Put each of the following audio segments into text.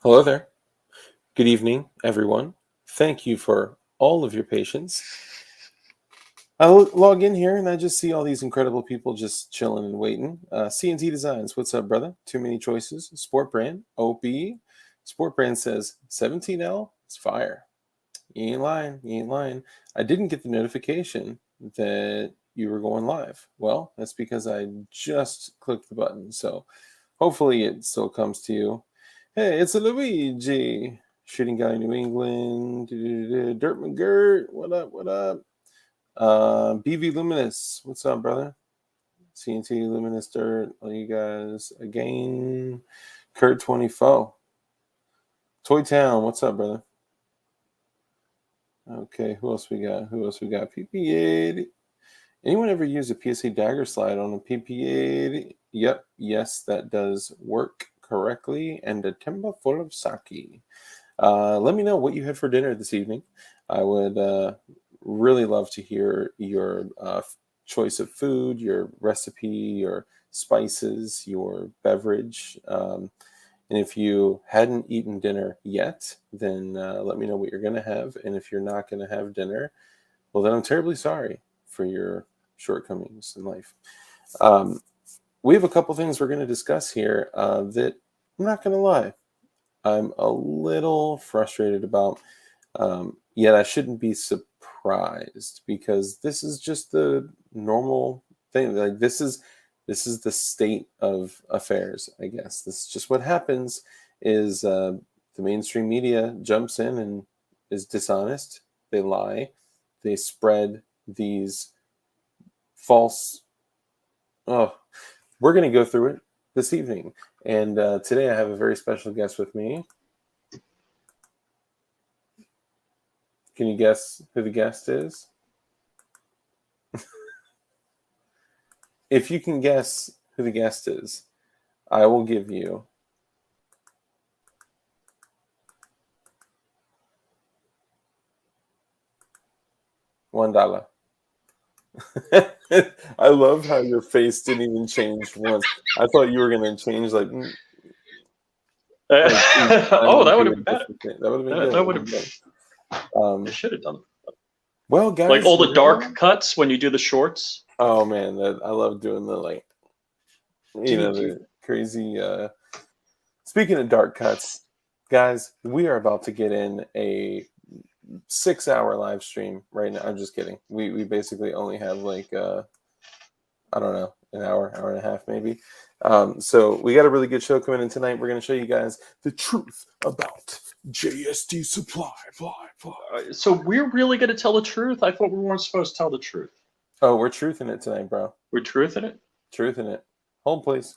Hello there. Good evening, everyone. Thank you for all of your patience. I log in here and I just see all these incredible people just chilling and waiting. C&T Designs, what's up, brother? Too many choices. Sport Brand, OP. Sport Brand says 17L is fire. You ain't lying. You ain't lying. I didn't get the notification that you were going live. Well, that's because I just clicked the button. So hopefully it still comes to you. Hey, it's a Luigi. Shooting Guy New England. Dirt McGirt. What up? What up? BV Luminous. What's up, brother? CNT Luminous Dirt. All you guys again. Kurt 24. Toy Town. What's up, brother? Okay, who else we got? PP80. Anyone ever use a PSA dagger slide on a PP80? Yep, yes, that does work correctly. And a timber full of sake. Let me know what you had for dinner this evening. I would really love to hear your choice of food, your recipe, your spices, your beverage. And if you hadn't eaten dinner yet, then let me know what you're going to have. And if you're not going to have dinner, well, then I'm terribly sorry for your shortcomings in life. We have a couple things we're going to discuss here that I'm not going to lie, I'm a little frustrated about, yet I shouldn't be surprised because this is just the normal thing. Like this is the state of affairs, I guess. This is just what happens is the mainstream media jumps in and is dishonest. They lie. They spread these false... Oh, we're going to go through it this evening. And today I have a very special guest with me. Can you guess who the guest is? If you can guess who the guest is, I will give you $1. I love how your face didn't even change once. I thought you were going to change like... Oh, that would have been better. That would have been good. That would have been. I should have done it. Well, guys, like all the dark cuts when you do the shorts. Oh man, I love doing the the crazy. Speaking of dark cuts, guys, we are about to get in a 6-hour live stream right now. I'm just kidding. We basically only have like I don't know, an hour and a half maybe. So we got a really good show coming in tonight. We're going to show you guys the truth about JSD supply. So we're really going to tell the truth? I thought we weren't supposed to tell the truth. Oh, we're truthing it tonight, bro. We're truthing it? Truthing it. Hold, please.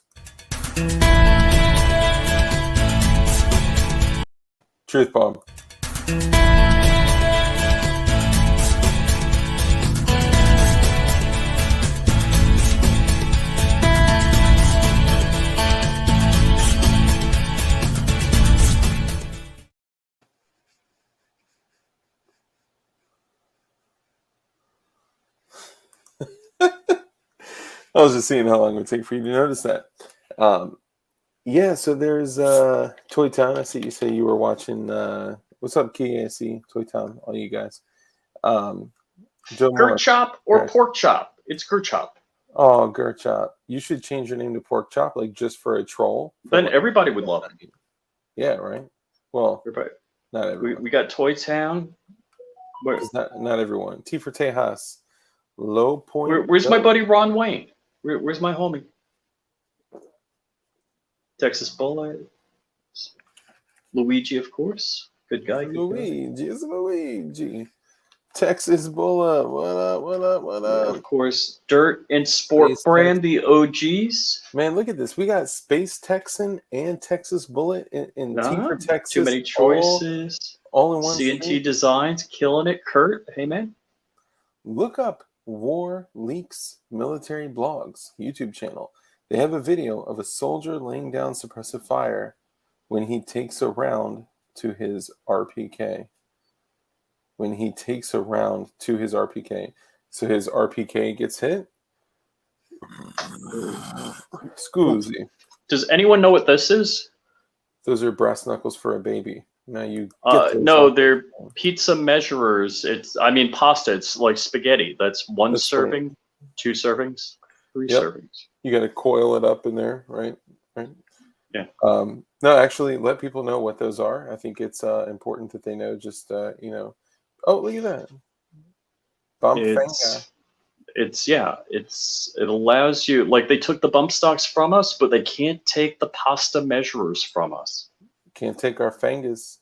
Truth bomb. I was just seeing how long it would take for you to notice that. Yeah, so there's Toy Town. I see you say you were watching. What's up, KAC? Toy Town, all you guys. Gert Chop or Pork Chop? It's Gert Chop. Oh, Gert Chop. You should change your name to Pork Chop, like just for a troll. Then everybody would love it. Yeah, right? Well, everybody. Not everyone. We got Toy Town. Not everyone. T for Tejas. Low point. Where's my buddy Ron Wayne? Where's my homie? Texas Bullet. Luigi, of course. Good guy. Luigi. It's Luigi. Texas Bullet. What up? Of course, Dirt and Sport Brand, the OGs. Man, look at this. We got Space Texan and Texas Bullet in T for Texas. Too many choices. All in one. C&T Designs, killing it. Kurt, hey man. Look up War Leaks Military Blogs YouTube channel. They have a video of a soldier laying down suppressive fire when he takes a round to his RPK. So his RPK gets hit. Scusi. Does anyone know what this is? Those are brass knuckles for a baby. Now you get those No, off. they're pizza measurers. Pasta. It's like spaghetti. That's one That's funny. serving, 2 servings, 3 Yep. servings. You got to coil it up in there, right? Right. Yeah. No, actually, let people know what those are. I think it's important that they know. Just you know. Oh, look at that. Bump finger. It allows you, like, they took the bump stocks from us, but they can't take the pasta measurers from us. Can't take our fingers.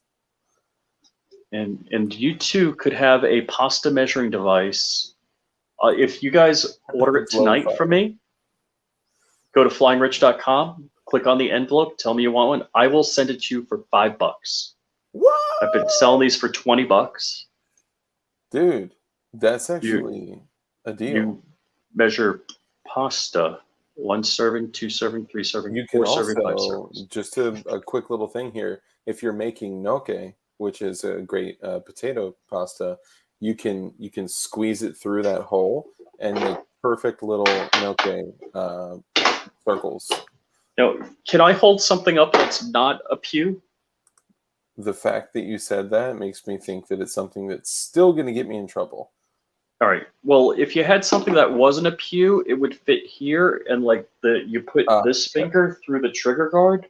And you too could have a pasta measuring device. If you guys order it tonight from me, go to flyingrich.com, click on the envelope, tell me you want one. I will send it to you for $5. What? I've been selling these for $20. Dude, that's actually a deal. You measure pasta, 1 serving, 2 serving, 3 serving, You can 4 serving, 5 also, servings. just a quick little thing here, if you're making gnocchi, which is a great potato pasta, you can squeeze it through that hole and make perfect little gnocchi circles. Now, can I hold something up that's not a pew? The fact that you said that makes me think that it's something that's still going to get me in trouble. All right. Well, if you had something that wasn't a pew, it would fit here, and like you put this finger through the trigger guard,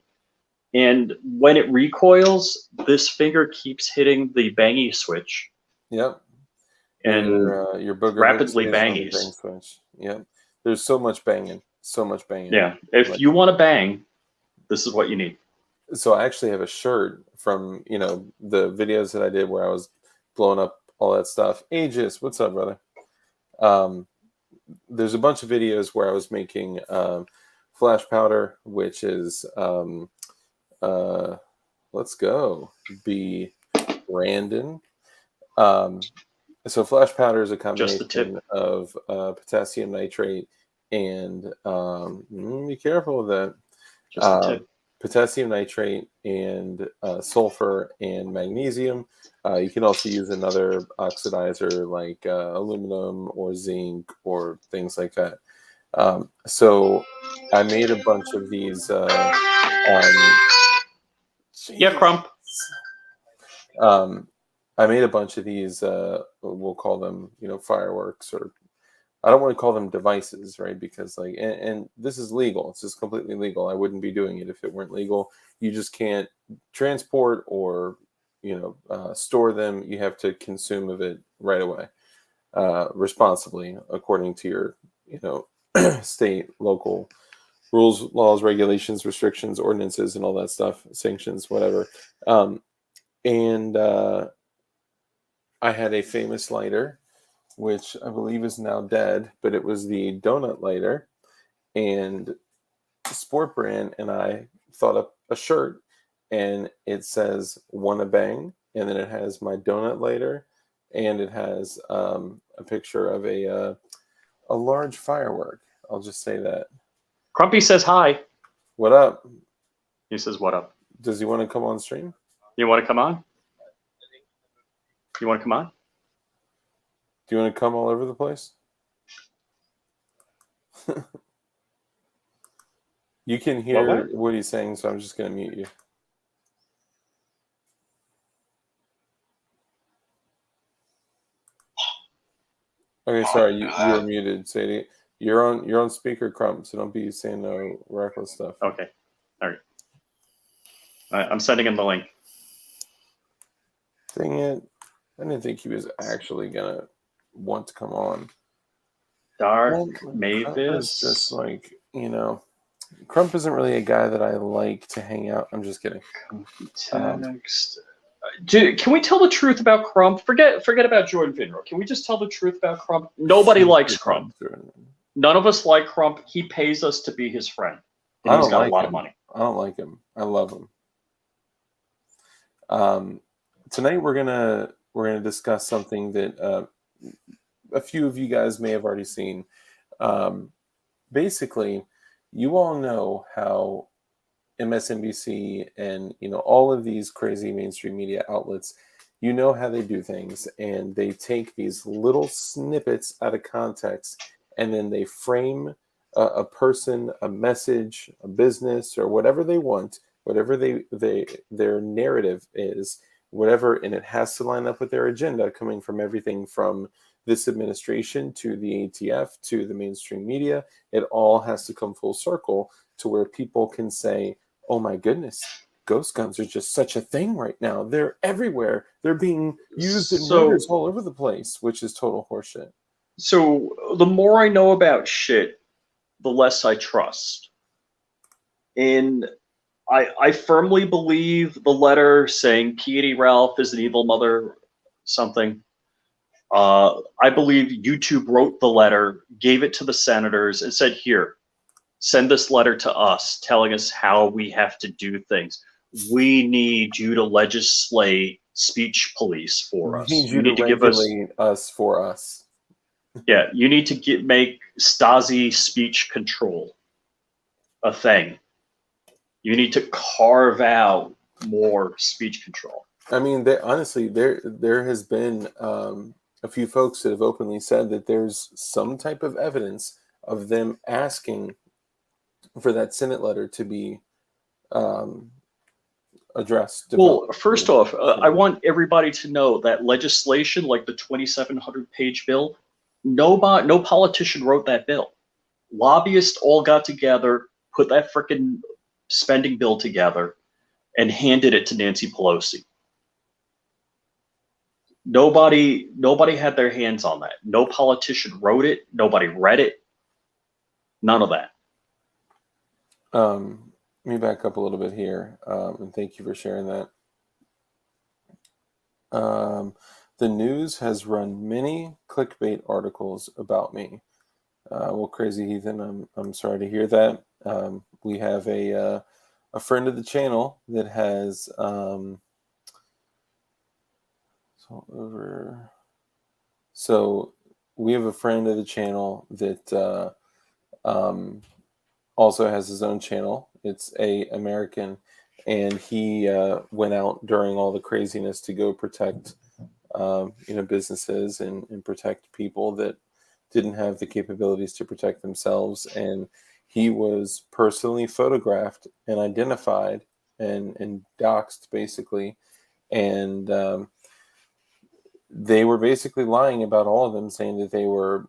and when it recoils, this finger keeps hitting the bangy switch. Yep. And your booger rapidly stays on the bangies. bang switch. Yep. There's so much banging. So much banging. Yeah. If you want to bang, this is what you need. So I actually have a shirt from, the videos that I did where I was blowing up all that stuff. Aegis, what's up, brother? There's a bunch of videos where I was making flash powder, which is let's go be Brandon. So flash powder is a combination of potassium nitrate and be careful with that. Just the tip. Potassium nitrate and sulfur and magnesium. You can also use another oxidizer like aluminum or zinc or things like that. So I made a bunch of these. Yeah, Crump. I made a bunch of these. We'll call them, fireworks, or I don't want to call them devices, right? Because and this is legal. It's just completely legal. I wouldn't be doing it if it weren't legal. You just can't transport or, store them. You have to consume of it right away, responsibly, according to your, state, local rules, laws, regulations, restrictions, ordinances, and all that stuff, sanctions, whatever. And I had a famous lighter, which I believe is now dead, but it was the donut lighter, and Sport Brand and I thought up a shirt, and it says "Wanna Bang," and then it has my donut lighter, and it has a picture of a large firework. I'll just say that. Crumpy says hi. What up? He says, "What up?" Does he want to come on stream? You want to come on? You want to come on? Do you want to come all over the place? You can hear what he's saying, so I'm just going to mute you. Okay, sorry, you were muted, Sadie. You're on speaker, Crump, so don't be saying no reckless stuff. Okay, all right. I'm sending him the link. Dang it! I didn't think he was actually gonna want to come on. Dark Mavis. Just like, Crump isn't really a guy that I like to hang out. I'm just kidding. Text. Dude, can we tell the truth about Crump? Forget about Jordan Vinroe. Can we just tell the truth about Crump? Nobody likes Crump. None of us like Crump. He pays us to be his friend. And he's got a lot of money. I don't like him. I love him. Tonight we're gonna discuss something that a few of you guys may have already seen. Basically, you all know how MSNBC and all of these crazy mainstream media outlets, how they do things, and they take these little snippets out of context, and then they frame a person, a message, a business, or whatever they want whatever their narrative is, whatever, and it has to line up with their agenda, coming from everything from this administration to the ATF to the mainstream media. It all has to come full circle to where people can say, oh my goodness, ghost guns are just such a thing right now. They're everywhere. They're being used in murders all over the place, which is total horseshit. So the more I know about shit, the less I trust. And I firmly believe the letter saying P80 Ralph is an evil mother something. I believe YouTube wrote the letter, gave it to the senators, and said, here, send this letter to us telling us how we have to do things. We need you to legislate speech police for us. You need to regulate us for us. Yeah, you need to make Stasi speech control a thing. You need to carve out more speech control. I mean, honestly, there has been a few folks that have openly said that there's some type of evidence of them asking for that Senate letter to be addressed. Well, first off, I want everybody to know that legislation, like the 2,700-page bill, no politician wrote that bill. Lobbyists all got together, put that frickin' spending bill together, and handed it to Nancy Pelosi. Nobody had their hands on that. No politician wrote it. Nobody read it. None of that. Let me back up a little bit here, and thank you for sharing that. The news has run many clickbait articles about me. Well, Crazy Heathen, I'm sorry to hear that. We have a friend of the channel that has so we have a friend of the channel that also has his own channel. It's a American, and he went out during all the craziness to go protect businesses and protect people that didn't have the capabilities to protect themselves. And he was personally photographed and identified and doxxed, basically. And they were basically lying about all of them, saying that they were,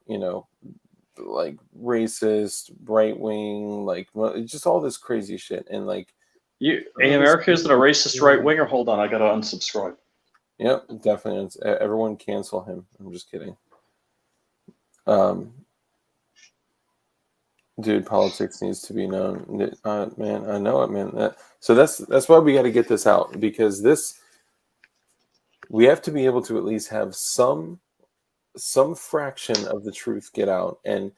like racist, right wing, like just all this crazy shit. And like, America isn't a racist right winger. Hold on, I gotta unsubscribe. Yep, definitely. Everyone cancel him. I'm just kidding. Dude, politics needs to be known. Man, I know it, man. So that's why we got to get this out, because we have to be able to at least have some fraction of the truth get out. And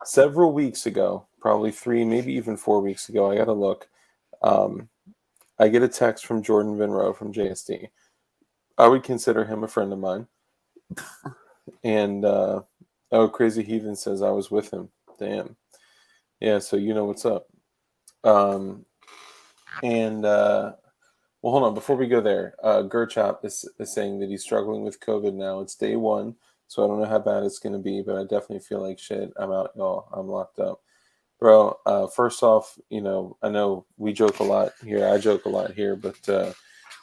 several weeks ago, probably 3, maybe even 4 weeks ago, I got to look. I get a text from Jordan Vinroe from JSD. I would consider him a friend of mine. And Crazy Heathen says I was with him. Damn. Yeah, so you know what's up. Well, hold on. Before we go there, Gerchop is saying that he's struggling with COVID now. It's day 1, so I don't know how bad it's going to be, but I definitely feel like shit. I'm out, y'all. I'm locked up. Bro, first off, I know we joke a lot here. I joke a lot here, but the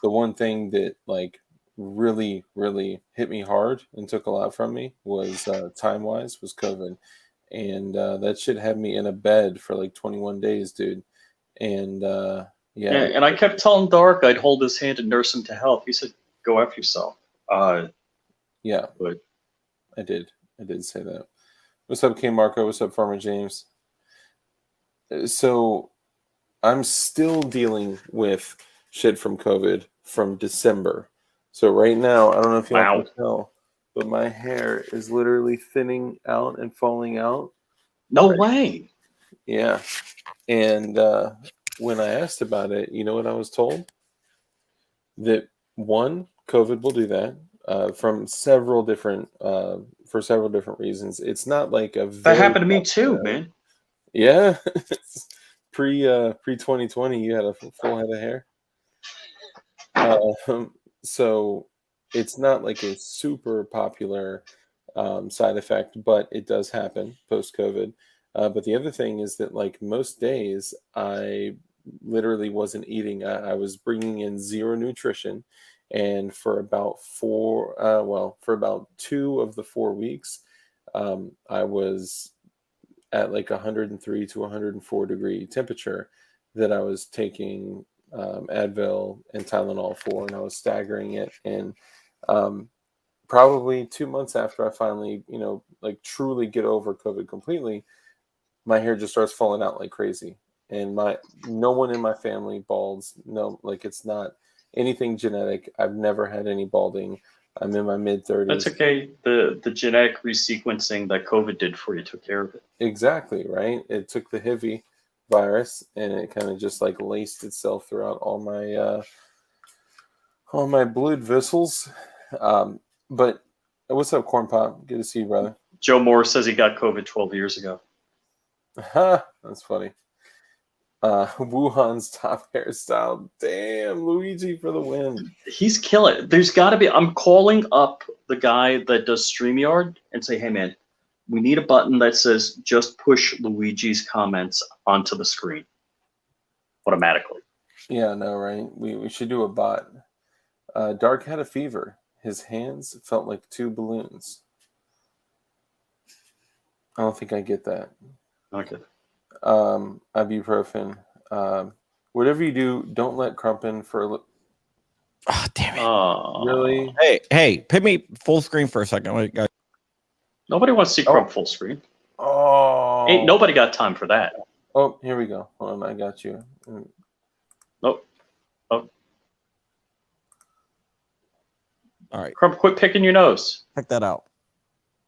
one thing that, like, really, really hit me hard and took a lot from me was, time-wise, was COVID. And that shit had me in a bed for like 21 days, dude. And yeah. And I kept telling Dark I'd hold his hand and nurse him to health. He said, "Go after yourself." Yeah, but I did say that. What's up, K Marco? What's up, Farmer James? So I'm still dealing with shit from COVID from December. So right now, I don't know if y'all can tell, but my hair is literally thinning out and falling out. No way. Yeah. And when I asked about it, you know what I was told? That one, COVID will do that from several different for several different reasons. It's not like a that happened to me too, man. Yeah. pre 2020, you had a full head of hair. So it's not like a super popular side effect, but it does happen post-COVID. But the other thing is that, like, most days I literally wasn't eating. I was bringing in zero nutrition, and for about for about 2 of the 4 weeks, I was at like 103 to 104 degree temperature that I was taking Advil and Tylenol for, and I was staggering it. And probably 2 months after I finally, like truly get over COVID completely, my hair just starts falling out like crazy. And no one in my family balds. No, like it's not anything genetic. I've never had any balding. I'm in my mid-30s. That's okay. The genetic resequencing that COVID did for you took care of it. Exactly, right? It took the HIV virus and it kind of just like laced itself throughout all my blood vessels. But what's up, Corn Pop? Good to see you, brother. Joe Moore says he got COVID 12 years ago. That's funny. Wuhan's top hairstyle. Damn, Luigi for the win. He's killing. There's got to be. I'm calling up the guy that does StreamYard and say, hey, man, we need a button that says just push Luigi's comments onto the screen automatically. Yeah, no, right? We should do a bot. Dark had a fever. His hands felt like 2 balloons. I don't think I get that. Okay. Ibuprofen. Whatever you do, don't let Crump in for Oh, damn it. Really? Hey, put me full screen for a second. Wait, guys. Nobody wants to see Crump full screen. Oh. Ain't nobody got time for that. Oh, here we go. Hold on, I got you. Nope. Oh. All right. Crump, quit picking your nose. Check that out.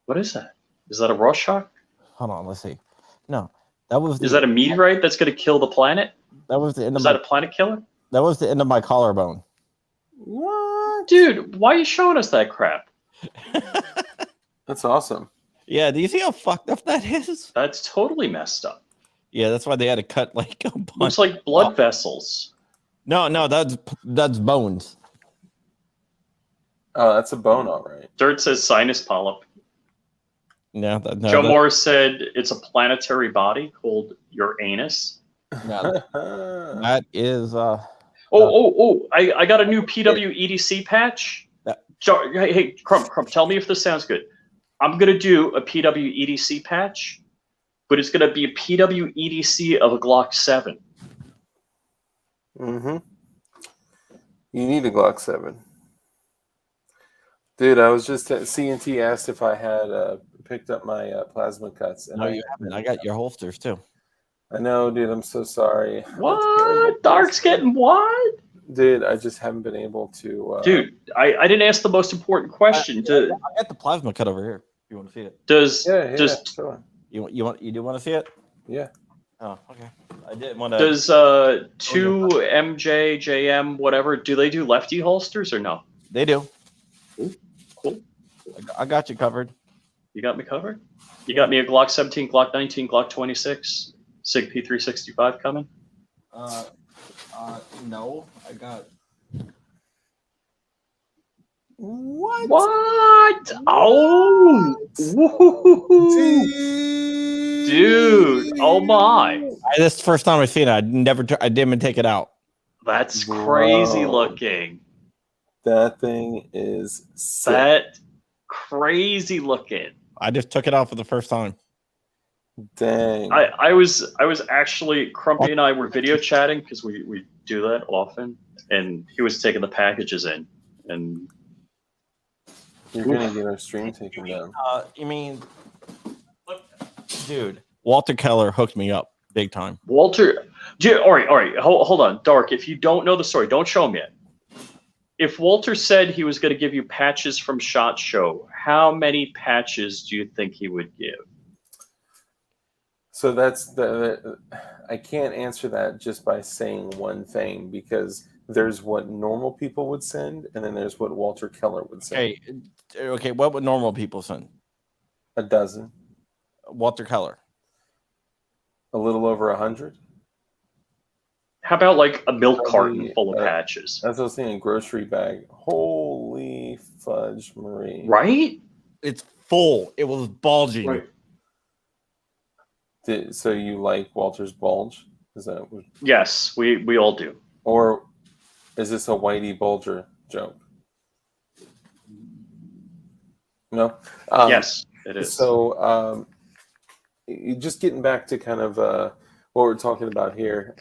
What is that? Is that a Rorschach? Hold on, let's see. No, that was. Is that a meteorite that's going to kill the planet? That was the end Is of that a planet killer? That was the end of my collarbone. What? Dude, why are you showing us that crap? That's awesome. Yeah, do you see how fucked up that is? That's totally messed up. Yeah, that's why they had to cut like a bunch. Looks like blood vessels. No, that's bones. Oh, that's a bone, all right. Dirt says sinus polyp. No, Joe Morris said it's a planetary body called your anus. No, that is. I got a new PWEDC patch. Hey, Crump, tell me if this sounds good. I'm going to do a PWEDC patch, but it's going to be a PWEDC of a Glock 7. Mm-hmm. You need a Glock 7. Dude, I was just CNT asked if I had picked up my plasma cuts. And No, you haven't. I got your holsters too. I know, dude. I'm so sorry. What? Dark's getting what? Dude, I just haven't been able to. Dude, I didn't ask the most important question. I got the plasma cut over here. You want to see it? Sure. You do want to see it? Yeah. Oh, okay. I didn't want to. Does 2MJ, JM, whatever, do they do lefty holsters or no? They do. Cool. I got you covered. You got me covered? You got me a Glock 17, Glock 19, Glock 26, SIG P365 coming? No, I got. What? Oh! Dude! Oh my! This is the first time I've seen it. I didn't even take it out. That's crazy looking. That thing is sick. That crazy looking. I just took it out for the first time. Dang. I was actually, Crumpy and I were video chatting because we do that often, and he was taking the packages in, and you're gonna get our stream taken down. You mean, dude? Walter Keller hooked me up big time. Walter, all right, hold on, Dark. If you don't know the story, don't show him yet. If Walter said he was going to give you patches from SHOT Show, how many patches do you think he would give? So that's I can't answer that just by saying one thing, because there's what normal people would send, and then there's what Walter Keller would send. Okay. What would normal people send? A dozen. Walter Keller. A little over 100. How about like a milk carton full of patches? That's what I was thinking. Grocery bag. Holy fudge, Marie! Right? It's full. It was bulging. Right. So you like Walter's bulge? Is that what, Yes, we all do. or is this a Whitey Bulger joke? No. Yes, it is. So just getting back to kind of what we're talking about here,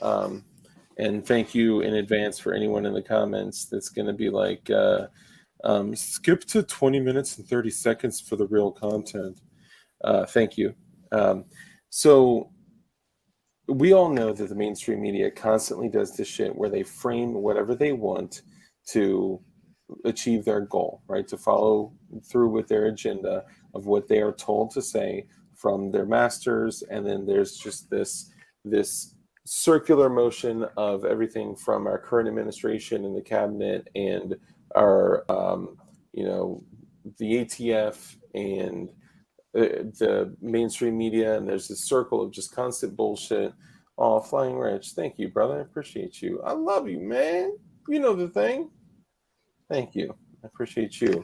and thank you in advance for anyone in the comments that's going to be like, skip to 20 minutes and 30 seconds for the real content. Thank you. So we all know that the mainstream media constantly does this shit where they frame whatever they want to achieve their goal, right? To follow through with their agenda of what they are told to say from their masters. And then there's just this circular motion of everything from our current administration and the cabinet and our, the ATF and the mainstream media, and there's this circle of just constant bullshit. Oh, Flying Rich, thank you, brother. I appreciate you. I love you, man. You know the thing. Thank you. I appreciate you.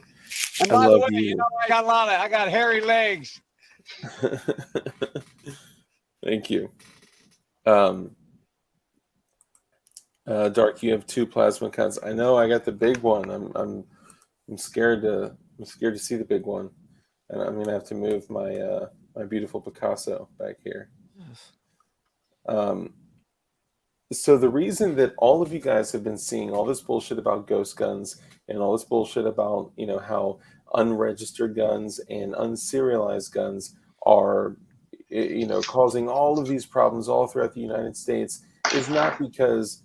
And I by the love way, you. I got hairy legs. Thank you. Dark, you have 2 plasma cuts. I know. I got the big one. I'm scared to see the big one, and I'm gonna have to move my my beautiful Picasso back here. So the reason that all of you guys have been seeing all this bullshit about ghost guns and all this bullshit about, how unregistered guns and unserialized guns are, causing all of these problems all throughout the United States is not because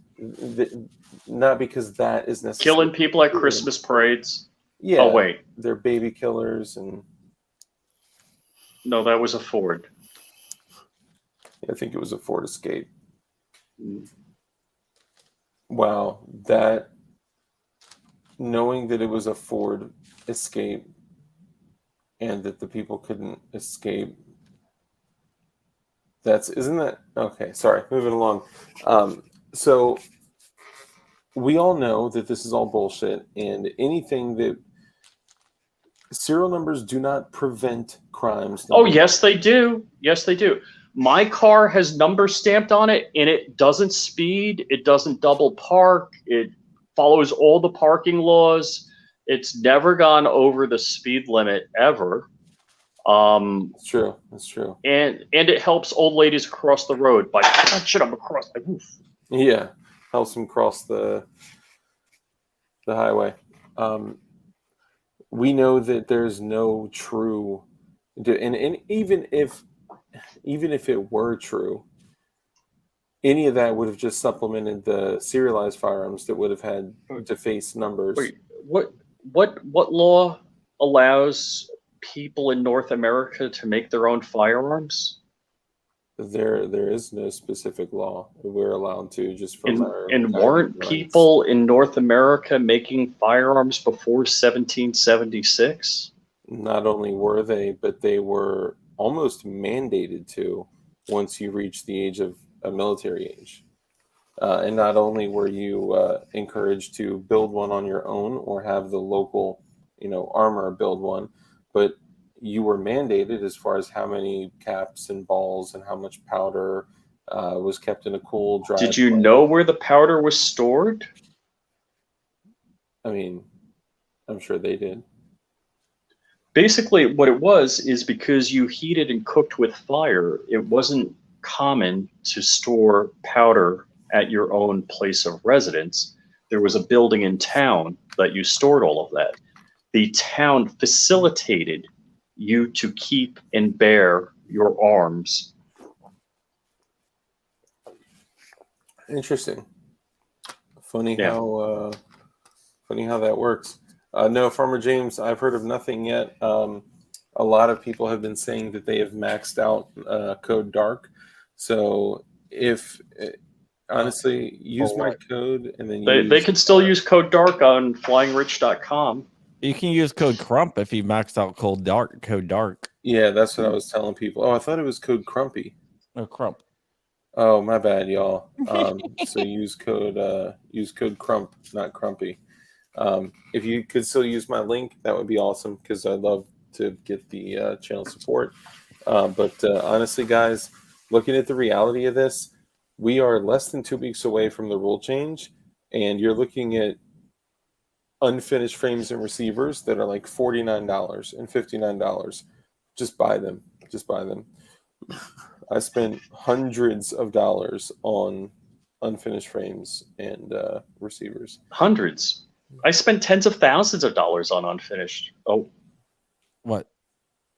that is necessary. Killing people at Christmas parades. Yeah. Oh wait, they're baby killers, and no, that was a Ford. I think it was a Ford Escape. Mm. Wow, that knowing that it was a Ford Escape and that the people couldn't escape. Isn't that okay? Sorry, moving along. So we all know that this is all bullshit, and anything that serial numbers do not prevent crimes. Oh yes, they do. Yes, they do. My car has numbers stamped on it, and it doesn't speed. It doesn't double park. It follows all the parking laws. It's never gone over the speed limit ever. It's true. That's true. And it helps old ladies cross the road by punching them across the roof. Yeah, helps them cross the highway. We know that there's no true, and even if it were true, any of that would have just supplemented the serialized firearms that would have had defaced numbers. Wait, what law allows people in North America to make their own firearms? There is no specific law. We're allowed to just from our and weren't people in North America making firearms before 1776? Not only were they, but they were almost mandated to once you reach the age of a military age. And not only were you encouraged to build one on your own or have the local, armor build one, but you were mandated as far as how many caps and balls and how much powder was kept in a cool, dry. Did you know where the powder was stored? I mean, I'm sure they did. Basically, what it was is because you heated and cooked with fire, it wasn't common to store powder at your own place of residence. There was a building in town that you stored all of that. The town facilitated you to keep and bear your arms. Interesting. Funny how that works. No, Farmer James, I've heard of nothing yet. A lot of people have been saying that they have maxed out Code Dark. So if honestly, use my code and then they can still use Code Dark on flyingrich.com. You can use code Crump if you maxed out Code Dark. Yeah, that's what I was telling people. Oh, I thought it was code Crumpy. No, Crump. Oh, my bad, y'all. So use code Crump, not Crumpy. If you could still use my link, that would be awesome because I'd love to get the channel support. But honestly, guys, looking at the reality of this, we are less than 2 weeks away from the rule change, and you're looking at unfinished frames and receivers that are like $49 and $59. Just buy them. Just buy them. I spent hundreds of dollars on unfinished frames and receivers. Hundreds. I spent tens of thousands of dollars on unfinished. Oh, What?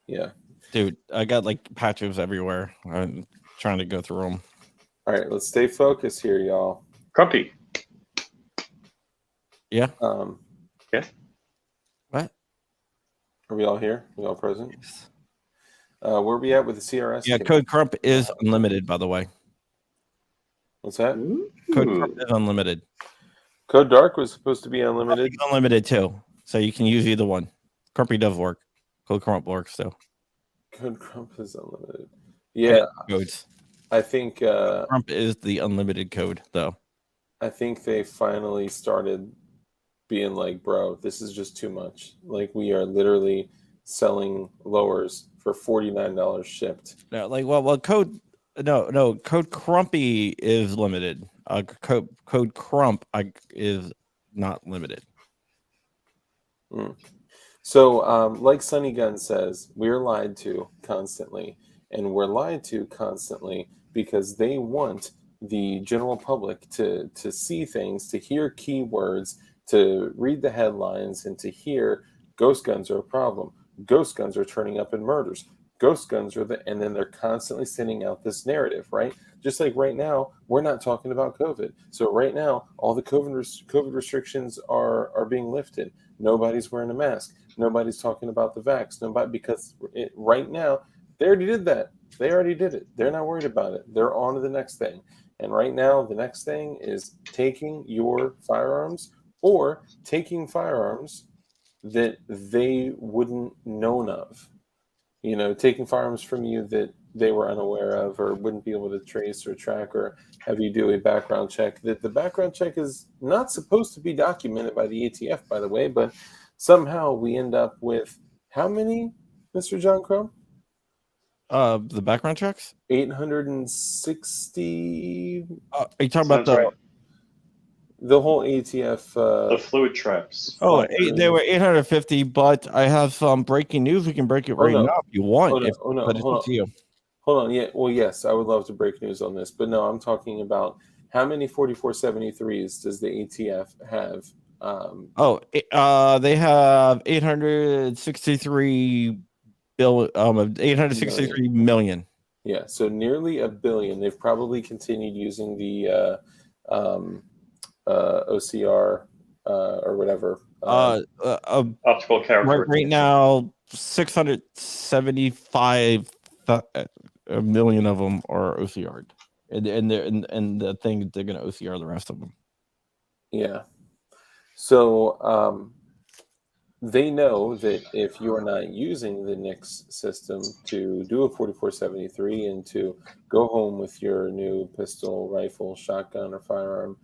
Yeah. Dude, I got like patches everywhere. I'm trying to go through them. All right, let's stay focused here, y'all. Crumpy. Yeah. Yeah. What? Are we all here? We all present? Where are we at with the CRS? Yeah, team? Code Crump is unlimited, by the way. What's that? Code Crump is unlimited. Code Dark was supposed to be unlimited. Crumpy's unlimited too, so you can use either one. Crumpy does work. Code Crump works too. Code Crump is unlimited. Yeah, Codes. I think Crump is the unlimited code, though. I think they finally started being like, bro, this is just too much. Like, we are literally selling lowers for $49 shipped. No, like code. No, Code Crumpy is limited. Code Crump is not limited. So, like Sunny Gun says, we're lied to constantly, and we're lied to constantly because they want the general public to see things, to hear keywords, to read the headlines, and to hear ghost guns are a problem. Ghost guns are turning up in murders. Ghost guns are and then they're constantly sending out this narrative, right? Just like right now, we're not talking about COVID. So right now, all the COVID restrictions are being lifted. Nobody's wearing a mask. Nobody's talking about the vax. Nobody, because right now, they already did that. They already did it. They're not worried about it. They're on to the next thing. And right now, the next thing is taking your firearms or taking firearms that they wouldn't known of. You know, taking firearms from you that they were unaware of or wouldn't be able to trace or track or have you do a background check. That the background check is not supposed to be documented by the ATF, by the way, but somehow we end up with how many, Mr. John Crow? The background checks? 860. Are you talking about Sounds right. The whole ATF. The fluid traps. They were 850, but I have some breaking news. We can break it right now if you want. But it's up to you. Hold on. Yeah. Well, yes, I would love to break news on this, but no, I'm talking about how many 4473s does the ATF have? They have 863 million. Yeah, so nearly a billion. They've probably continued using the OCR or whatever. Optical character. Right now, 675 million of them are OCR'd, and the thing they're going to OCR the rest of them. Yeah. So they know that if you are not using the NICS system to do a 4473 and to go home with your new pistol, rifle, shotgun, or firearm,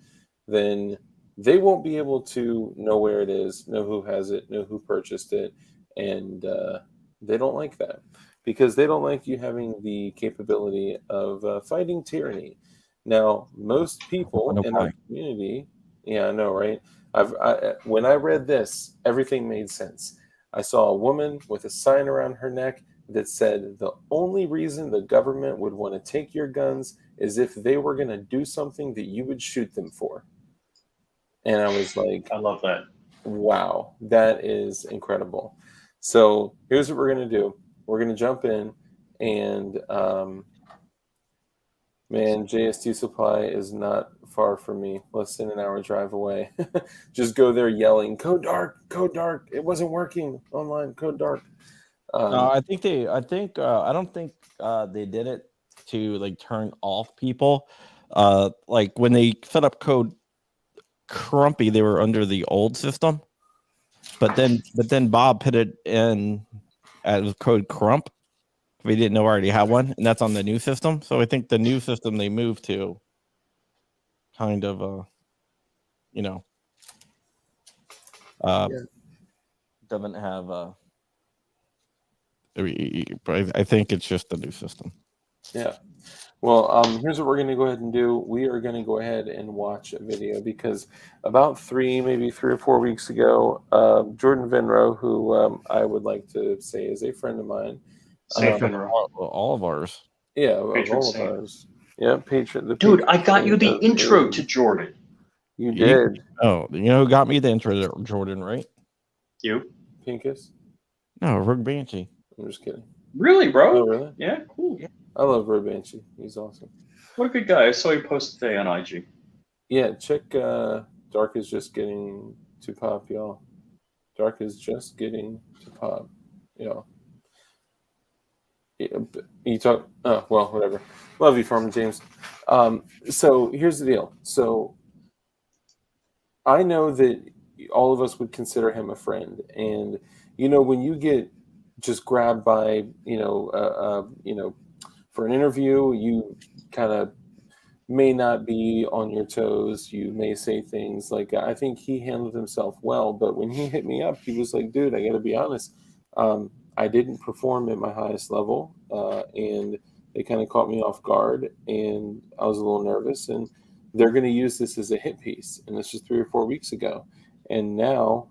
then they won't be able to know where it is, know who has it, know who purchased it, and they don't like that because they don't like you having the capability of fighting tyranny. Now, most people in our community, yeah, I know, right? When I read this, everything made sense. I saw a woman with a sign around her neck that said the only reason the government would want to take your guns is if they were going to do something that you would shoot them for. And I was like, I love that. Wow, that is incredible. So here's what we're going to do. We're going to jump in and, man, JSD Supply is not far from me, less than an hour drive away. Just go there yelling, Code Dark, Code Dark. It wasn't working online, Code Dark. I don't think they did it to like turn off people. Like when they set up Code Crumpy, they were under the old system, but then Bob put it in as Code Crump. We didn't know I already had one, and that's on the new system. So I think the new system they moved to kind of doesn't have I think it's just the new system. Yeah. Well, here's what we're going to go ahead and do. We are going to go ahead and watch a video because about maybe 3 or 4 weeks ago, Jordan Vinroe, who I would like to say is a friend of mine. Saint Vinroe. All of ours. Yeah, of Patron all saint. of ours. Yeah, patron. The Dude, patron I got you saint the of intro AIDS. to Jordan. You did. Oh, you know who got me the intro to Jordan, right? You? Pinkus? No, Rogue Banshee. I'm just kidding. Really, bro? Oh, really? Yeah, cool. Yeah. I love Road Banshee. He's awesome. What a good guy. I saw you post today on IG. Yeah, check Dark is just getting to pop, y'all. Dark is just getting to pop, y'all. Yeah, you talk. Oh, well, whatever. Love you, Farmer James. So here's the deal. So I know that all of us would consider him a friend, and when you get just grabbed by for an interview, you kind of may not be on your toes. You may say things like, I think he handled himself well, but when he hit me up, he was like, dude, I got to be honest. I didn't perform at my highest level, and they kind of caught me off guard, and I was a little nervous, and they're going to use this as a hit piece. And this was 3 or 4 weeks ago. And now,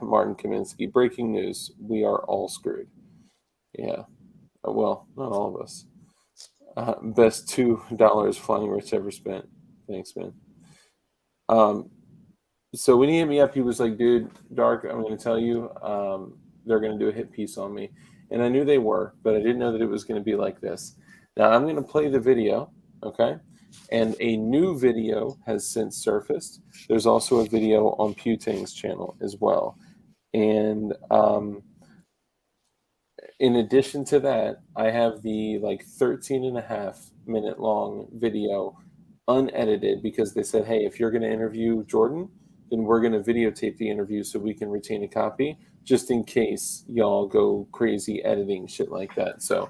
Martin Kaminsky, breaking news, we are all screwed. Yeah. Well, not all of us. Best $2 Flying Rich ever spent. Thanks, man. So when he hit me up, he was like, dude, Dark, I'm going to tell you, they're going to do a hit piece on me. And I knew they were, but I didn't know that it was going to be like this. Now I'm going to play the video, okay? And a new video has since surfaced. There's also a video on Putang's channel as well. And in addition to that, I have the 13 and a half minute long video unedited because they said, hey, if you're going to interview Jordan, then we're going to videotape the interview so we can retain a copy just in case y'all go crazy editing shit like that. So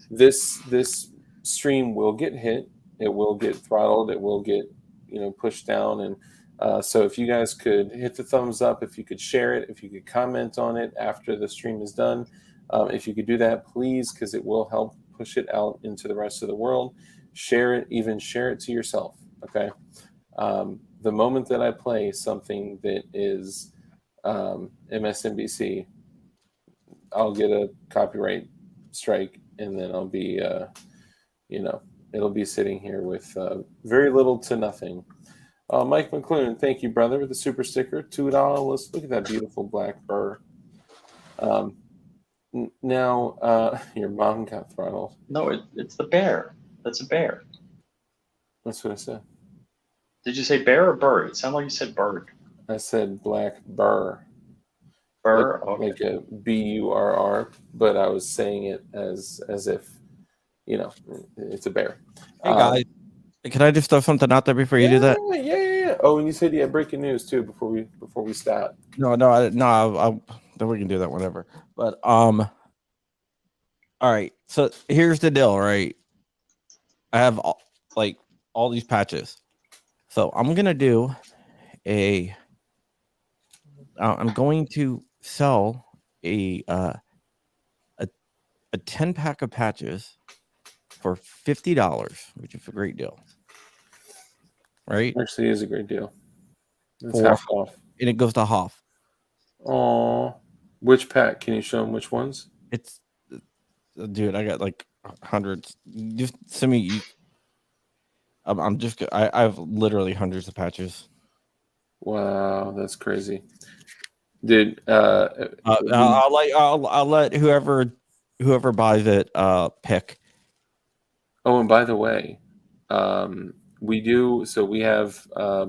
this stream will get hit. It will get throttled. It will get pushed down. And so if you guys could hit the thumbs up, if you could share it, if you could comment on it after the stream is done, if you could do that, please, because it will help push it out into the rest of the world. Share it, even share it to yourself, okay? The moment that I play something that is MSNBC, I'll get a copyright strike, and then I'll be, it'll be sitting here with very little to nothing. Mike McClune, thank you, brother, with the super sticker, $2. Look at that beautiful black burr. Now, your mom got throttled. No, it's the bear. That's a bear. That's what I said. Did you say bear or bird? It sounded like you said bird. I said black burr. Burr? Like a B-U-R-R, but I was saying it as if, it's a bear. Hey, guys. Can I just throw something out there before you do that? Yeah. Oh, and you said you had breaking news too before we start. No. Then we can do that whenever. But all right. So here's the deal, right? I have all these patches, so I'm gonna do I'm going to sell a 10-pack of patches for $50, which is a great deal. Right? Actually, is a great deal. It's half off. And it goes to Hoff. Oh, which pack? Can you show them which ones? It's, dude, I got hundreds. Just send me. I have literally hundreds of patches. Wow, that's crazy, dude. I'll let whoever buys it pick. Oh, and by the way, we do. So we have a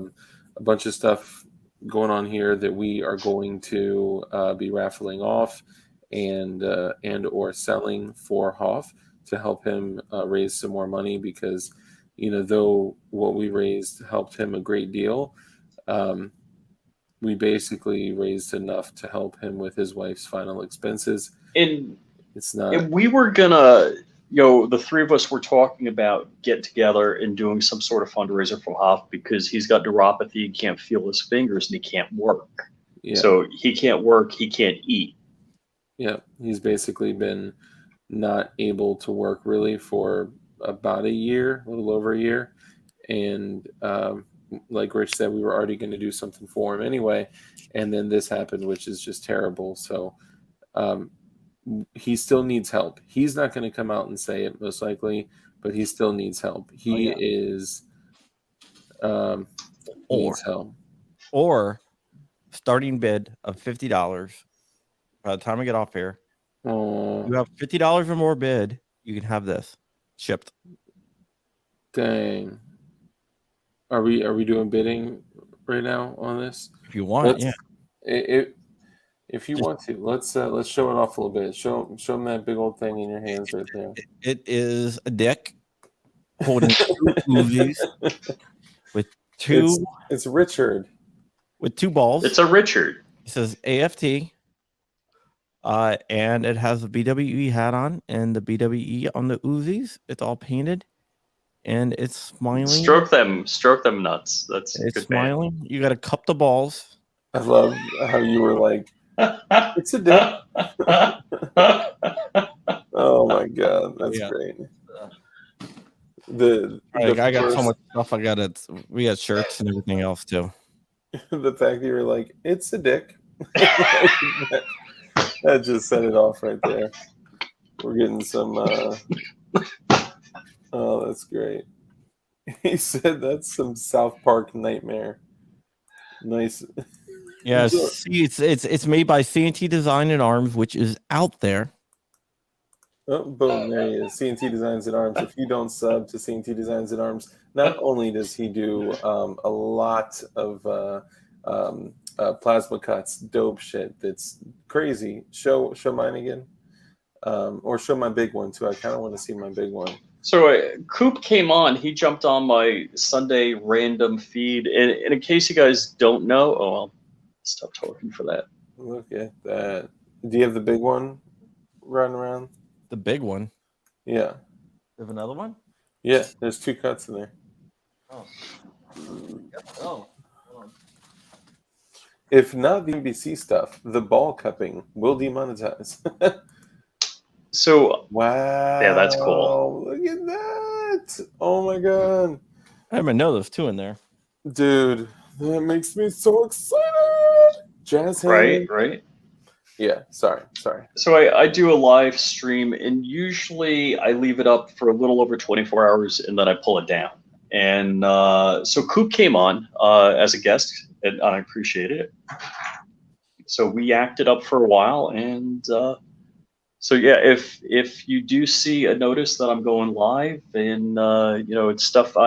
bunch of stuff going on here that we are going to be raffling off and or selling for Hoff to help him raise some more money because, though what we raised helped him a great deal, we basically raised enough to help him with his wife's final expenses. And it's not. And we were gonna, the three of us were talking about get together and doing some sort of fundraiser for Hoff because he's got neuropathy, he can't feel his fingers, and he can't work. Yeah. So he can't work, he can't eat. Yeah, he's basically been not able to work really for about a year, a little over a year, and like Rich said, we were already going to do something for him anyway, and then this happened, which is just terrible. So he still needs help. He's not going to come out and say it most likely, but he still needs help. He is needs help. Or starting bid of $50. By the time I get off here, you have $50 or more bid, you can have this shipped. Dang. Are we doing bidding right now on this? If you want, If you want to, let's show it off a little bit. Show them that big old thing in your hands right there. It is a dick holding 2 Uzis with 2. It's Richard with 2 balls. It's a Richard. It says AFT, and it has a BWE hat on and the BWE on the Uzis. It's all painted, and it's smiling. Stroke them nuts. It's good smiling. Man. You got to cup the balls. I love how you were like, it's a dick. Oh my god, that's great. I got so much stuff. We got shirts and everything else too. The fact that you were like, it's a dick. That just set it off right there. We're getting some oh, that's great. He said that's some South Park nightmare. Nice. Yeah, see, it's made by CNT Design and Arms, which is out there. Oh, boom, there he is. CNT Designs and Arms. If you don't sub to CNT Designs and Arms, not only does he do a lot of plasma cuts, dope shit that's crazy. Show mine again. Or show my big one too. I kind of want to see my big one. So Coop came on. He jumped on my Sunday random feed. And in case you guys don't know, I'll stop talking for that. Look at that. Do you have the big one running around? The big one? Yeah. You have another one? Yeah, there's 2 cuts in there. Oh. Oh. If not the NBC stuff, the ball cupping will demonetize. So wow. Yeah, that's cool. Look at that. Oh my god. I didn't know there's 2 in there. Dude, that makes me so excited. Jazz hand. Right. Yeah, sorry. So I do a live stream, and usually I leave it up for a little over 24 hours, and then I pull it down. And so Coop came on as a guest, and I appreciate it. So we acted up for a while, and so yeah, if you do see a notice that I'm going live, and it's stuff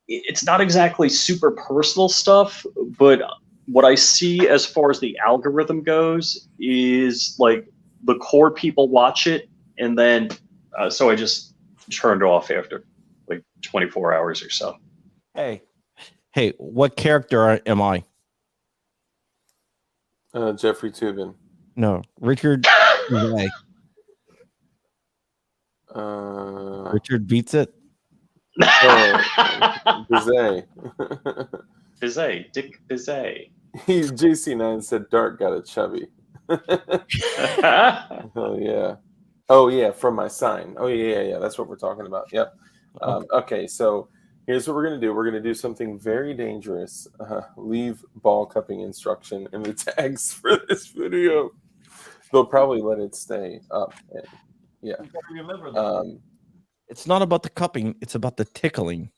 it's not exactly super personal stuff, but what I see as far as the algorithm goes is like the core people watch it, and then so I just turned off after like 24 hours or so. Hey, what character am I? Jeffrey Tubin. No, Richard. Richard beats it. Bizet. Dick Bizet. JC9 said Dart got it chubby. Oh yeah. Oh yeah, from my sign. Oh yeah. That's what we're talking about. Yep. Okay, so here's what we're gonna do. We're gonna do something very dangerous. Leave ball cupping instruction in the tags for this video. They'll probably let it stay up. And, yeah. Remember that. It's not about the cupping; it's about the tickling.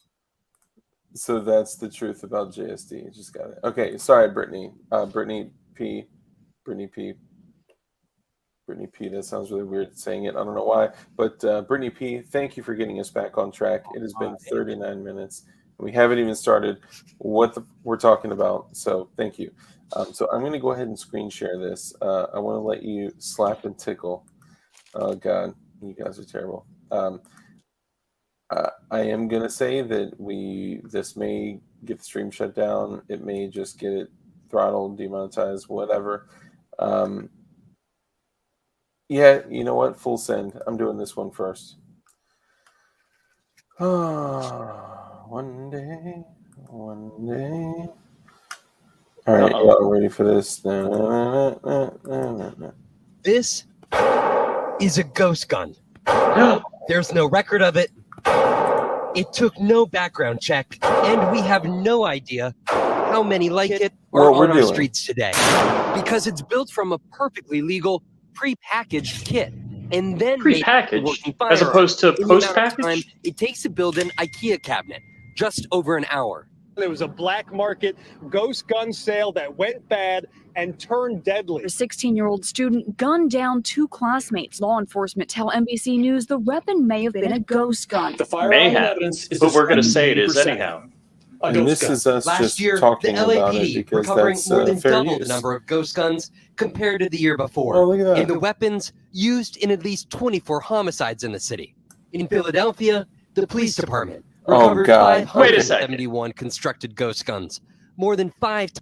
So that's the truth about JSD. Just got it. Okay, sorry, Brittany. Brittany P. That sounds really weird saying it. I don't know why. But Brittany P., thank you for getting us back on track. It has been 39 minutes. We haven't even started what we're talking about. So thank you. So I'm going to go ahead and screen share this. I want to let you slap and tickle. Oh, God. You guys are terrible. I am going to say that this may get the stream shut down. It may just get it throttled, demonetized, whatever. Yeah, you know what? Full send. I'm doing this one first. One day. All right, y'all ready for this? This is a ghost gun. There's no record of it. It took no background check, and we have no idea how many like it are What we're on our doing. streets today. Because it's built from a perfectly legal, pre-packaged kit, and then made Pre-packaged, working as firearm opposed to in the amount of time post-packaged? it takes to build an IKEA cabinet, just over an hour. There was a black market ghost gun sale that went bad and turned deadly. A 16-year-old student gunned down 2 classmates. Law enforcement tell NBC News the weapon may have been a ghost gun. The firearm May have, evidence is but we're going to say it is 90% anyhow. a And ghost this gun. is us Last just year, the talking about it LAPD because recovering that's more than fair double use. the number of ghost guns compared to the year before. Oh, look at that. And the weapons used in at least 24 homicides in the city. In Philadelphia, the police department Oh, recovered God. Wait a second. 571 constructed ghost guns, more than 5 times.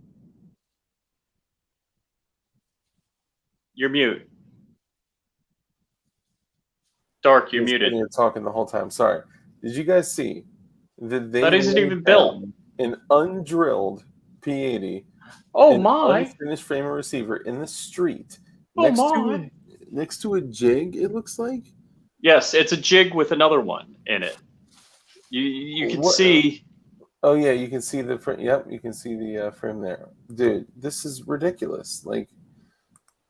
You're mute. Dark, you're He's muted. sitting here talking the whole time. Sorry. Did you guys see that they That isn't laid even built. down an undrilled P80, Oh an my! unfinished frame and receiver in the street Oh my! next to a jig? It looks like. Yes, it's a jig with another one in it. You can What- see. Oh yeah, you can see the frame. Yep, you can see the frame there, dude. This is ridiculous. Like,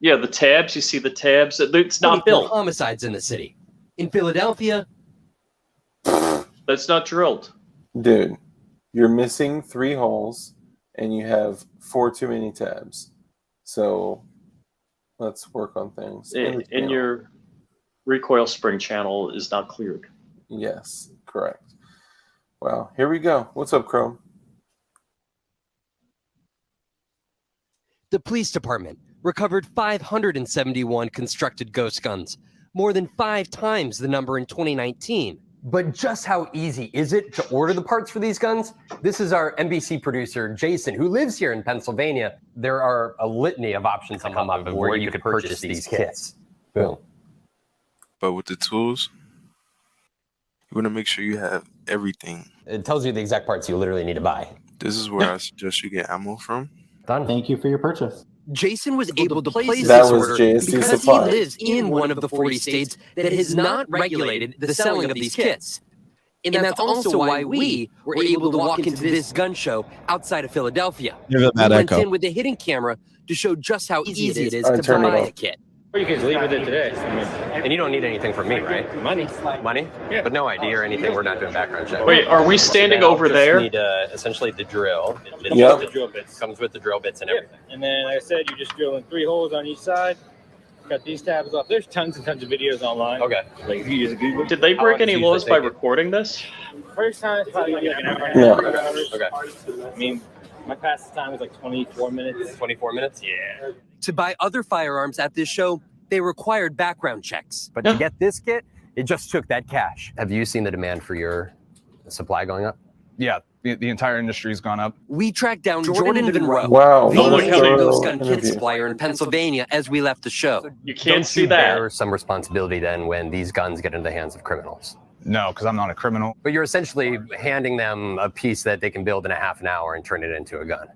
Yeah, the tabs. You see the tabs. It's not 24 built. homicides in the city. In Philadelphia, That's not drilled. dude, you're missing 3 holes, and you have 4 too many tabs. So, let's work on things. In your recoil spring channel is not cleared. Yes, correct. Wow, here we go. What's up, Chrome? the police department recovered 571 constructed ghost guns, more than 5 times the number in 2019. But just how easy is it to order the parts for these guns? This is our NBC producer, Jason, who lives here in Pennsylvania. There are a litany of options to come up of where you could purchase these kits. Boom. But with the tools, you want to make sure you have everything. It tells you the exact parts you literally need to buy. This is where I suggest you get ammo from. Done. Thank you for your purchase. Jason was able to place That this was order JSD because Supply. he lives in one of the 40 states that has not regulated the selling of these kits. And that's also why we were able to walk into this gun show outside of Philadelphia. Give it We that went echo. in with a hidden camera to show just how easy it is All right, to turn it buy off. a kit. Or you can leave with it today. And you don't need anything from me, right? Money. Money? Yeah. But no ID or anything. We're not doing background check. Wait, are we standing Then I'll over just there? Need essentially the drill. It Yep. The drill bits. comes with the drill bits and Yep. everything. And then, like I said, you just drill in 3 holes on each side. Got these tabs off. There's tons and tons of videos online. Okay. Like if you just Google. Did they How break long any does it laws by usually take recording this? First time, it's probably like an hour. No. Okay. I mean, my fastest time was like 24 minutes. 24 minutes? Yeah. To buy other firearms at this show, they required background checks. But to get this kit, it just took that cash. Have you seen the demand for your supply going up? Yeah, the entire industry's gone up. We tracked down Jordan Vinroe, Wow. the Don't look leading how they- ghost gun kit interview. supplier in Pennsylvania as we left the show. You can't Don't see you that. bear some responsibility then when these guns get into the hands of criminals? No, because I'm not a criminal. But you're essentially handing them a piece that they can build in a half an hour and turn it into a gun.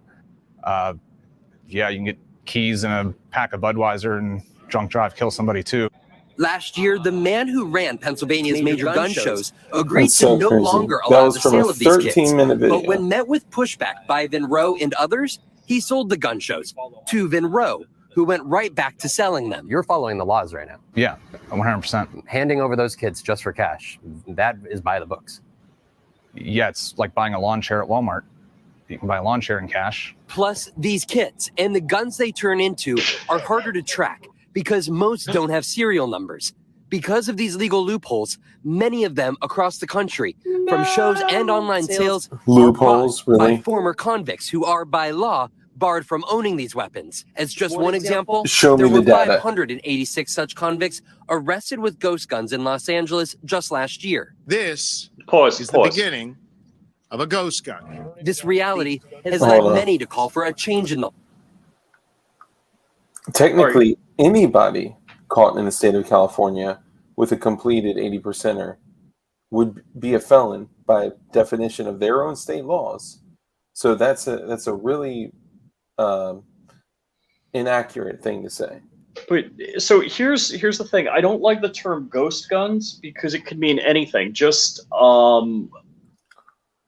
Yeah, you can get keys and a pack of Budweiser and drunk drive, kill somebody too. Last year, the man who ran Pennsylvania's major gun shows agreed That's to so no crazy. longer That allow was the from a sale of these kits. 13-minute video. But when met with pushback by Vinroe and others, he sold the gun shows to Vinroe, who went right back to selling them. You're following the laws right now. Yeah, 100%. Handing over those kits just for cash, that is by the books. Yeah, it's like buying a lawn chair at Walmart. You can buy a lawn chair in cash. Plus, these kits and the guns they turn into are harder to track because most don't have serial numbers. Because of these legal loopholes, many of them across the country, from shows and online sales, Loopholes, are bought really? by former convicts who are, by law, barred from owning these weapons. As just one example, Show me there the were data. 586 such convicts arrested with ghost guns in Los Angeles just last year. This Pause. is the beginning of a ghost gun. This reality has Hold led on. many to call for a change in the Technically, anybody caught in the state of California with a completed 80%er would be a felon by definition of their own state laws. So that's a really inaccurate thing to say. But so here's the thing. I don't like the term ghost guns because it could mean anything. Just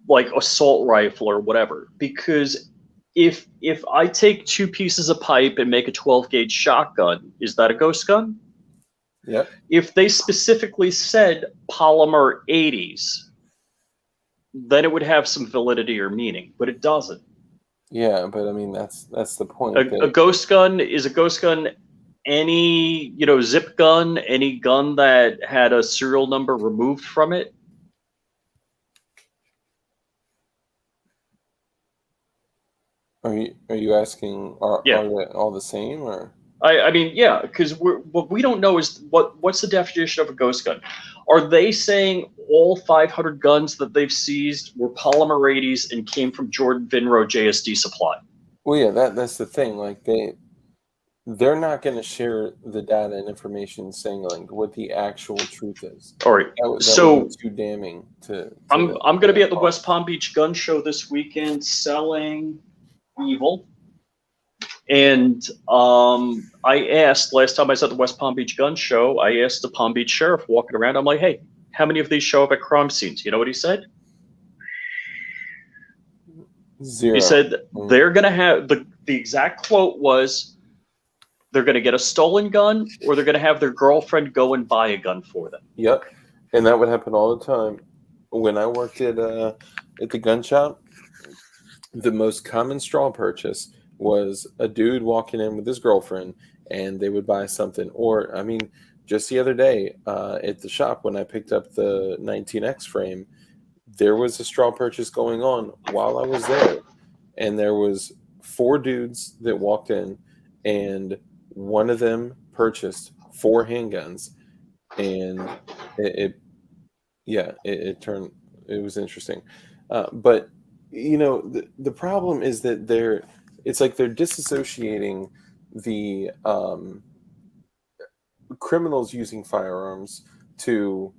like assault rifle or whatever. Because if I take 2 pieces of pipe and make a 12 gauge shotgun, is that a ghost gun? Yep. If they specifically said polymer 80s, then it would have some validity or meaning, but it doesn't. Yeah, but I mean that's the point. A ghost gun is a ghost gun. Any zip gun, any gun that had a serial number removed from it. Are you asking are they all the same or? I mean, yeah, because what we don't know is what's the definition of a ghost gun? Are they saying all 500 guns that they've seized were polymer 80s and came from Jordan Vinroe JSD supply? Well, yeah, that's the thing. Like they're not going to share the data and information saying like what the actual truth is. All right, that so would be too damning to I'm going to be at the West Palm Beach Gun Show this weekend selling Evil. And I asked, last time I was at the West Palm Beach Gun Show, I asked the Palm Beach sheriff walking around, I'm like, hey, how many of these show up at crime scenes? You know what he said? 0. He said they're going to have, the exact quote was, they're going to get a stolen gun or they're going to have their girlfriend go and buy a gun for them. Yep. And that would happen all the time. When I worked at the gun shop, the most common straw purchase was a dude walking in with his girlfriend and they would buy something. Or, I mean, just the other day at the shop when I picked up the 19X frame, there was a straw purchase going on while I was there. And there was 4 dudes that walked in and one of them purchased 4 handguns. And it was interesting. But, the problem is that it's like they're disassociating the criminals using firearms to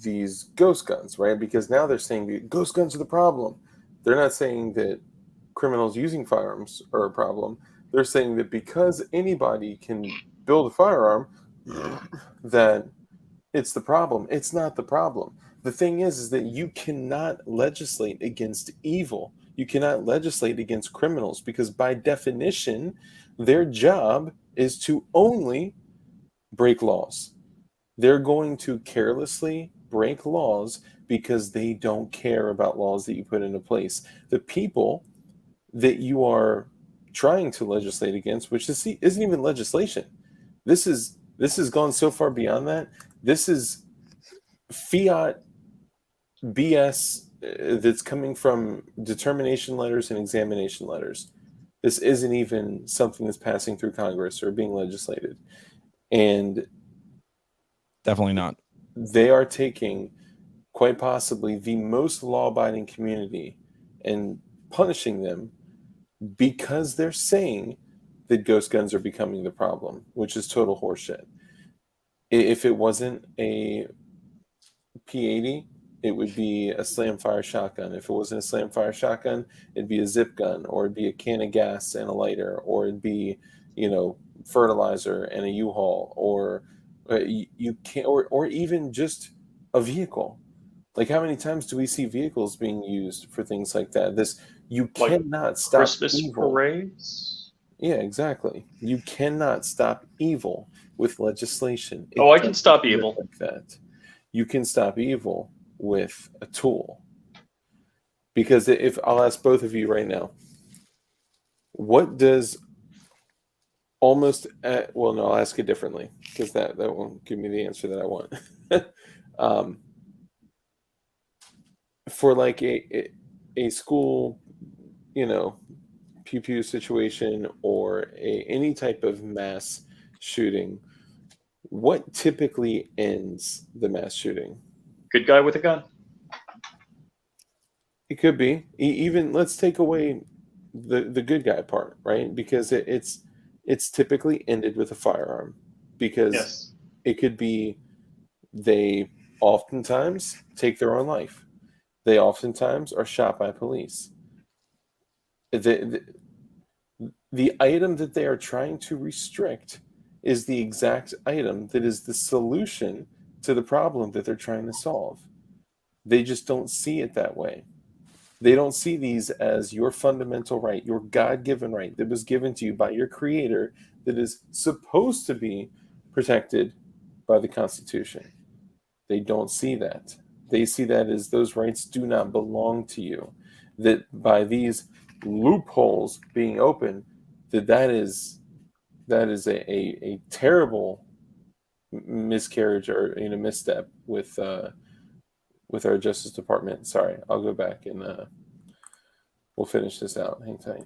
these ghost guns, right? Because now they're saying the ghost guns are the problem. They're not saying that criminals using firearms are a problem. They're saying that because anybody can build a firearm, that it's the problem. It's not the problem. The thing is that you cannot legislate against evil. You cannot legislate against criminals because by definition, their job is to only break laws. They're going to carelessly break laws because they don't care about laws that you put into place. The people that you are trying to legislate against, which isn't even legislation. This has gone so far beyond that. This is fiat BS that's coming from determination letters and examination letters. This isn't even something that's passing through Congress or being legislated. And definitely not. They are taking quite possibly the most law-abiding community and punishing them because they're saying that ghost guns are becoming the problem, which is total horseshit. If it wasn't a P80, it would be a slam fire shotgun. If it wasn't a slam fire shotgun, it'd be a zip gun, or it'd be a can of gas and a lighter, or it'd be, fertilizer and a U-Haul, or you can't, or even just a vehicle. Like, how many times do we see vehicles being used for things like that? You cannot stop Christmas evil. Parades? Yeah, exactly. You cannot stop evil with legislation. I can stop evil like that. You can stop evil with a tool. Because if I'll ask both of you right now, what does I'll ask it differently because that won't give me the answer that I want. For like a school, pew pew situation or any type of mass shooting, what typically ends the mass shooting? Good guy with a gun. It could be. Even let's take away the good guy part, right? Because it's typically ended with a firearm. Because it could be they oftentimes take their own life. They oftentimes are shot by police. The item that they are trying to restrict is the exact item that is the solution to the problem that they're trying to solve. They just don't see it that way. They don't see these as your fundamental right, your God-given right that was given to you by your creator that is supposed to be protected by the Constitution. They don't see that. They see that as those rights do not belong to you. That by these loopholes being open, that is a terrible miscarriage or misstep with our Justice Department. Sorry, I'll go back and we'll finish this out. Hang tight.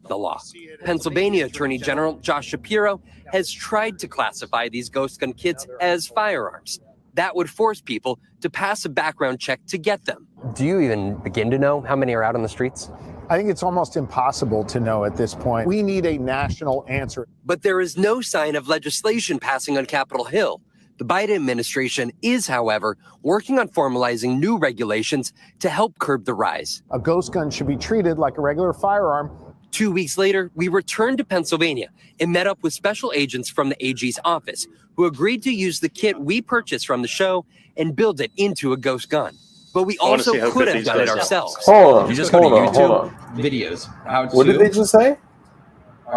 The law. Pennsylvania Attorney General Josh Shapiro has tried to classify these ghost gun kits as firearms. That would force people to pass a background check to get them. Do you even begin to know how many are out on the streets? I think it's almost impossible to know at this point. We need a national answer. But there is no sign of legislation passing on Capitol Hill. The Biden administration is, however, working on formalizing new regulations to help curb the rise. A ghost gun should be treated like a regular firearm. 2 weeks later, we returned to Pennsylvania and met up with special agents from the AG's office who agreed to use the kit we purchased from the show and build it into a ghost gun. But we also could have done it ourselves. Hold on. Videos. What did they just say?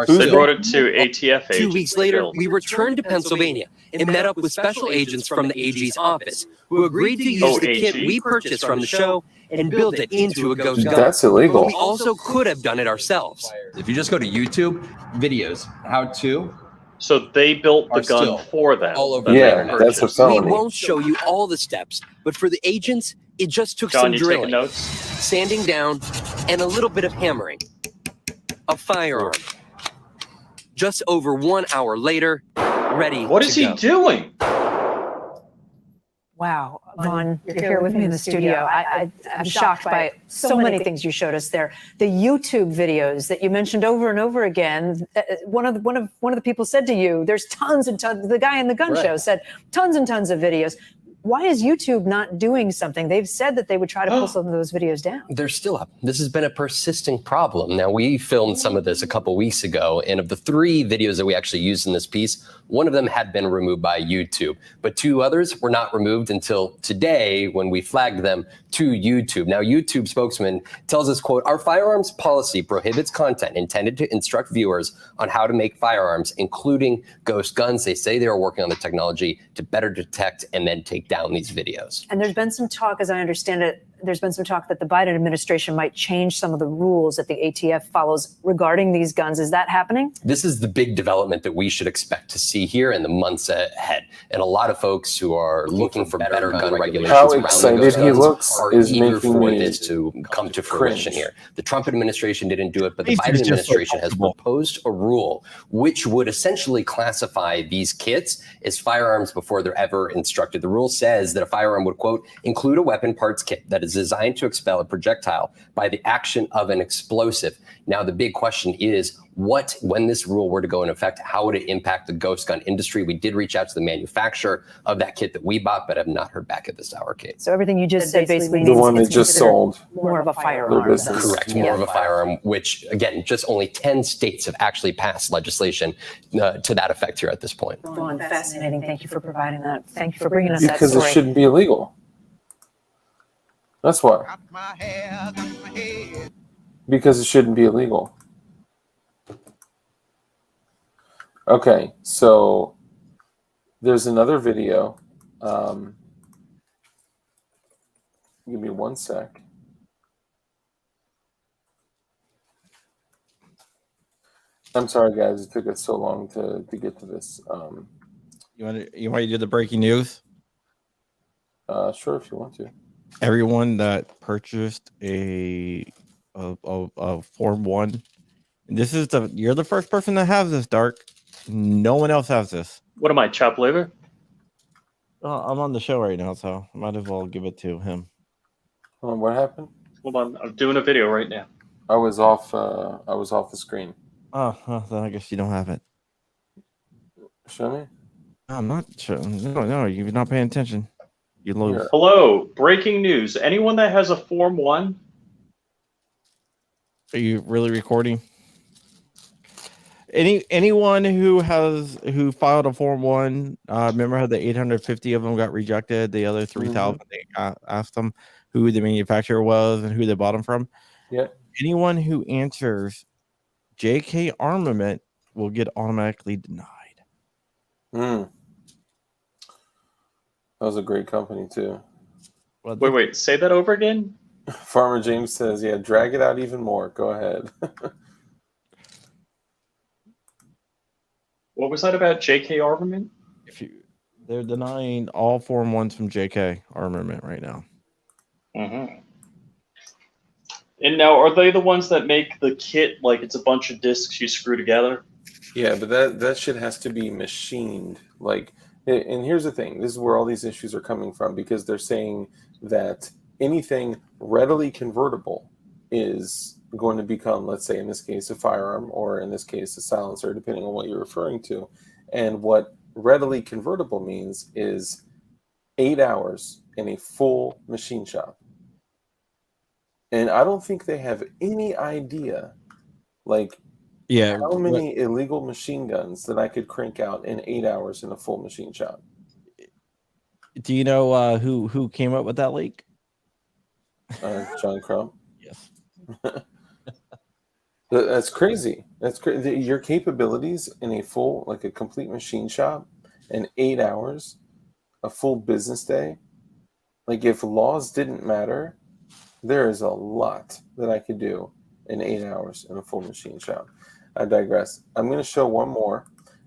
They brought it to ATF agents. 2 weeks later, we returned to Pennsylvania and met up with special agents from the AG's office who agreed to use the kit we purchased from the show and build it into a ghost gun. That's illegal. But we also could have done it ourselves. If you just go to YouTube, videos, how to. So they built the gun for them. All over Yeah, that's a We felony. won't show you all the steps, but for the agents, it just took John, some you taking drilling, notes? sanding down, and a little bit of hammering. A firearm. Just over 1 hour later, ready. What is he doing? Wow, Vaughn, you're here with me in the studio. I'm shocked by so many things you showed us there. The YouTube videos that you mentioned over and over again. One of the people said to you, "There's tons and tons." The guy in the gun show said, "Tons and tons of videos." Why is YouTube not doing something? They've said that they would try to pull some of those videos down. They're still up. This has been a persisting problem. Now, we filmed some of this a couple weeks ago, and of the 3 videos that we actually used in this piece, one of them had been removed by YouTube, but 2 others were not removed until today when we flagged them to YouTube. Now, YouTube spokesman tells us, quote, "Our firearms policy prohibits content intended to instruct viewers on how to make firearms, including ghost guns." They say they are working on the technology to better detect and then take down these videos. And there's been some talk, as I understand it, there's been some talk that the Biden administration might change some of the rules that the ATF follows regarding these guns. Is that happening? This is the big development that we should expect to see here in the months ahead. And a lot of folks who are looking for better gun regulations How around excited those he guns looks are is eager making for me this to come to fruition cringe. here. The Trump administration didn't do it, but the He's Biden just so administration has comfortable. proposed a rule which would essentially classify these kits as firearms before they're ever instructed. The rule says that a firearm would, quote, include a weapon parts kit that is designed to expel a projectile by the action of an explosive. Now, the big question is, when this rule were to go in effect, how would it impact the ghost gun industry? We did reach out to the manufacturer of that kit that we bought, but have not heard back at this hour, Kate. So everything you just said basically The means one it's that just considered sold. more of a firearm. Their business. Correct, more of a firearm, which, again, just only 10 states have actually passed legislation to that effect here at this point. Vaughn, fascinating. Thank you for providing that. Thank you for bringing us that Because it story. shouldn't be illegal. That's why. Because it shouldn't be illegal. Okay, so there's another video. Give me 1 sec. I'm sorry, guys. It took us so long to get to this. You want to do the breaking news? Sure, if you want to. Everyone that purchased a Form 1, and this is you're the first person that has this, Dark. No one else has this. What am I, chopped liver? I'm on the show right now, so I might as well give it to him. What happened? Hold on, I'm doing a video right now. I was off the screen. Oh, then I guess you don't have it. Show me. I'm not sure. No, you're not paying attention. You lose. Hello, breaking news. Anyone that has a Form 1? Are you really recording? Anyone who filed a Form 1, remember how the 850 of them got rejected? The other 3,000, they asked them who the manufacturer was and who they bought them from. Yeah. Anyone who answers JK Armament will get automatically denied. That was a great company too. Wait, say that over again. Farmer James says, "Yeah, drag it out even more. Go ahead." What was that about JK Armament? They're denying all Form 1s from JK Armament right now. Mm-hmm. And now, are they the ones that make the kit like it's a bunch of discs you screw together? Yeah, but that shit has to be machined. Like, and here's the thing: this is where all these issues are coming from, because they're saying that anything readily convertible is going to become, let's say in this case, a firearm, or in this case, a silencer, depending on what you're referring to. And what readily convertible means is 8 hours in a full machine shop. And I don't think they have any idea, like, how many illegal machine guns that I could crank out in 8 hours in a full machine shop. Do you know who came up with that leak? John Crump. Yes. That's crazy. That's crazy. Your capabilities in a full, like a complete machine shop in 8 hours, a full business day. Like, if laws didn't matter, there is a lot that I could do in 8 hours in a full machine shop. I digress. I'm going to show one more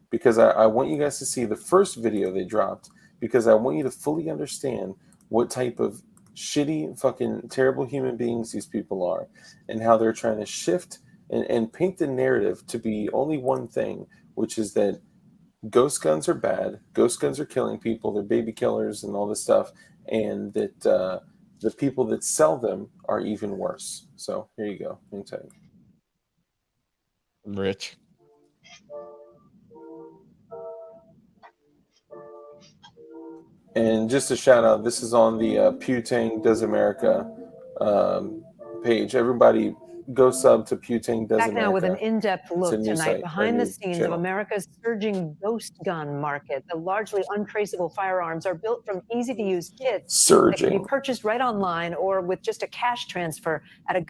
because I want you guys to see the first video they dropped, because I want you to fully understand what type of shitty, fucking terrible human beings these people are, and how they're trying to shift and paint the narrative to be only one thing, which is that ghost guns are bad, ghost guns are killing people, they're baby killers and all this stuff, and that the people that sell them are even worse. So here you go. Let me tell you. Rich. And just a shout out, this is on the Putang Does America page. Everybody go sub to Putang Does Back America. now with an in-depth look It's a new tonight site, behind or the new scenes channel. of America's surging ghost gun market. The largely untraceable firearms are built from easy-to-use kits that can be purchased right online or with just a cash transfer at a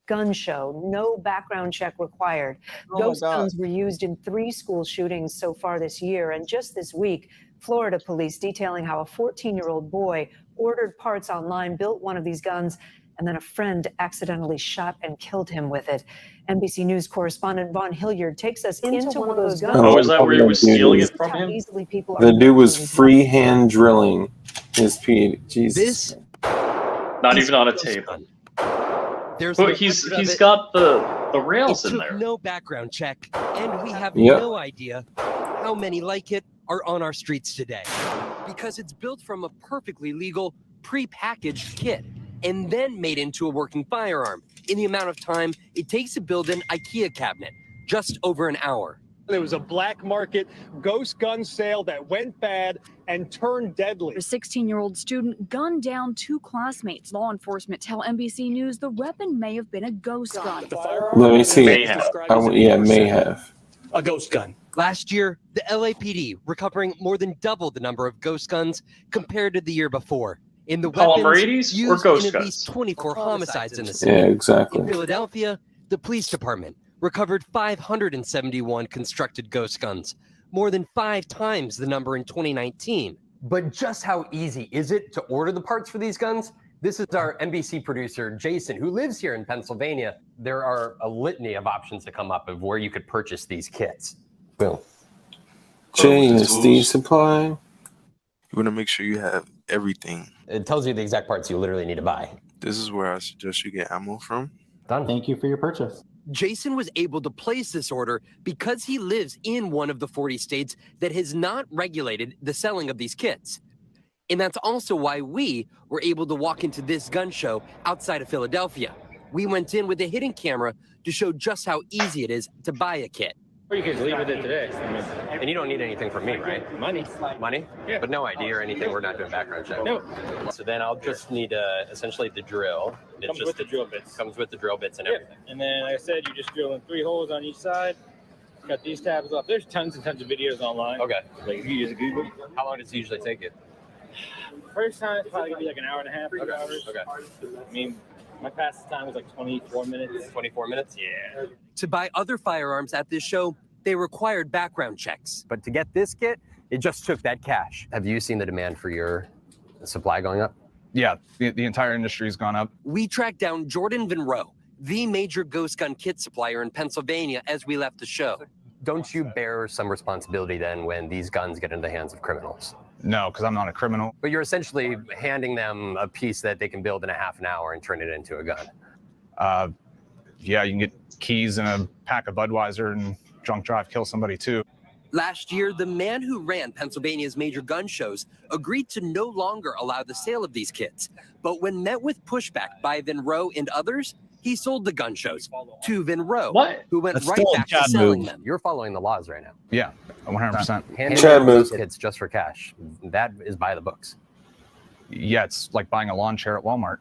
gun show. No background check required. Oh my Ghost God. guns were used in 3 school shootings so far this year, and just this week, Florida police detailing how a 14-year-old boy ordered parts online, built one of these guns, and then a friend accidentally shot and killed him with it. NBC News correspondent Vaughn Hilliard takes us into one of those guns. Oh, is that where he was stealing it from How him? easily people The are dude was using these freehand drilling his P. Jesus. Not even on a table. There's But no he's record of it. got the rails It in took there. no background check, and we have Yep. no idea how many like it are on our streets today. Because it's built from a perfectly legal, pre-packaged kit, and then made into a working firearm in the amount of time it takes to build an IKEA cabinet, just over an hour. There was a black market ghost gun sale that went bad and turned deadly. A 16-year-old student gunned down 2 classmates. Law enforcement tell NBC News the weapon may have been a ghost gun. Let me see May it. have. May have. A ghost gun. Last year, the LAPD recovering more than double the number of ghost guns compared to the year before. In the Polymer weapons 80s or used ghost in at guns? least 24 homicides in the city. Yeah, exactly. In Philadelphia, the police department recovered 571 constructed ghost guns, more than 5 times the number in 2019. But just how easy is it to order the parts for these guns? This is our NBC producer, Jason, who lives here in Pennsylvania. There are a litany of options to come up of where you could purchase these kits. Boom. JSD supply. You want to make sure you have everything. It tells you the exact parts you literally need to buy. This is where I suggest you get ammo from. Done. Thank you for your purchase. Jason was able to place this order because he lives in one of the 40 states that has not regulated the selling of these kits. And that's also why we were able to walk into this gun show outside of Philadelphia. We went in with a hidden camera to show just how easy it is to buy a kit. Or you could leave it at today. And you don't need anything from me, right? Money. Money? Yeah. But no ID or anything. We're not doing background check. No. So then I'll just need essentially the drill. It's Comes with the drill bits. Comes with the drill bits and Yep. everything. And then, like I said, you just drill in 3 holes on each side. Got these tabs off. There's tons and tons of videos online. Okay. Like if you use Google. How long does it usually take you? First time it's probably gonna be like an hour and a half, 2 hours. Okay. I mean, my fastest time was like 24 minutes. 24 minutes? Yeah. To buy other firearms at this show, they required background checks. But to get this kit, it just took that cash. Have you seen the demand for your supply going up? Yeah, the entire industry's gone up. We tracked down Jordan Vinroe, the major ghost gun kit supplier in Pennsylvania, as we left the show. Don't you bear some responsibility then when these guns get into the hands of criminals? No, because I'm not a criminal. But you're essentially handing them a piece that they can build in a half an hour and turn it into a gun. Yeah, you can get keys and a pack of Budweiser and drunk drive kill somebody too. Last year, the man who ran Pennsylvania's major gun shows agreed to no longer allow the sale of these kits. But when met with pushback by Vinroe and others, he sold the gun shows to Vinroe, who went right back to selling them. You're following the laws right now. Yeah, 100%. Handing Chad out moves. those kits just for cash. That is by the books. Yeah, it's like buying a lawn chair at Walmart.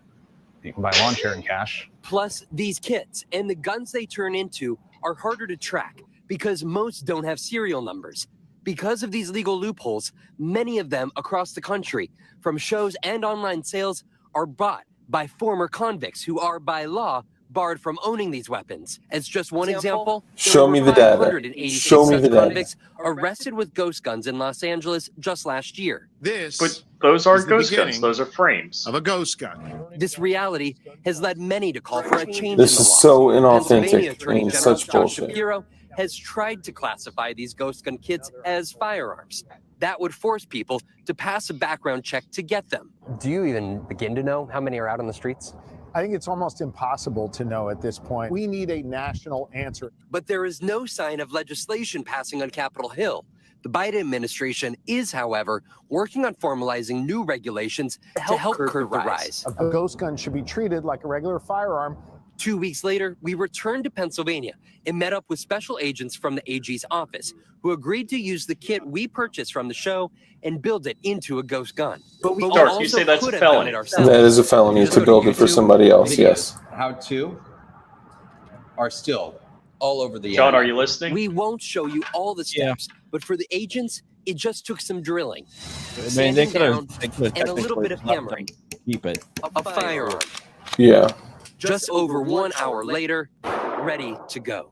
You can buy a lawn chair in cash. Plus, these kits and the guns they turn into are harder to track because most don't have serial numbers. Because of these legal loopholes, many of them across the country, from shows and online sales, are bought by former convicts who are, by law, barred from owning these weapons. As just one example, Show me the data. 586 Show me such the data. convicts arrested with ghost guns in Los Angeles just last year. This But those are is the ghost guns. beginning Those are frames. of a ghost gun. This reality has led many to call for a change This in the is law. so Pennsylvania inauthentic Attorney and General such John bullshit. Shapiro has tried to classify these ghost gun kits as firearms. That would force people to pass a background check to get them. Do you even begin to know how many are out on the streets? I think it's almost impossible to know at this point. We need a national answer. But there is no sign of legislation passing on Capitol Hill. The Biden administration is, however, working on formalizing new regulations to help curb the rise. A ghost gun should be treated like a regular firearm. 2 weeks later, we returned to Pennsylvania and met up with special agents from the AG's office who agreed to use the kit we purchased from the show and build it into a ghost gun. But we Dark, also you say that's could a have done felony. it ourselves. That is a felony to build it for somebody else, yes. How to are still all over the John, internet. are you listening? We won't show you all the steps, but for the agents, it just took some drilling, I mean, sanding down, and a little technically bit of let them hammering. keep it. A firearm. Yeah. Just over 1 hour later, ready to go.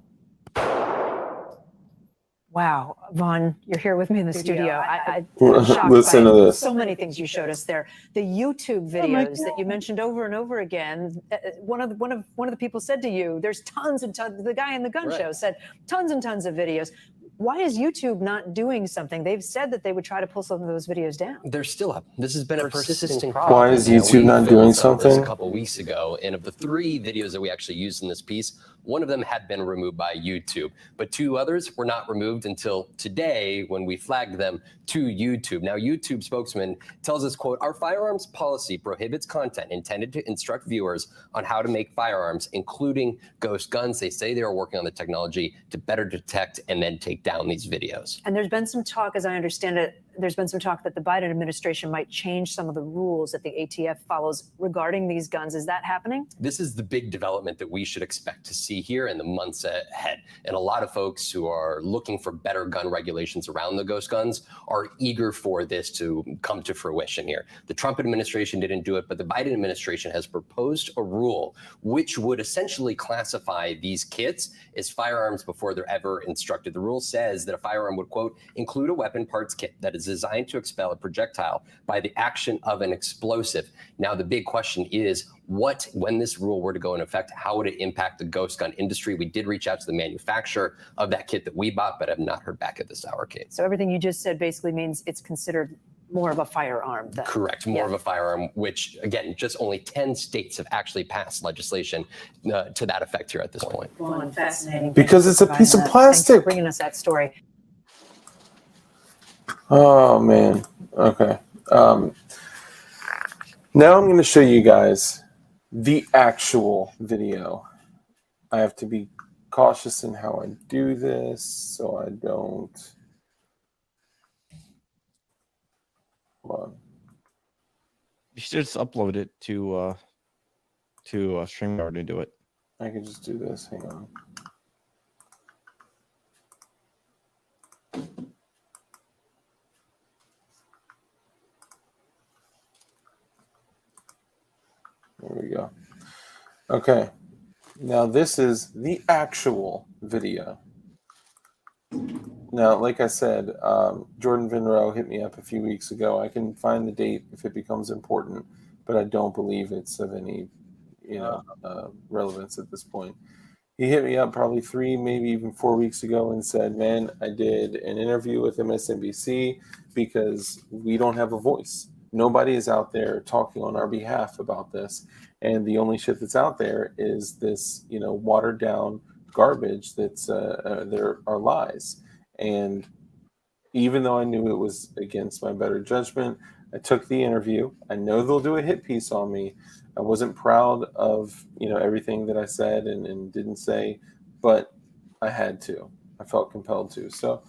Wow, Vaughn, you're here with me in the studio. I'm Listen shocked to by this. so many things you showed us there. The YouTube videos that you mentioned over and over again. One of the people said to you, "There's tons and tons." The guy in the gun show said, "Tons and tons of videos." Why is YouTube not doing something? They've said that they would try to pull some of those videos down. They're still up. This has been a persistent problem. Why is You know, YouTube we not filmed doing some of this something? A couple weeks ago, and of the 3 videos that we actually used in this piece, one of them had been removed by YouTube, but 2 others were not removed until today when we flagged them to YouTube. Now, YouTube spokesman tells us, quote, "Our firearms policy prohibits content intended to instruct viewers on how to make firearms, including ghost guns." They say they are working on the technology to better detect and then take down these videos. And there's been some talk, as I understand it, there's been some talk that the Biden administration might change some of the rules that the ATF follows regarding these guns. Is that happening? This is the big development that we should expect to see here in the months ahead. And a lot of folks who are looking for better gun regulations around the ghost guns are eager for this to come to fruition here. The Trump administration didn't do it, but the Biden administration has proposed a rule which would essentially classify these kits as firearms before they're ever instructed. The rule says that a firearm would, quote, include a weapon parts kit that is designed to expel a projectile by the action of an explosive. Now, the big question is, when this rule were to go into effect, how would it impact the ghost gun industry? We did reach out to the manufacturer of that kit that we bought, but have not heard back at this hour, Kate. So everything you just said basically means it's considered more of a firearm then. Correct, more of a firearm, which, again, just only 10 states have actually passed legislation to that effect here at this point. Well, fascinating. Because it's a piece of Thanks for plastic. bringing us that story. Oh, man. Okay. Now I'm going to show you guys the actual video. I have to be cautious in how I do this so I don't. Hold on. You should just upload it to StreamYard and do it. I can just do this. Hang on. There we go. Okay. Now this is the actual video. Now, like I said, Jordan Vinroe hit me up a few weeks ago. I can find the date if it becomes important, but I don't believe it's of any, relevance at this point. He hit me up probably 3, maybe even 4 weeks ago and said, man, I did an interview with MSNBC because we don't have a voice. Nobody is out there talking on our behalf about this. And the only shit that's out there is this, watered down garbage that's there are lies. And even though I knew it was against my better judgment, I took the interview. I know they'll do a hit piece on me. I wasn't proud of, everything that I said and didn't say, but I had to. I felt compelled to. So,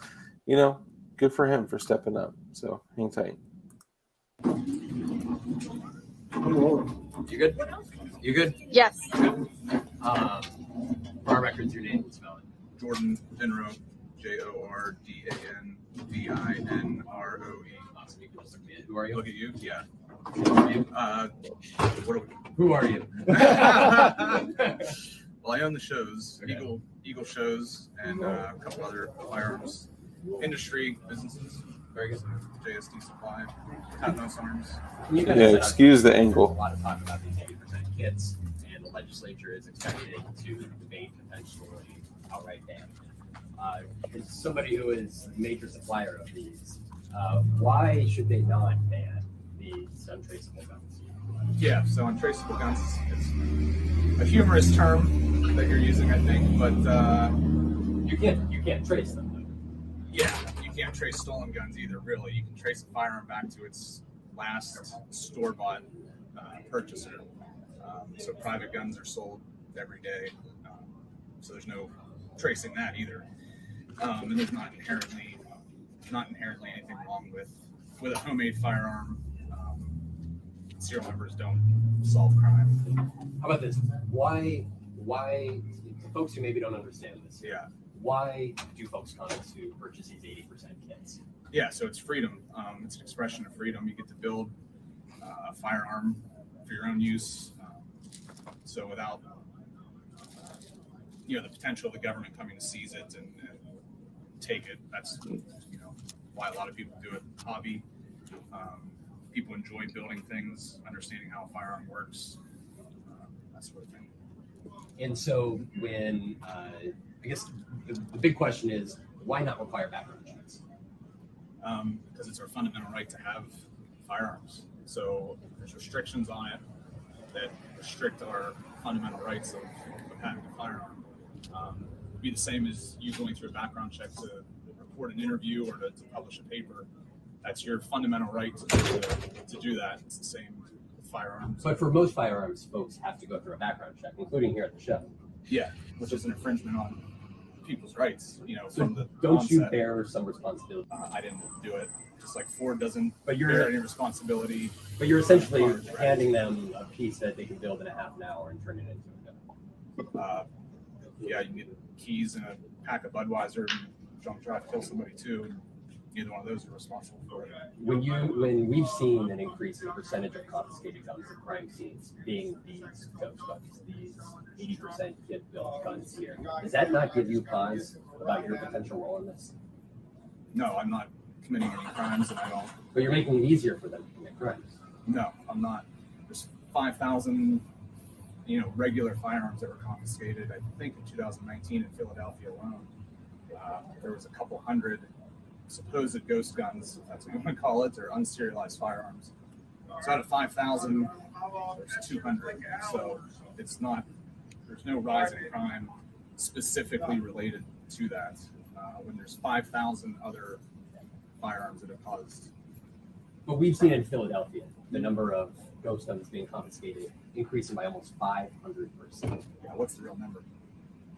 good for him for stepping up. So hang tight. You good? You good? Yes. For our records, your name is spelled. Jordan Vinroe, JordanVinroe. Awesome. You can just look at me. Who are you? Look at you? Yeah. Who are you? What are we? Who are you? Well, I own the shows, Eagle Shows, and a couple other firearms industry businesses. Very good. JSD Supply, PATMOS Arms. Excuse the angle. A lot of talk about these 80% kits, and the legislature is expected to debate potentially outright ban. As somebody who is a major supplier of these, why should they not ban these untraceable guns? Yeah, so untraceable guns is a humorous term that you're using, I think, but you can't trace them. Yeah, you can't trace stolen guns either. Really, you can trace a firearm back to its last store-bought purchaser. So private guns are sold every day, so there's no tracing that either. And there's not inherently anything wrong with a homemade firearm. Serial numbers don't solve crime. How about this? Why folks who maybe don't understand this? Yeah. Why do folks come to purchase these 80% kits? Yeah, so it's freedom. It's an expression of freedom. You get to build a firearm for your own use. So without the potential of the government coming to seize it and take it. That's why a lot of people do it. Hobby. People enjoy building things, understanding how a firearm works, that sort of thing. And so when, I guess the big question is, why not require background checks? Because it's our fundamental right to have firearms. So there's restrictions on it that restrict our fundamental rights of having a firearm. It'd be the same as you going through a background check to record an interview or to publish a paper. That's your fundamental right to do that. It's the same with firearms. But for most firearms, folks have to go through a background check, including here at the show. Yeah, which is an infringement on people's rights. So from the don't onset. you bear some responsibility? I didn't do it. Just like Ford doesn't bear any responsibility. But you're essentially handing them a piece that they can build in a half an hour and turn it into a gun. Yeah, you can get keys and a pack of Budweiser and drunk drive, kill somebody too. Neither one of those are responsible for it. When we've seen an increase in the percentage of confiscated guns at crime scenes being these ghost guns, these 80% kit built guns here, does that not give you pause about your potential role in this? No, I'm not committing any crimes and I don't. But you're making it easier for them to commit crimes. No, I'm not. There's 5,000, regular firearms that were confiscated. I think in 2019 in Philadelphia alone, there was a couple hundred supposed ghost guns, if that's what you want to call it, or unserialized firearms. So out of 5,000, there's 200. So it's not. There's no rise in crime specifically related to that. When there's 5,000 other firearms that have caused. But we've seen in Philadelphia the number of ghost guns being confiscated increasing by almost 500%. Yeah, what's the real number?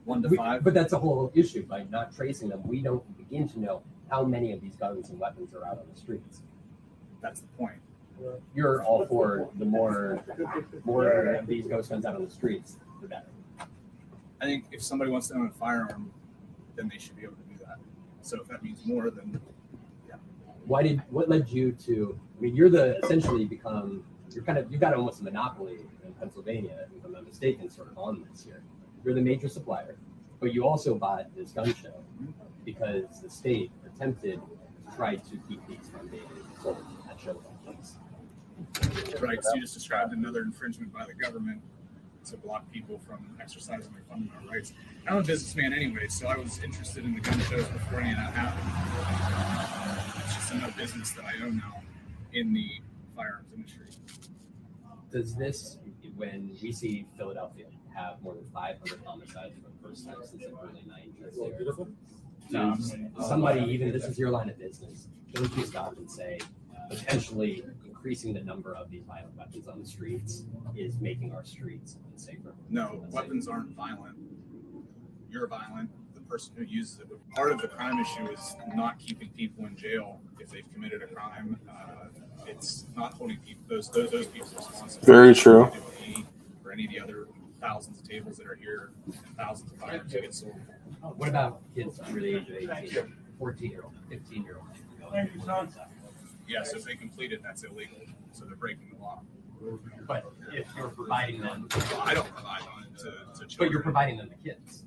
1 to 5? But that's a whole issue. By not tracing them, we don't begin to know how many of these guns and weapons are out on the streets. That's the point. You're all for the more of these ghost guns out on the streets, the better. I think if somebody wants to own a firearm, then they should be able to do that. So if that means more, then yeah. What led you to? I mean, you're essentially become you've got almost a monopoly in Pennsylvania, if I'm not mistaken, sort of on this here. You're the major supplier, but you also bought this gun show because the state attempted to try to keep these from being sold at show companies. Right, so you just described another infringement by the government to block people from exercising their fundamental rights. I'm a businessman anyway, so I was interested in the gun shows before any of that happened. It's just another business that I own now in the firearms industry. Does this, when we see Philadelphia have more than 500 homicides for the first time since the early 90s, somebody, even this is your line of business, don't you stop and say, potentially increasing the number of these violent weapons on the streets is making our streets unsafer? No, weapons aren't violent. You're violent. The person who uses it. But part of the crime issue is not keeping people in jail if they've committed a crime. It's not holding people those people responsible. Very true. For any of the other thousands of tables that are here and thousands of firearms that get sold. What about kids under the age of 18, 14-year-old, 15-year-old? Yeah, so if they complete it, that's illegal. So they're breaking the law. But if you're providing them, I don't provide them to children. But you're providing them to kids.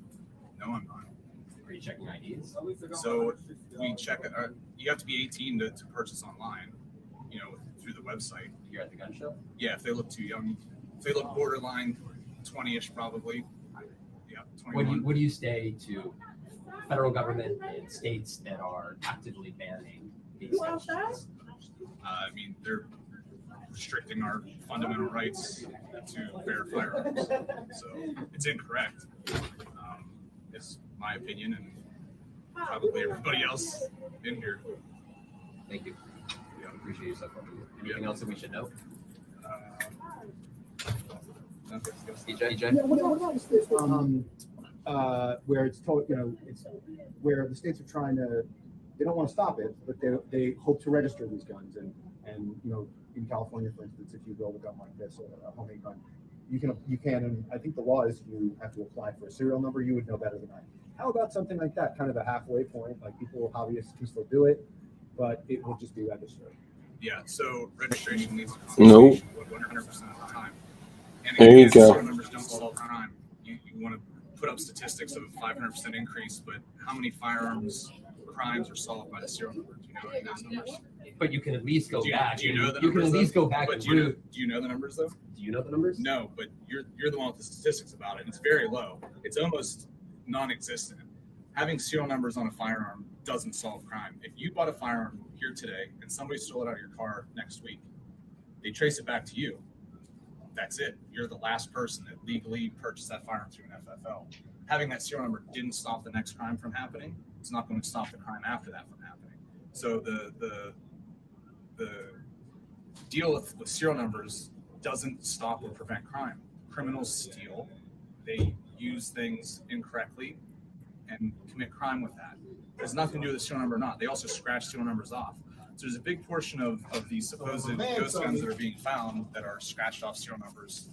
No, I'm not. Are you checking IDs? So we check. You have to be 18 to purchase online. Through the website. You're at the gun show? Yeah, if they look too young, if they look borderline 20-ish, probably. Yeah, 21. What do you say to federal government and states that are actively banning these gun shows? I mean, they're restricting our fundamental rights to bear firearms. So it's incorrect. It's my opinion, and probably everybody else in here. Thank you. Appreciate your support. Anything else that we should know? EJ? Yeah, what about the states where it's told, it's where the states are trying to, they don't want to stop it, but they hope to register these guns, and in California, for instance, if you build a gun like this, a homemade gun, you can, and I think the law is you have to apply for a serial number. You would know better than I. How about something like that, kind of a halfway point, like hobbyists can still do it, but it will just be registered. Yeah, so registration needs to Nope. 100% of the time. And There you go. Serial numbers don't solve crime. You want to put up statistics of a 500% increase, but how many firearms crimes are solved by the serial number? Do you know any of those numbers? But you can at least go back. Do you know the numbers? You can at least go back. But do you know the numbers though? Do you know the numbers? No, but you're the one with the statistics about it, and it's very low. It's almost non-existent. Having serial numbers on a firearm doesn't solve crime. If you bought a firearm here today and somebody stole it out of your car next week, they trace it back to you. That's it. You're the last person that legally purchased that firearm through an FFL. Having that serial number didn't stop the next crime from happening. It's not going to stop the crime after that from happening. So the deal with serial numbers doesn't stop or prevent crime. Criminals steal. They use things incorrectly and commit crime with that. There's nothing to do with the serial number or not. They also scratch serial numbers off. So there's a big portion of these supposed ghost guns that are being found that are scratched off serial numbers,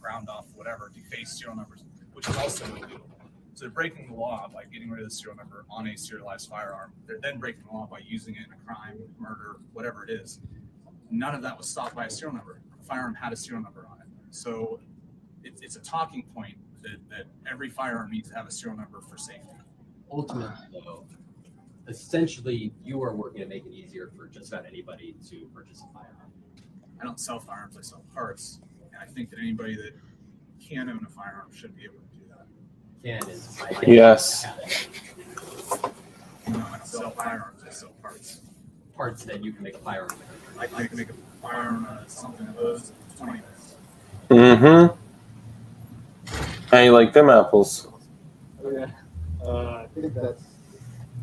ground off, whatever, defaced serial numbers, which is also illegal. So they're breaking the law by getting rid of the serial number on a serialized firearm. They're then breaking the law by using it in a crime, murder, whatever it is. None of that was stopped by a serial number. The firearm had a serial number on it. So it's a talking point that every firearm needs to have a serial number for safety. Ultimately, though, essentially, you are working to make it easier for just about anybody to purchase a firearm. I don't sell firearms, I sell parts. And I think that anybody that can own a firearm should be able to do that. Can is Yes. No, I don't sell firearms, I sell parts. Parts that you can make a firearm. I can make a firearm something of those in 20 minutes. Mm-hmm. How you like them apples? Yeah. I think that's.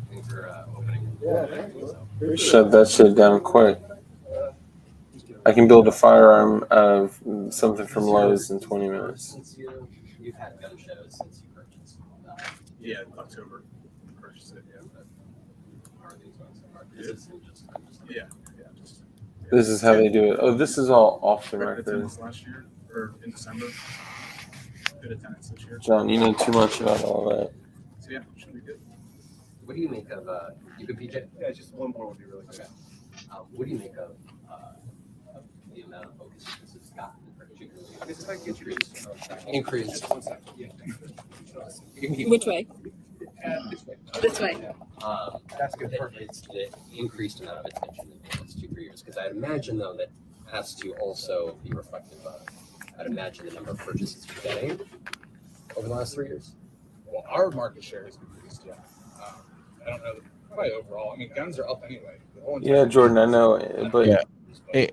Thanks for opening. Yeah. Shut that shit down quick. I can build a firearm out of something from Lowe's in 20 minutes. Since you've had gun shows since you purchased. Yeah, October. Purchased it, yeah. But How are things going so far? yeah. This is how they do it. Oh, this is all off the record. Attendance last year, or in December. Good attendance this year. John, you know too much about all that. So yeah, should be good. What do you make of you could PJ? Yeah, just one more would be really good. Okay. What do you make of the amount of focus this has Increase. Which way? This way. That's good. It's the increased amount of attention in the last 2-3 years. Because I'd imagine, though, that has to also be reflective of, I'd imagine, the number of purchases you're getting over the last 3 years. Well, our market share has increased, yeah. I don't know, probably overall. I mean, guns are up anyway. Yeah, Jordan, I know, but yeah. Hey,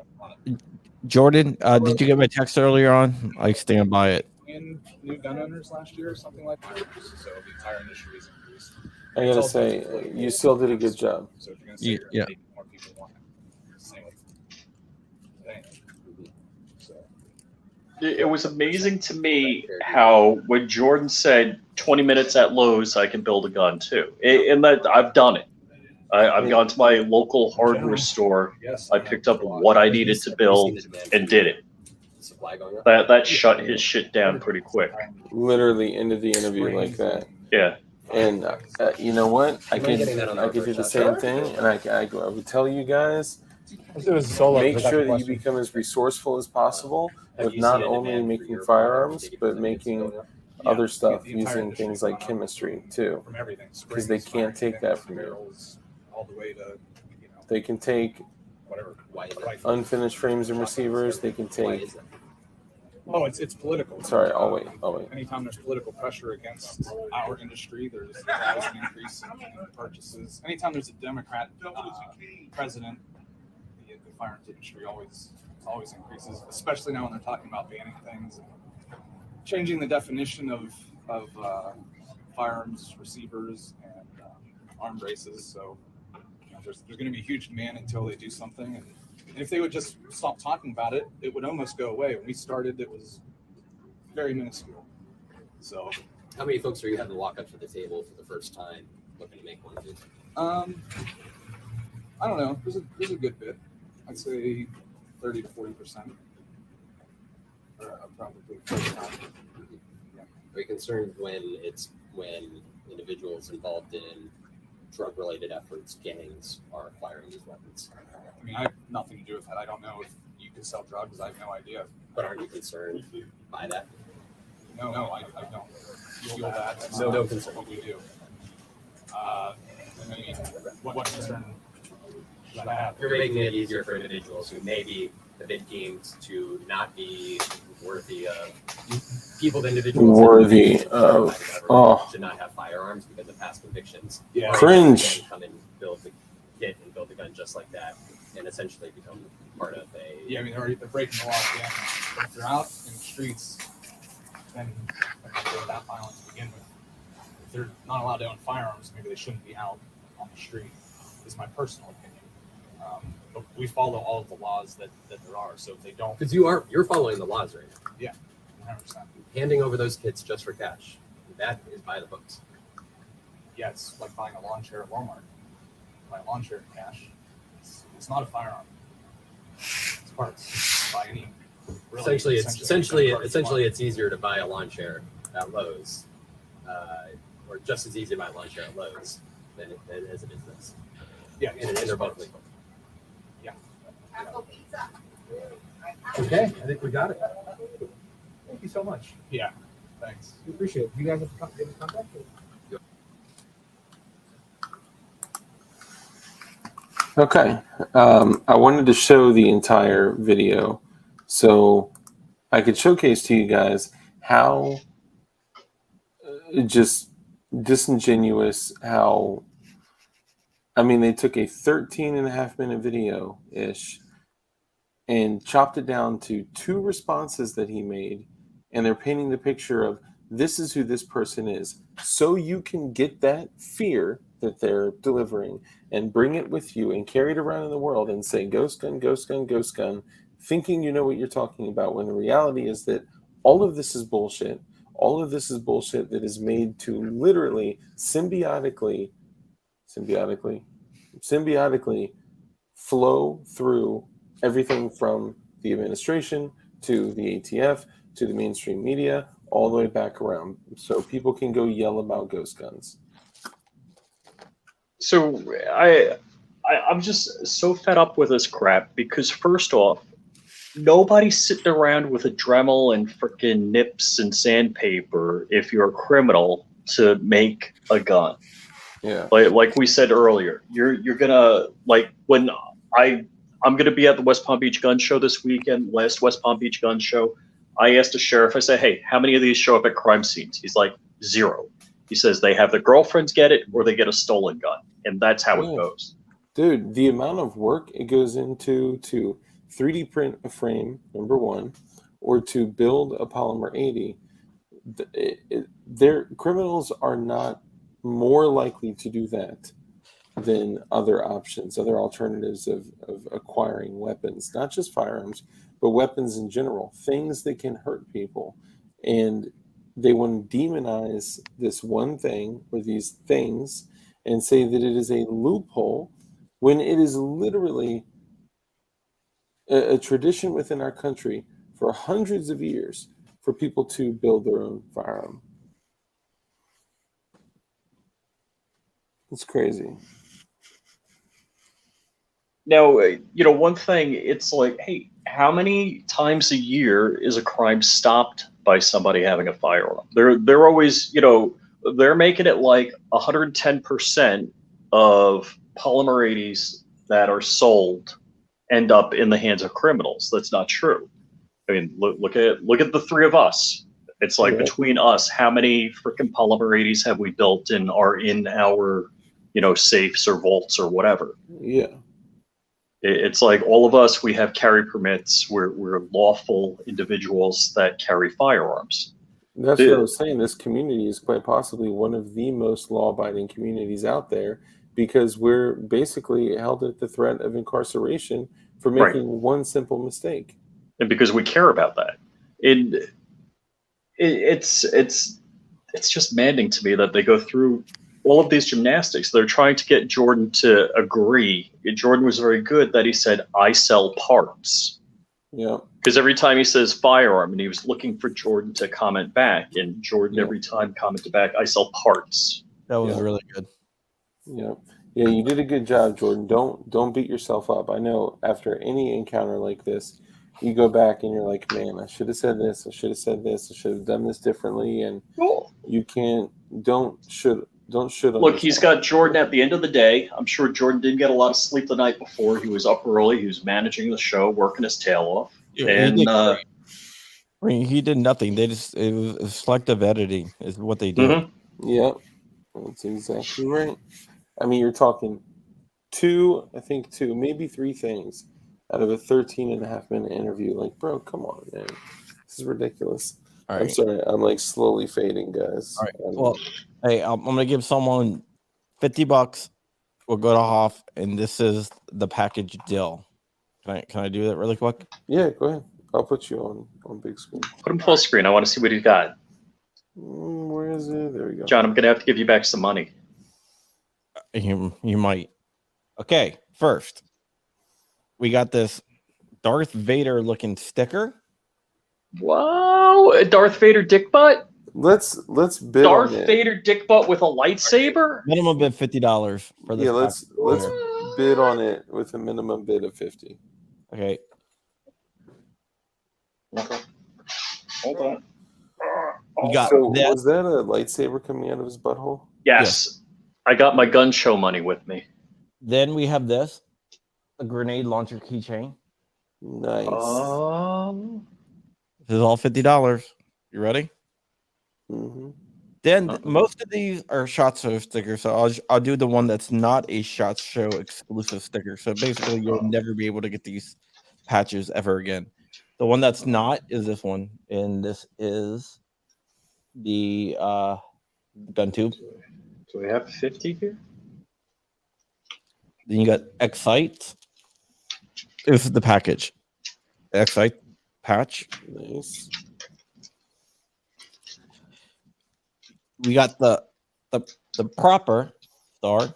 Jordan, did you get my text earlier on? I stand by it. In new gun owners last year or something like that. So the entire industry has increased. I gotta say, you still did a good job. So if you're gonna say you're Yeah. making more people want it, same thing. So It was amazing to me how when Jordan said 20 minutes at Lowe's, I can build a gun too. And that I've done it. I've gone to my local hardware store. I picked up what I needed to build and did it. That shut his shit down pretty quick. Literally ended the interview like that. Yeah. And you know what? I could do the same thing, and I would tell you guys, make sure that you become as resourceful as possible with not only making firearms, but making other stuff using things like chemistry too, because they can't take that from you. all the way to, They can take whatever. unfinished frames and receivers. They can take. Oh, it's political. Sorry, I'll wait. Anytime there's political pressure against our industry, there's always an increase in purchases. Anytime there's a Democrat president, the firearms industry always increases, especially now when they're talking about banning things and changing the definition of firearms receivers and arm braces. So there's going to be huge demand until they do something. And if they would just stop talking about it, it would almost go away. When we started, it was very minuscule. So, how many folks are you having to walk up to the table for the first time looking to make one of these? I don't know. There's a good bit. I'd say 30 to 40%. Probably. Yeah. Are you concerned when individuals involved in drug-related efforts, gangs, are acquiring these weapons? I mean, I have nothing to do with that. I don't know if you can sell drugs. I have no idea. But aren't you concerned by that? No, I don't feel that. No concern. What we do. I mean, what concern should I have? You're making it easier for individuals who maybe have been deemed to not be worthy of Worthy of to not have firearms because of past convictions. Yeah. Cringe. Come and build the kit and build the gun just like that, and essentially become part of a. Yeah, I mean they're breaking the law again. But if they're out in the streets, then they're that violent to begin with. If they're not allowed to own firearms, maybe they shouldn't be out on the street. Is my personal opinion. But we follow all of the laws that there are. So if they don't, because you're following the laws right now. Yeah, 100%. Handing over those kits just for cash, that is by the books. Yeah, it's like buying a lawn chair at Walmart. Buy a lawn chair in cash. It's not a firearm. It's parts. Buy any. Really, Essentially, it's easier to buy a lawn chair at Lowe's, or just as easy to buy a lawn chair at Lowe's than it is a business. Yeah, and they're both legal. Yeah. Okay, I think we got it. Thank you so much. Yeah, thanks. We appreciate it. You guys have to get in contact? Okay. I wanted to show the entire video so I could showcase to you guys how just disingenuous, how, I mean, they took a 13.5-minute video-ish and chopped it down to 2 responses that he made, and they're painting the picture of this is who this person is, so you can get that fear that they're delivering and bring it with you and carry it around in the world and say ghost gun, ghost gun, ghost gun, thinking you know what you're talking about, when the reality is that all of this is bullshit. All of this is bullshit that is made to literally symbiotically flow through everything from the administration to the ATF to the mainstream media, all the way back around, so people can go yell about ghost guns. So I'm just so fed up with this crap because first off, nobody's sitting around with a Dremel and freaking nips and sandpaper if you're a criminal to make a gun. Yeah. Like we said earlier, you're gonna like when I'm gonna be at the West Palm Beach Gun Show this weekend. Last West Palm Beach Gun Show, I asked the sheriff. I said, "Hey, how many of these show up at crime scenes?" He's like, 0. He says they have their girlfriends get it or they get a stolen gun, and that's how it goes. Dude, the amount of work it goes into to 3D print a frame, number one, or to build a polymer 80, their criminals are not more likely to do that than other options, other alternatives of acquiring weapons, not just firearms, but weapons in general, things that can hurt people. And they want to demonize this one thing or these things and say that it is a loophole when it is literally a tradition within our country for hundreds of years for people to build their own firearm. It's crazy. Now, one thing, it's like, hey, how many times a year is a crime stopped by somebody having a firearm? They're always, they're making it like 110% of polymer 80s that are sold end up in the hands of criminals. That's not true. I mean, look at the three of us. It's like between us, how many freaking polymer 80s have we built and are in our, safes or vaults or whatever? Yeah. It's like all of us, we have carry permits. We're lawful individuals that carry firearms. That's what I was saying. This community is quite possibly one of the most law-abiding communities out there because we're basically held at the threat of incarceration for making one simple mistake. And because we care about that. It's just maddening to me that they go through all of these gymnastics. They're trying to get Jordan to agree. Jordan was very good that he said, "I sell parts." Yeah. Because every time he says firearm, and he was looking for Jordan to comment back, and Jordan every time commented back, "I sell parts." That was really good. Yeah. Yeah, you did a good job, Jordan. Don't beat yourself up. I know after any encounter like this, you go back and you're like, man, I should have said this. I should have said this. I should have done this differently. And you can't. Don't should. Look, he's got Jordan at the end of the day. I'm sure Jordan didn't get a lot of sleep the night before. He was up early. He was managing the show, working his tail off. And I mean, he did nothing. It was selective editing is what they did. Yeah, that's exactly right. I mean, you're talking two, maybe 3 things out of a 13.5-minute interview. Like, bro, come on, man. This is ridiculous. All I'm right. sorry. I'm like slowly fading, guys. All right. Well, hey, I'm gonna give someone $50. We'll go to Hoff, and this is the package deal. Can I do that really quick? Yeah, go ahead. I'll put you on big screen. Put him full screen. I want to see what he's got. Where is it? There we go. John, I'm gonna have to give you back some money. You might. Okay, first we got this Darth Vader looking sticker. Wow, Darth Vader dick butt. Let's bid Darth on it. Vader dick butt with a lightsaber. Minimum bid $50 for this. Yeah, let's bid on it with a minimum bid of 50. Okay. Hold on. You got So that. was that a lightsaber coming out of his butthole? Yes. I got my gun show money with me. Then we have this, a grenade launcher keychain. Nice. This is all $50. You ready? Mm-hmm. Then most of these are SHOT Show stickers, so I'll do the one that's not a SHOT Show exclusive sticker. So basically, you'll never be able to get these patches ever again. The one that's not is this one, and this is the gun tube. Do we have 50 here? Then you got Excite. This is the package. Excite patch. Nice. We got the proper star.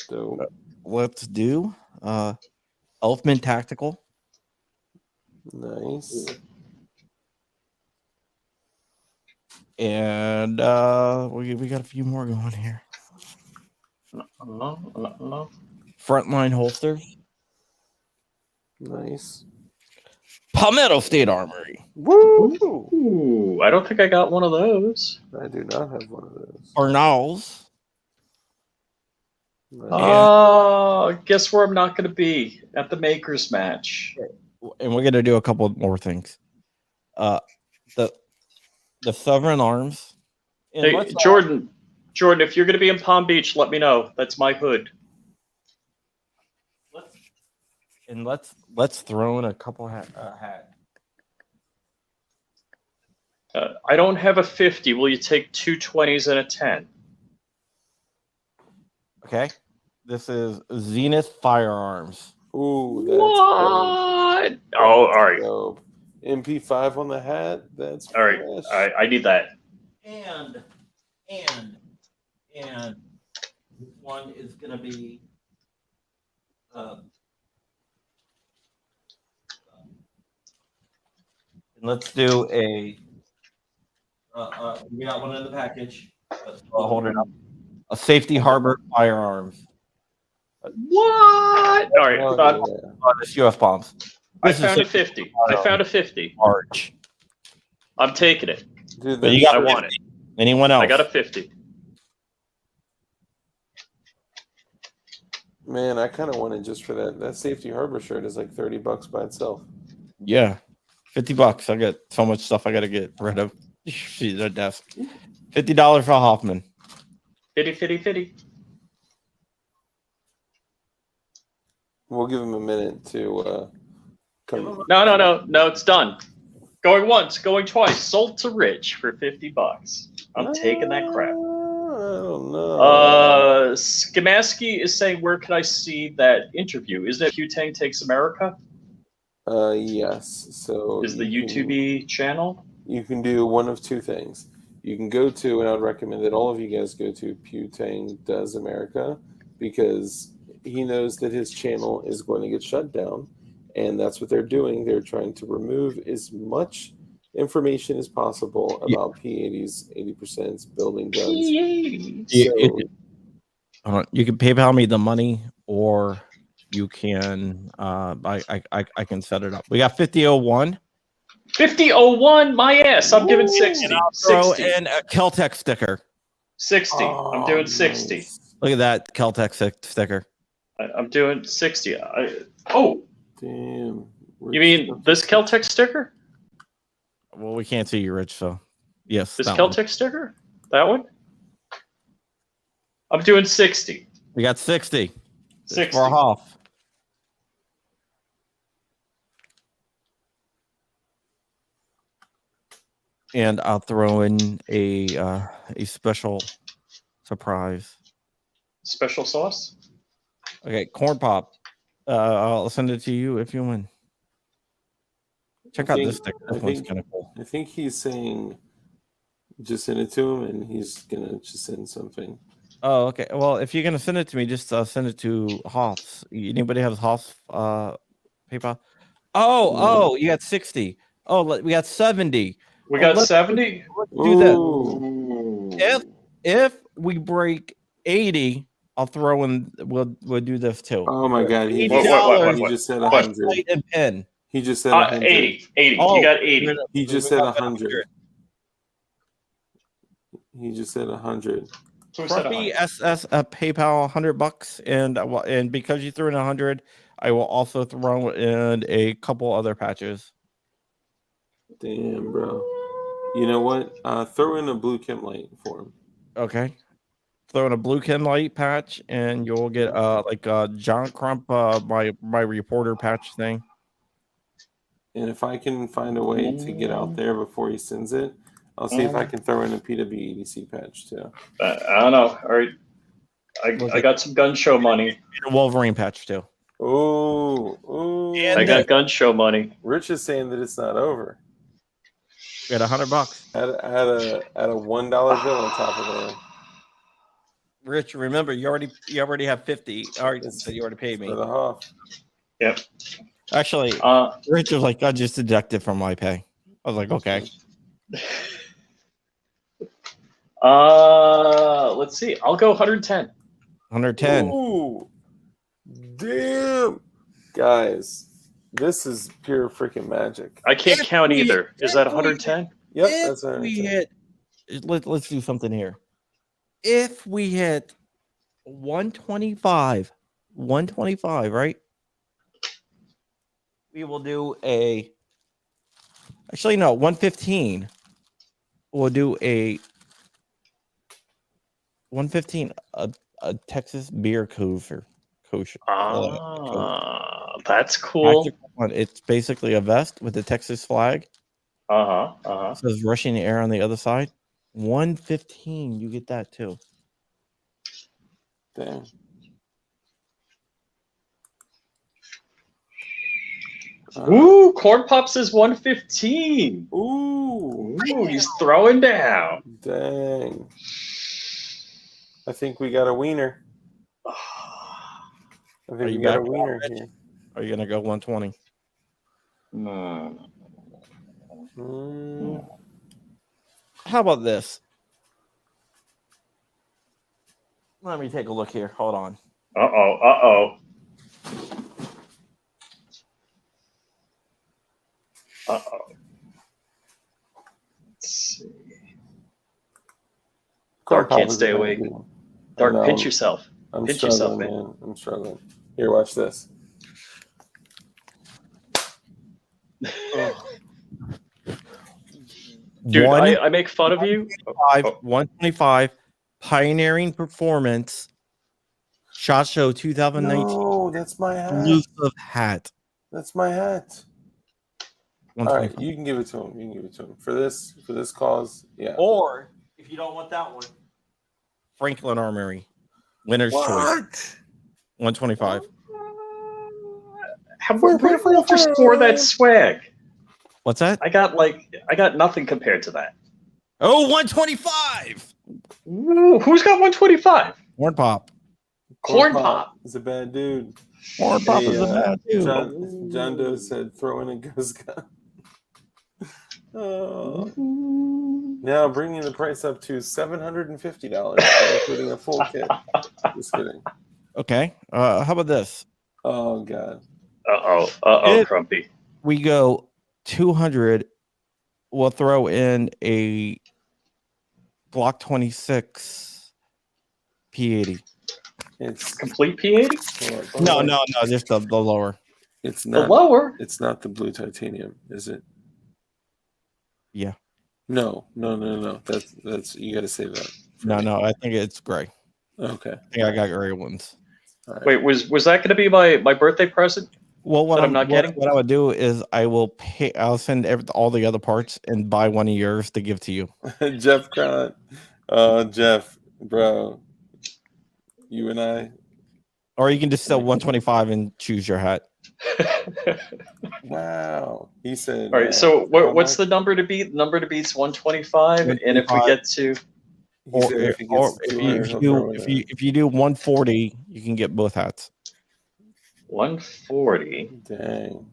So let's do Elfman Tactical. Nice. And we got a few more going here. Frontline holsters. Nice. Palmetto State Armory. Woo! Ooh, I don't think I got one of those. I do not have one of those. Arnalls. Guess where I'm not going to be at the Makers match. And we're gonna do a couple more things. The Sovereign Arms. And Hey, Jordan, if you're going to be in Palm Beach, let me know. That's my hood. And let's throw in a couple hat. I don't have a 50. Will you take 2 20s and a 10? Okay. This is Zenith Firearms. Ooh, that's what? Dope. Oh, all right. Dope. MP5 on the hat. That's all right. I need that. And this one is gonna be let's do a we got one in the package. I'll hold it up. A Safety Harbor Firearms. What? All right. This US bombs. I found a 50. I found a 50. March. I'm taking it. Dude, But you got I want it. Anyone else? I got a 50. Man, I kind of wanted just for that. That Safety Harbor shirt is like $30 by itself. Yeah. $50. I got so much stuff I gotta get rid of. She's at desk. $50 for Hoffman. 50. We'll give him a minute to come. No, it's done. Going once, going twice. Sold to Rich for $50. I'm taking that crap. I don't know. Skamaski is saying, where can I see that interview? Isn't it Putang Takes America? Yes. So is the YouTube channel? You can do one of two things. You can go to, and I would recommend that all of you guys go to Putang Does America, because he knows that his channel is going to get shut down, and that's what they're doing. They're trying to remove as much information as possible about P80s, 80% building guns. You can PayPal me the money, or you can I can set it up. We got 5001. 5001, my ass. I'm giving 60. And I'll throw 60. in a Keltec sticker. 60. I'm doing 60. Nice. Look at that Keltec sticker. I'm doing 60. Damn. You mean this Keltec sticker? Well, we can't see you, Rich. So yes, This that Keltec one. sticker? That one? I'm doing 60. We got 60. 60. For Hoff. And I'll throw in a special surprise. Special sauce? Okay, corn pop. I'll send it to you if you win. Check out this sticker. This one's kind of cool. I think he's saying just send it to him, and he's gonna just send something. Oh, okay. Well, if you're gonna send it to me, just send it to Hoff's. Anybody have Hoff's PayPal? Oh, you got 60. Oh, we got 70. We got 70? Let's do this. If we break 80, I'll throw in. We'll do this too. Oh my God! He What? just said 100. And pen. He just said 100. 80. Oh, you got 80. He just said 100. He just said 100. Crumpy SS PayPal $100, and because you threw in 100, I will also throw in a couple other patches. Damn, bro. You know what? Throw in a blue Kim light for him. Okay. Throw in a blue Kim light patch, and you'll get like John Crump my reporter patch thing. And if I can find a way to get out there before he sends it, I'll see if I can throw in a PWEDC patch too. I don't know. All right. I got some gun show money. And a Wolverine patch too. Oh, I got gun show money. Rich is saying that it's not over. We got $100. Add a $1 bill on top of there. Rich, remember you already have 50. Already said you already paid me. For the Hoff. Yep. Actually, Rich was like, I just deducted from my pay. I was like, okay. Let's see. I'll go 110. 110. Ooh, damn, guys. This is pure freaking magic. I can't count either. Is that 110? Yep, If that's 110. we hit, let's do something here. If we hit 125, right? We will do a. Actually, no, 115. We'll do a 115, a Texas beer kosher. That's cool. It's basically a vest with the Texas flag. It says rushing the air on the other side. 115, you get that too. Damn. Ooh, Corn Pops is 115. Ooh, he's throwing down. Dang. I think we got a wiener. I think we got a wiener here. Are you gonna go 120? How about this? Let me take a look here. Hold on. Uh-oh. Let's see. Dark can't stay awake. Dark, pinch yourself. I'm Pinch struggling, yourself, man. I'm struggling. Here, watch this. Dude, I make fun of you. 125 pioneering performance SHOT Show 2019. No, that's my hat. Exclusive hat. That's my hat. All right, 125. you can give it to him. You can give it to him for this cause. Yeah. Or if you don't want that one, Franklin Armory, winner's choice. 125. Where did Walter score that swag? What's that? I got nothing compared to that. Oh, 125. Ooh, who's got 125? Corn Pop. Corn Pop is a bad dude. Corn Pop is a bad dude. John Doe said throw in a ghost gun. Now bringing the price up to $750, including a full kit. Just kidding. Okay. How about this? Oh God. Crumpy. We go 200. We'll throw in a Glock 26 P80. It's complete P80. No, just the lower. It's not the lower. It's not the blue titanium, is it? Yeah. No. That's you got to say that. No, I think it's gray. Okay. I think I got gray ones. Right. Wait, was that going to be my birthday present? Well, what I'm not getting. What I would do is I will pay. I'll send all the other parts and buy one of yours to give to you. Jeff Crott. Jeff, bro. You and I. Or you can just sell 125 and choose your hat. Wow. He said. All right. So what's the number to beat? The number to beat's 125, and if we get to. If you do 140, you can get both hats. 140. Dang.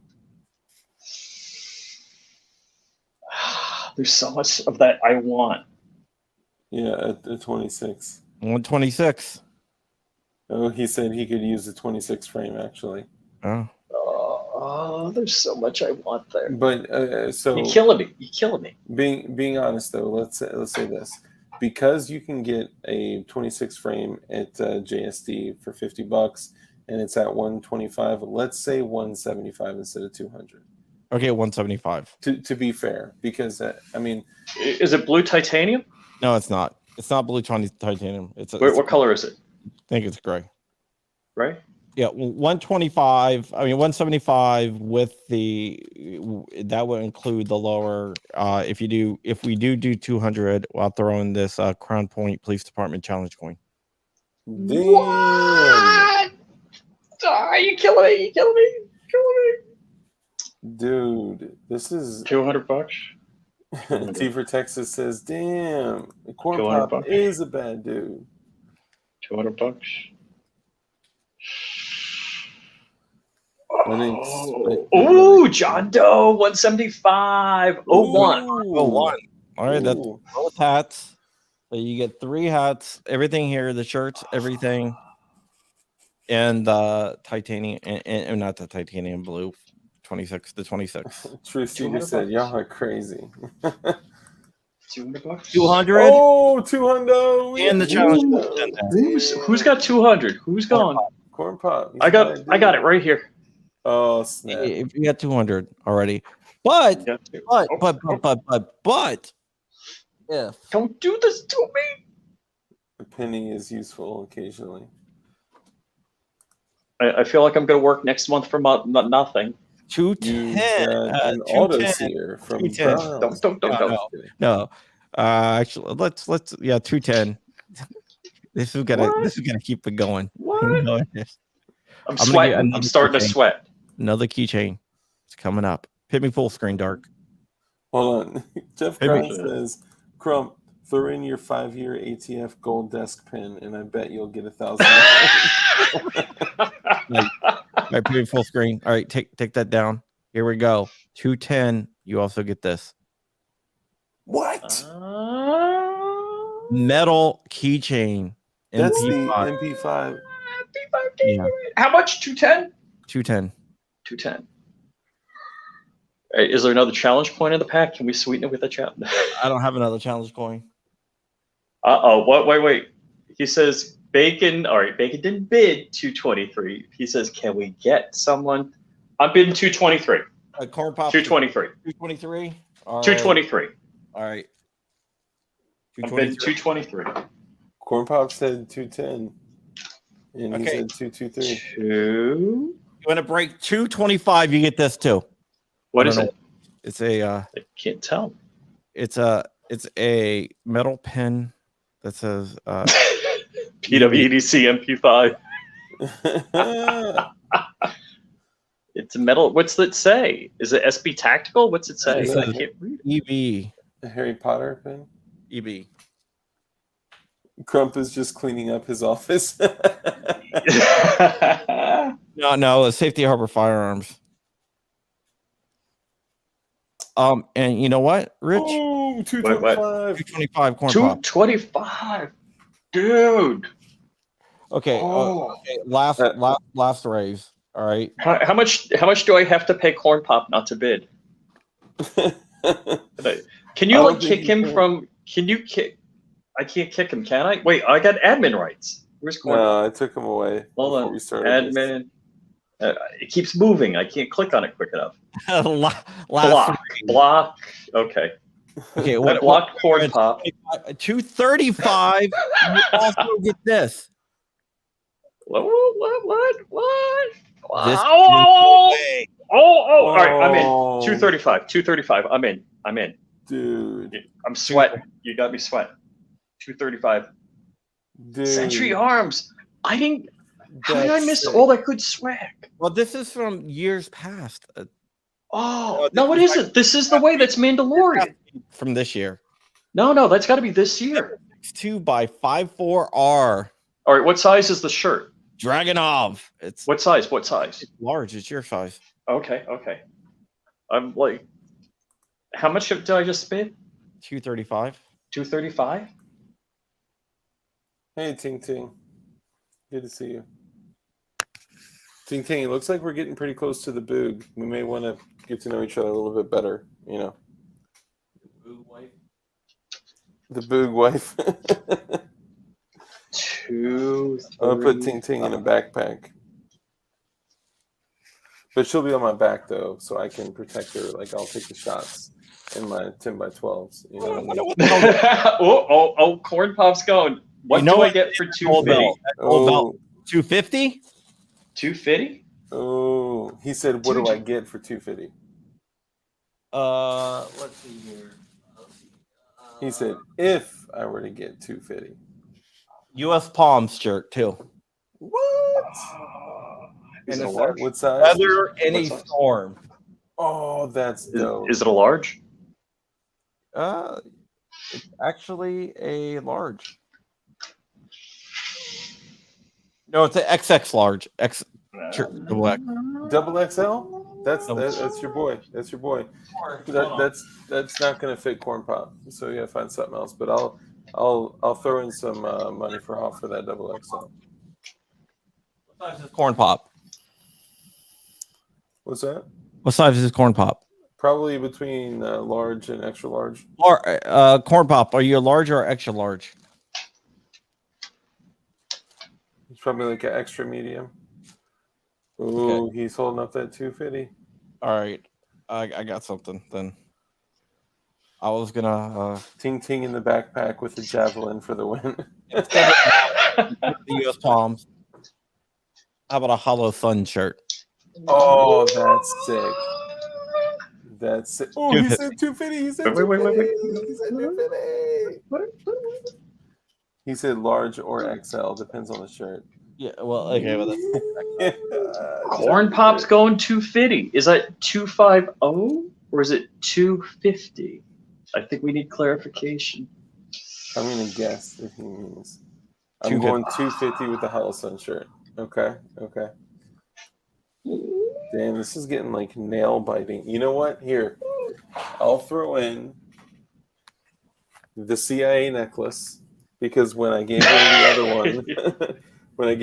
There's so much of that I want. Yeah, at 26. 126. Oh, he said he could use the 26 frame actually. Oh, there's so much I want there. But so you're killing me. You're killing me. Being honest though, let's say this. Because you can get a 26 frame at JSD for $50 and it's at 125, let's say 175 instead of 200. Okay, 175. To be fair, because I mean, is it blue titanium? No, it's not. It's not blue titanium. What color is it? I think it's gray. Right? Yeah, 125. I mean 175 with that would include the lower. If we do 200, I'll throw in this Crown Point Police Department challenge coin. Damn. What? Are you killing me? You killing me? Dude, this is $200. T for Texas says, "Damn, Corn Pop $200. is a bad dude." $200. Ooh, John Doe, 175. 01. 01. All right, that's both hats. So you get 3 hats, everything here, the shirts, everything, and titanium, and not the titanium blue, 26. The 26. Truth Seeker said, y'all are crazy. $200. 200. Oh, 200. And the challenge. Who's got 200? Who's gone? Corn Pop. I got it right here. Oh snap! If you got 200 already, but if don't do this to me. A penny is useful occasionally. I feel like I'm going to work next month for nothing. 210. An auto seer from Browns. No. Actually, let's 210. This is gonna keep it going. What? I'm sweating. I'm starting to sweat. Another keychain. It's coming up. Hit me full screen, Dark. Hold on. Jeff Crown says, Crump, throw in your 5-year ATF gold desk pin, and I bet you'll get 1,000. All right, put me full screen. All right, take that down. Here we go. 210. You also get this. What? Metal keychain. That's MP5. the MP5. Yeah. How much? 210? 210. 210. Is there another challenge coin in the pack? Can we sweeten it with a challenge? I don't have another challenge coin. Wait. He says Bacon. All right, Bacon didn't bid 223. He says, can we get someone? I'm bidding 223. Corn Pop. 223. 223. 223. All right. I'm bidding 223. Corn Pop said 210. And he said 223. You want to break 225? You get this too. What is it? It's a. I can't tell. It's a metal pin that says PWEDC MP5. It's a metal. What's it say? Is it SB Tactical? What's it say? I can't read it. EB. A Harry Potter pin? EB. Crump is just cleaning up his office. No, Safety Harbor Firearms. And you know what, Rich? Oh, 225. 225 Corn Pop. 225. Dude. Okay. Okay. Last raise. All right. How much do I have to pay Corn Pop not to bid? Can you kick him from? Can you kick? I can't kick him, can I? Wait, I got admin rights. Where's Corn Pop? No, I took him away. Hold on. We started Admin. It keeps moving. I can't click on it quick enough. Block. Okay. Okay. I blocked Corn Pop. 235. You also get this. What? This all right, I'm in. 235. 235. I'm in. Dude. I'm sweating. You got me sweating. 235. Dude. Century Arms. I didn't. How did I miss all that good swag? Well, this is from years past. No, it isn't. This is the way. That's Mandalorian. From this year. No, that's got to be this year. 2x54R. All right, what size is the shirt? Dragonov. It's what size? It's large. It's your size. Okay. I'm like, how much did I just spend? 235. 235. Hey, Ting Ting. Good to see you. Ting Ting, it looks like we're getting pretty close to the boog. We may want to get to know each other a little bit better, you know. The boog wife. I'll put Ting Ting in a backpack. But she'll be on my back, though, so I can protect her. Like, I'll take the shots in my 10x12s. You know what I mean? Oh, Corn Pop's going. What do I get for 250? Oh, 250? 250? Oh, he said, what do I get for 250? Let's see here. He said, if I were to get 250. U.S. Palms shirt, too. What? Is it a large? What size? Weather any storm. Oh, that's dope. Is it a large? It's actually a large. No, it's an XX large. Double XL? That's your boy. That's your boy. That's not gonna fit Corn Pop. So you gotta find something else. But I'll throw in some money for that double XL. What size is Corn Pop? What's that? What size is corn pop? Probably between large and extra large. Or corn pop, are you a large or extra large? It's probably like an extra medium. Ooh, he's holding up that 250. All right, I got something then. I was gonna ting ting in the backpack with the javelin for the win. the U.S. Palms. How about a Hollow Sun shirt? Oh, that's sick. That's sick. Oh, he said 250. He said 250. He said 250. He said large or XL, depends on the shirt. Yeah, well, okay, well, that's Corn Pop's going 250. Is that 250 or is it 250? I think we need clarification. I'm gonna guess if he means. I'm going 250 with the Hollow Sun shirt. Okay. Damn, this is getting like nail biting. You know what? Here, I'll throw in the CIA necklace because when I gave away the other one,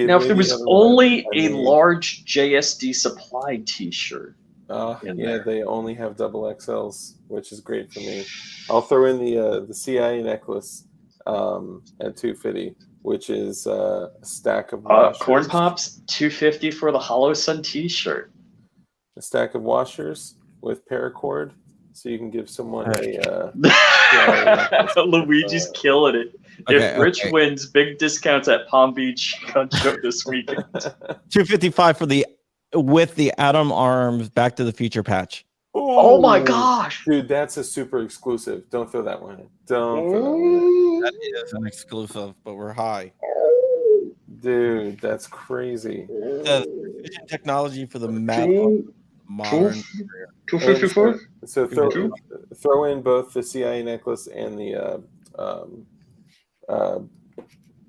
now if there was only a large JSD supply T-shirt. Yeah, they only have double XLs, which is great for me. I'll throw in the CIA necklace at 250, which is a stack of washers. Corn Pops 250 for the Hollow Sun T-shirt. A stack of washers with paracord, so you can give someone a. Luigi's killing it. If Rich wins, big discounts at Palm Beach gun show this weekend. 255 for the with the Atom Arms Back to the Future patch. Oh my gosh, dude, that's a super exclusive. Don't throw that one in. Don't throw that one in. That is an exclusive, but we're high. Dude, that's crazy. The vision technology for the modern. 254. So throw in both the CIA necklace and the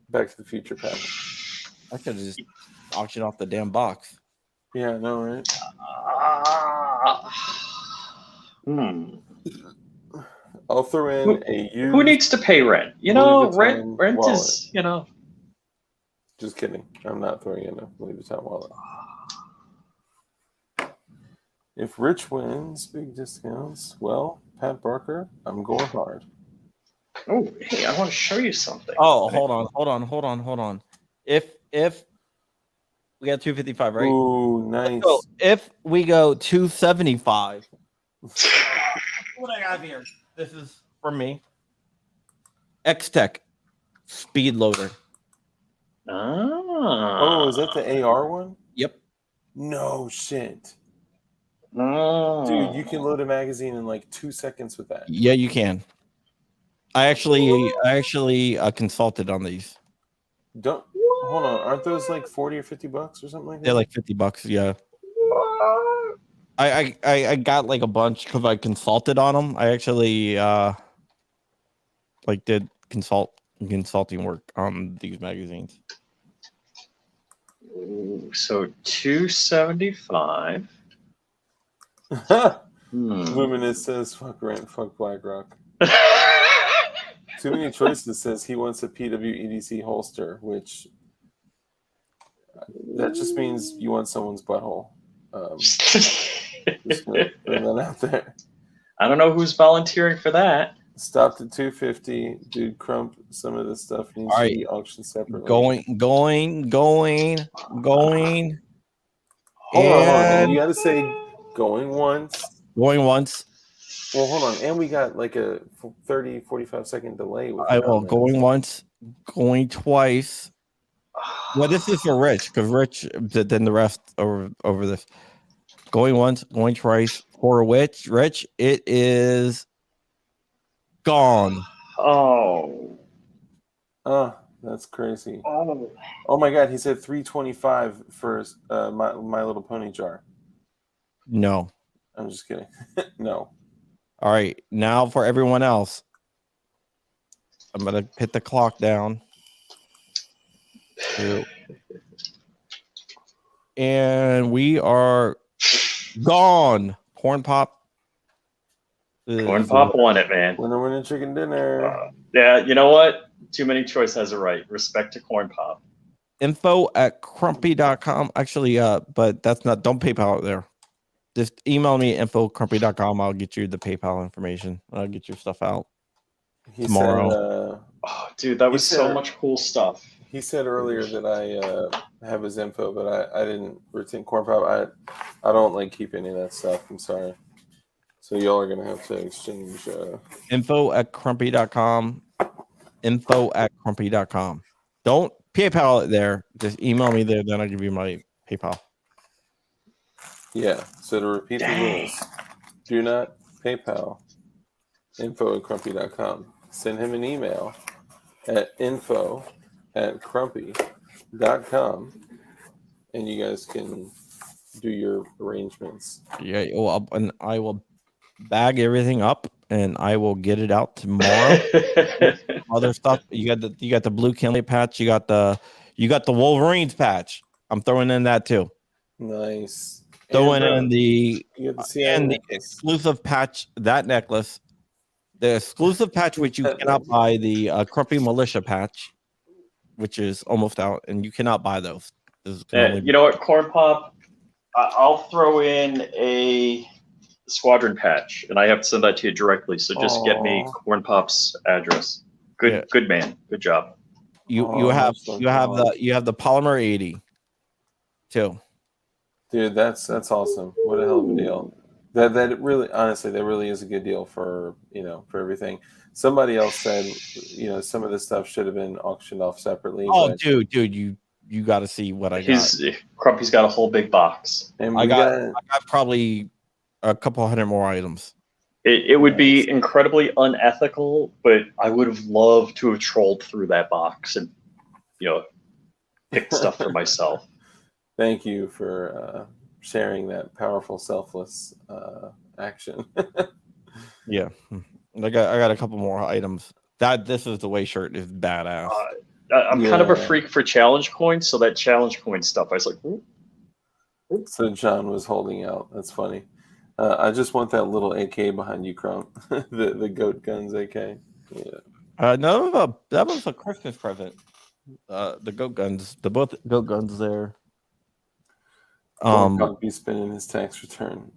Back to the Future patch. I could just auction off the damn box. Yeah, I know, right? I'll throw in a used. Who needs to pay rent? You know, rent wallet. is, you know. Just kidding. I'm not throwing in a Louis Vuitton wallet. If Rich wins, big discounts. Well, Pat Barker, I'm going hard. Oh, hey, I want to show you something. Oh, hold on. If we got 255, right? Ooh, nice. So if we go 275, what I got here? This is for me. X-Tech speed loader. Oh, is that the AR one? Yep. No shit. Oh. Dude, you can load a magazine in like 2 seconds with that. Yeah, you can. I actually consulted on these. Hold on, aren't those like 40 or 50 bucks or something like that? They're like $50, yeah. I got like a bunch because I consulted on them. I actually did consulting work on these magazines. Ooh, so 275. Luminous says fuck rent, fuck BlackRock. Too many choices says he wants a PWEDC holster, which that just means you want someone's butthole. Just gonna bring that out there. I don't know who's volunteering for that. Stopped at 250. Dude, Crump, some of this stuff needs to be auctioned separately. Going. Hold on. You got to say going once. Going once. Well, hold on. And we got like a 30, 45 second delay. Going once, going twice. Well, this is for Rich, because Rich did then the rest over this. Going once, going twice. For which, Rich, it is gone. Oh, that's crazy. Oh my God, he said 325 for my Little Pony jar. No, I'm just kidding. No. All right, now for everyone else, I'm gonna hit the clock down. And we are gone. Corn Pop. Corn Pop won it, man. Winner, chicken dinner. Yeah, you know what? Too Many Choice has a right. Respect to Corn Pop. Info@crumpy.com. Actually, but that's not. Don't PayPal out there. just email me info@crumpy.com. I'll get you the PayPal information. I'll get your stuff out tomorrow. Said, Oh, dude, that was so much cool stuff. He said earlier that I have his info, but I didn't retain Corn Pop. I don't like keep any of that stuff. I'm sorry. So y'all are gonna have to exchange info@crumpy.com. Info@crumpy.com. Don't PayPal it there. Just email me there, then I'll give you my PayPal. Yeah. So to repeat the rules, do not PayPal info@crumpy.com. Send him an email at info@crumpy.com, and you guys can do your arrangements. Yeah, well, and I will bag everything up and I will get it out tomorrow. Other stuff. You got the blue Kinley patch, you got the Wolverines patch. I'm throwing in that too. Nice. Throwing in the the exclusive patch, that necklace. The exclusive patch, which you cannot buy, the Crumpy Militia patch, which is almost out, and you cannot buy those. You know what, Corn Pop? I'll throw in a squadron patch, and I have to send that to you directly. So just get me Corn Pop's address. Good man. Good job. You have the Polymer 80 too. Dude, that's awesome. What a hell of a deal. That really, honestly, that really is a good deal for everything. Somebody else said, some of this stuff should have been auctioned off separately. Oh, but dude, you got to see what I got. Crumpy's got a whole big box. And I got probably a couple hundred more items. It would be incredibly unethical, but I would have loved to have trolled through that box and pick stuff for myself. Thank you for sharing that powerful, selfless action. Yeah, I got a couple more items. This is the way shirt is badass. I'm kind of a freak for challenge coins, so that challenge coin stuff, I was like, ooh. So John was holding out. That's funny. I just want that little AK behind you, Crump. the Goat Guns AK. Yeah. No, that was a Christmas present. The Goat Guns, both Goat Guns there. Be spending his tax return.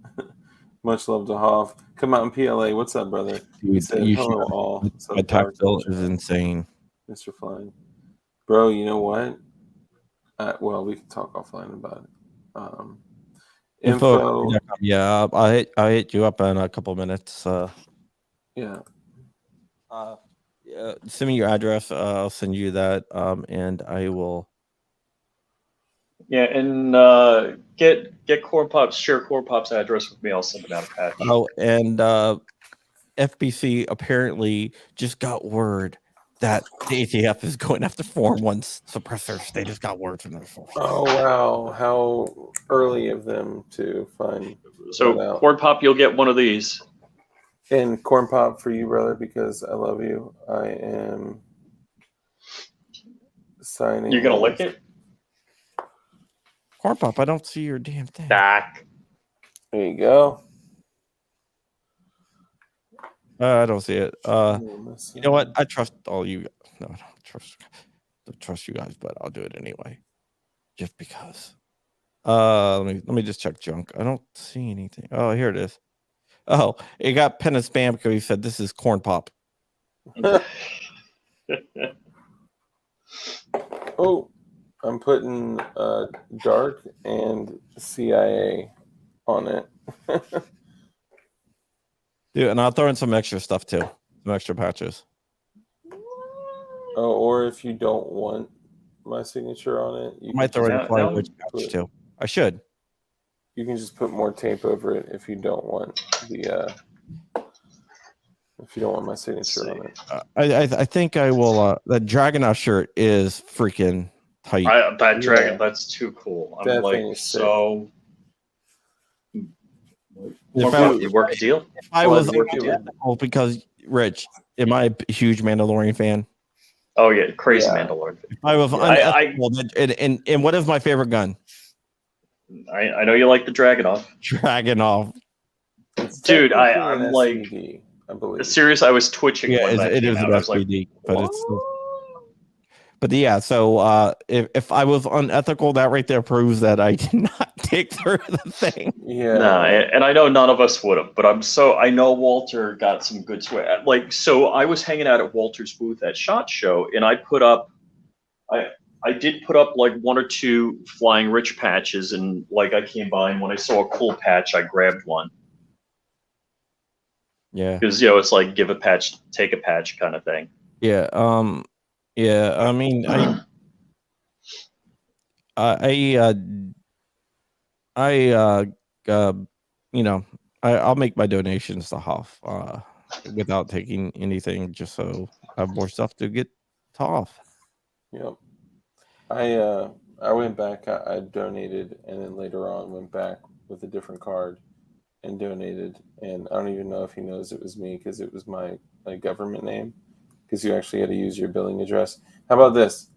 Much love to Hoff. Come out in PLA. What's up, brother? Dude, Said, hello all. My tax bill is insane. Mr. Flying. Bro, you know what? Well, we can talk offline about it. Info. Yeah, I'll hit you up in a couple minutes. Yeah. Send me your address. I'll send you that. And I will. Yeah, and get Corn Pop's, share Corn Pop's address with me. I'll send him out a patch. Oh, and FBC apparently just got word that the ATF is going after Form 1 suppressors. They just got word from their sources. Oh, wow. How early of them to find So, out. Corn Pop, you'll get one of these. And Corn Pop for you, brother, because I love you. I am signing. You're going to lick it? Corn Pop, I don't see your damn thing. Back. There you go. I don't see it. You know what? I trust all you guys. No, I don't trust you guys, but I'll do it anyway. Just because. Let me just check junk. I don't see anything. Oh, here it is. Oh, it got pen and spam because he said this is Corn Pop. Oh, I'm putting dark and CIA on it. Dude, and I'll throw in some extra stuff too. Some extra patches. Oh, or if you don't want my signature on it, you might throw in a language patch too. I should. You can just put more tape over it if you don't want my signature on it. I think I will. That Dragunov shirt is freaking tight. That dragon, that's too cool. I'm That like thing is so. You work a deal. If I was because Rich, am I a huge Mandalorian fan? Oh yeah, crazy Mandalorian. If I was unethical, and what is my favorite gun? I know you like the Dragunov. Dragunov. Dude, I'm like, I believe. Serious. I was twitching. Yeah, when that it came is out. an I was like, SPD, but it's. But yeah, so if I was unethical, that right there proves that I did not dig through the thing. Yeah. Nah, and I know none of us would have, but I know Walter got some good sweat. Like, so I was hanging out at Walter's booth at SHOT Show, and I did put up like 1 or 2 Flying Rich patches, and like I came by, and when I saw a cool patch, I grabbed one. Yeah. Because it's like give a patch, take a patch kind of thing. Yeah. Yeah. I mean, I'll make my donations to Hoff without taking anything, just so I have more stuff to get to Hoff. Yep. I went back. I donated, and then later on went back with a different card and donated. And I don't even know if he knows it was me because it was my government name. Because you actually had to use your billing address. How about this?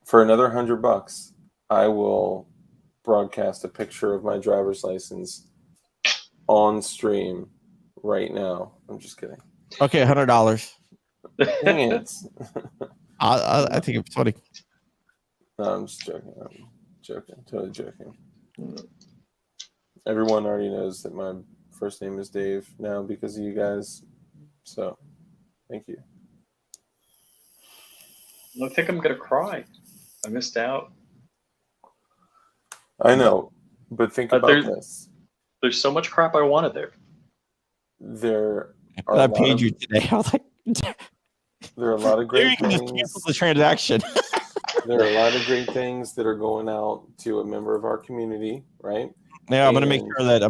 For another $100, I will broadcast a picture of my driver's license on stream right now. I'm just kidding. Okay, $100. Dang it. I think it's funny. No, I'm just joking. I'm joking. Totally joking. Everyone already knows that my first name is Dave now because of you guys. So, thank you. I think I'm gonna cry. I missed out. I know, but think about this. There's so much crap I wanted there. There are. I paid you today. I was like, there are a lot of great you can things. just cancel the transaction. There are a lot of great things that are going out to a member of our community, right? Yeah, I'm gonna make sure that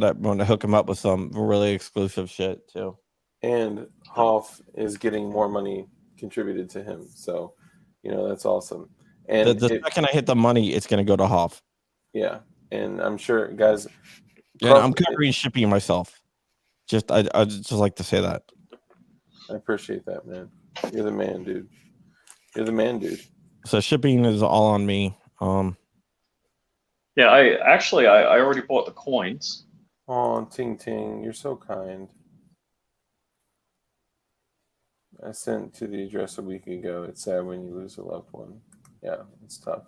I'm gonna hook him up with some really exclusive shit too. And Hoff is getting more money contributed to him, so that's awesome. And the second I hit the money, it's gonna go to Hoff. Yeah, and I'm sure, guys. Yeah, I'm covering shipping myself. I just like to say that. I appreciate that, man. You're the man, dude. You're the man, dude. So shipping is all on me. Yeah, I already bought the coins. Oh, Ting Ting, you're so kind. I sent to the address a week ago. It's sad when you lose a loved one. Yeah, it's tough.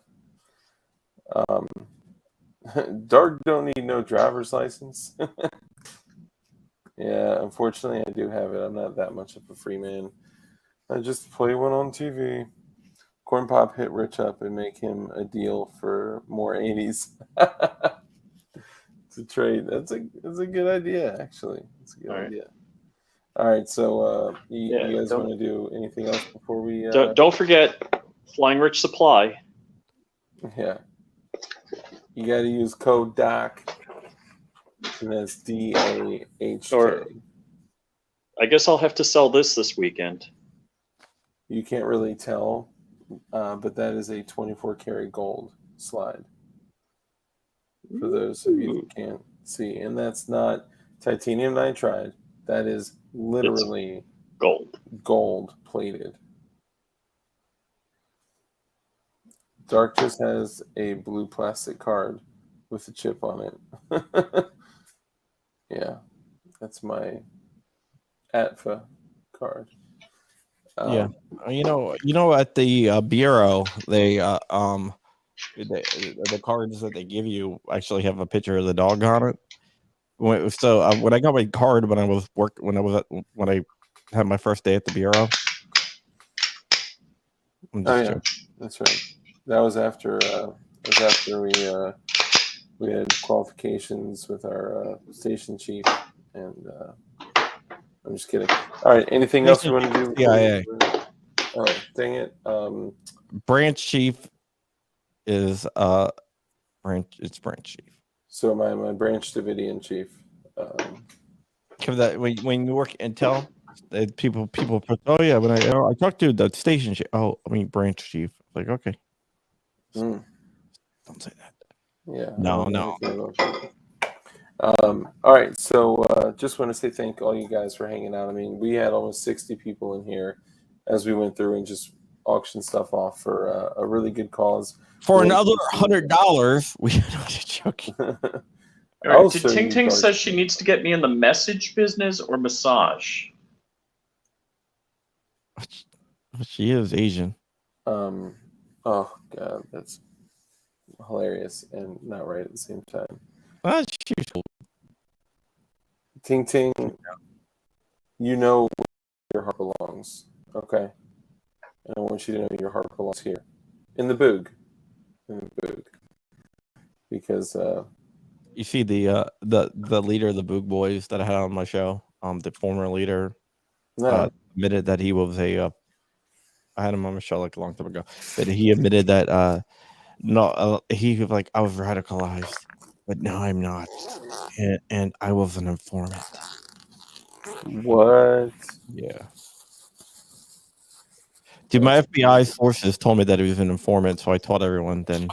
Dark don't need no driver's license. Yeah, unfortunately, I do have it. I'm not that much of a free man. I just play one on TV. Corn Pop hit Rich up and make him a deal for more 80s. To trade. That's a good idea, actually. It's a good idea. All right, so you guys want to do anything else before we? Don't forget Flying Rich Supply. Yeah, you got to use code DAH, and that's DAHK. Or I guess I'll have to sell this weekend. You can't really tell, but that is a 24 karat gold slide. For those of you who can't see, and that's not titanium nitride. That is literally gold plated. Dark just has a blue plastic card with a chip on it. Yeah, that's my ATFA card. Yeah, at the bureau, the cards that they give you actually have a picture of the dog on it. So when I got my card when I had my first day at the bureau. That's right. That was after we had qualifications with our station chief, and I'm just kidding. All right, anything else you want to do? Yeah. Oh, dang it. Branch chief is It's branch chief. So my branch Davidian chief. Because that when you work Intel, people oh yeah, when I talked to the station chief. Oh, I mean branch chief. Like okay. Don't say that. Yeah. No. All right. So just want to say thank all you guys for hanging out. I mean, we had almost 60 people in here as we went through and just auctioned stuff off for a really good cause. For another $100, we are joking. Right, Ting Ting says she needs to get me in the message business or massage. She is Asian. Oh god, that's hilarious and not right at the same time. Ting Ting, you know where your heart belongs, okay? And I want you to know your heart belongs here, in the boog, because You see the leader of the Boog Boys that I had on my show, the former leader, No. admitted that he was a. I had him on my show like a long time ago, but he admitted that he was like, I was radicalized, but now I'm not, and I was an informant. What? Yeah. Dude, my FBI sources told me that he was an informant, so I told everyone then.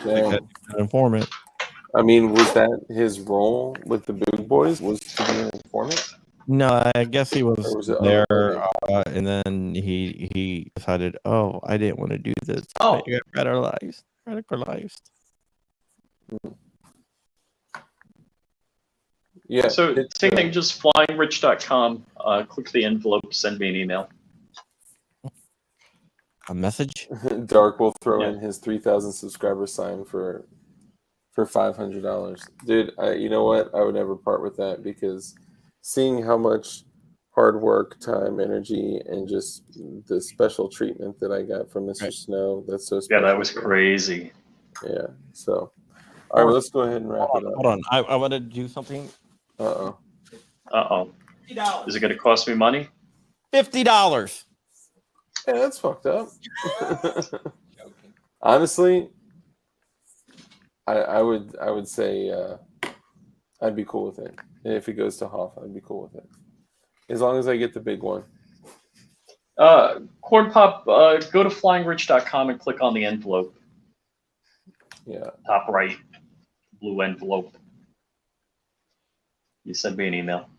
Damn. An informant. I mean, was that his role with the Boog Boys? Was to be an informant? No, I guess he was, Or was it there, other and then he decided, oh, I didn't want to do this. Oh. I got radicalized. Yeah. So same thing, just flyingrich.com. Click the envelope, send me an email. A message? Dark will throw in his 3,000 subscriber sign for $500. Dude, you know what? I would never part with that, because seeing how much hard work, time, energy, and just the special treatment that I got from Mr. Snow, that's so special. Yeah, that was crazy. Yeah. So, all right, well, let's go ahead and wrap it up. Hold on. I want to do something. Uh-oh. Is it going to cost me money? $50. Yeah, that's fucked up. Honestly, I would say I'd be cool with it. If it goes to Hoff, I'd be cool with it. As long as I get the big one. Corn Pop, go to flyingrich.com and click on the envelope. Yeah. Top right, blue envelope. You send me an email.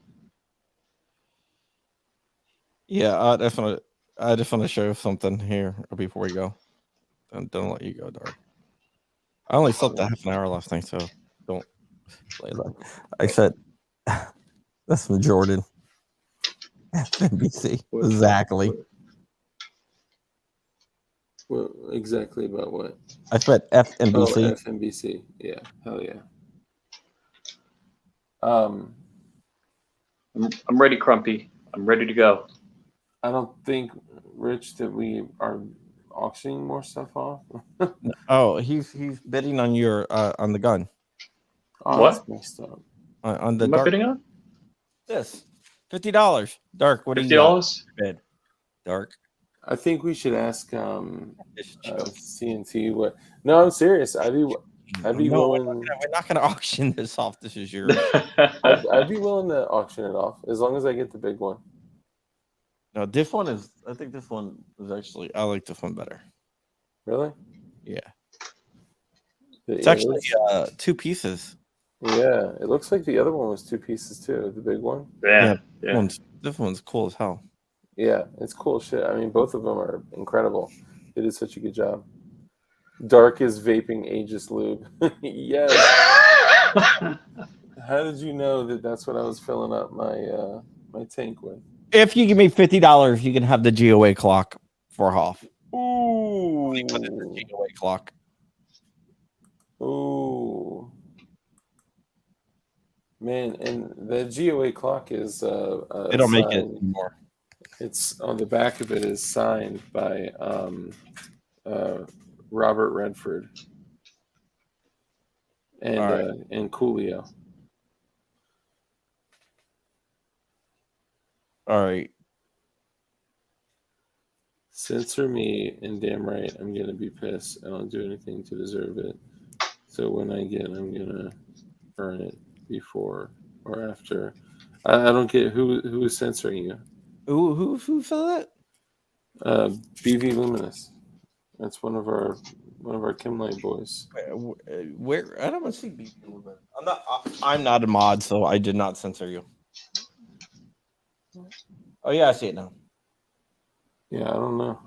Yeah, I just want to show something here before we go. Don't let you go, Dark. I only slept a half an hour last night, so don't play that. I said that's from Jordan. FNBC. Exactly. Well, exactly about what? I said FNBC. Oh, FNBC. Yeah. Hell yeah. I'm ready, Crumpy. I'm ready to go. I don't think, Rich, that we are auctioning more stuff off. Oh, he's bidding on your on the gun. Oh, What? that's messed up. On the What am I Dark. bidding on? This $50. Dark. What do you $50? bid? Dark. I think we should ask CNT what. No, I'm serious. I'd be willing. We're not going to auction this off. This is yours. I'd be willing to auction it off as long as I get the big one. No, this one is. I think this one is actually. I like this one better. Really? Yeah. It's actually two pieces. Yeah, it looks like the other one was two pieces too. The big one. Yeah. This one's cool as hell. Yeah, it's cool shit. I mean, both of them are incredible. They did such a good job. Dark is vaping Aegis lube. Yes. How did you know that that's what I was filling up my my tank with? If you give me $50, you can have the GOA clock for Hoff. Ooh. GOA clock. Ooh. Man, and the GOA clock is They don't make it anymore. It's on the back of it is signed by Robert Redford and Coolio. All right. Censor me, and damn right, I'm gonna be pissed. I don't do anything to deserve it. So when I get, I'm gonna earn it before or after. I don't get who is censoring you. Who said that? BV Luminous. That's one of our Kimlight boys. Where I don't see BV Luminous. I'm not a mod, so I did not censor you. Oh yeah, I see it now. Yeah, I don't know.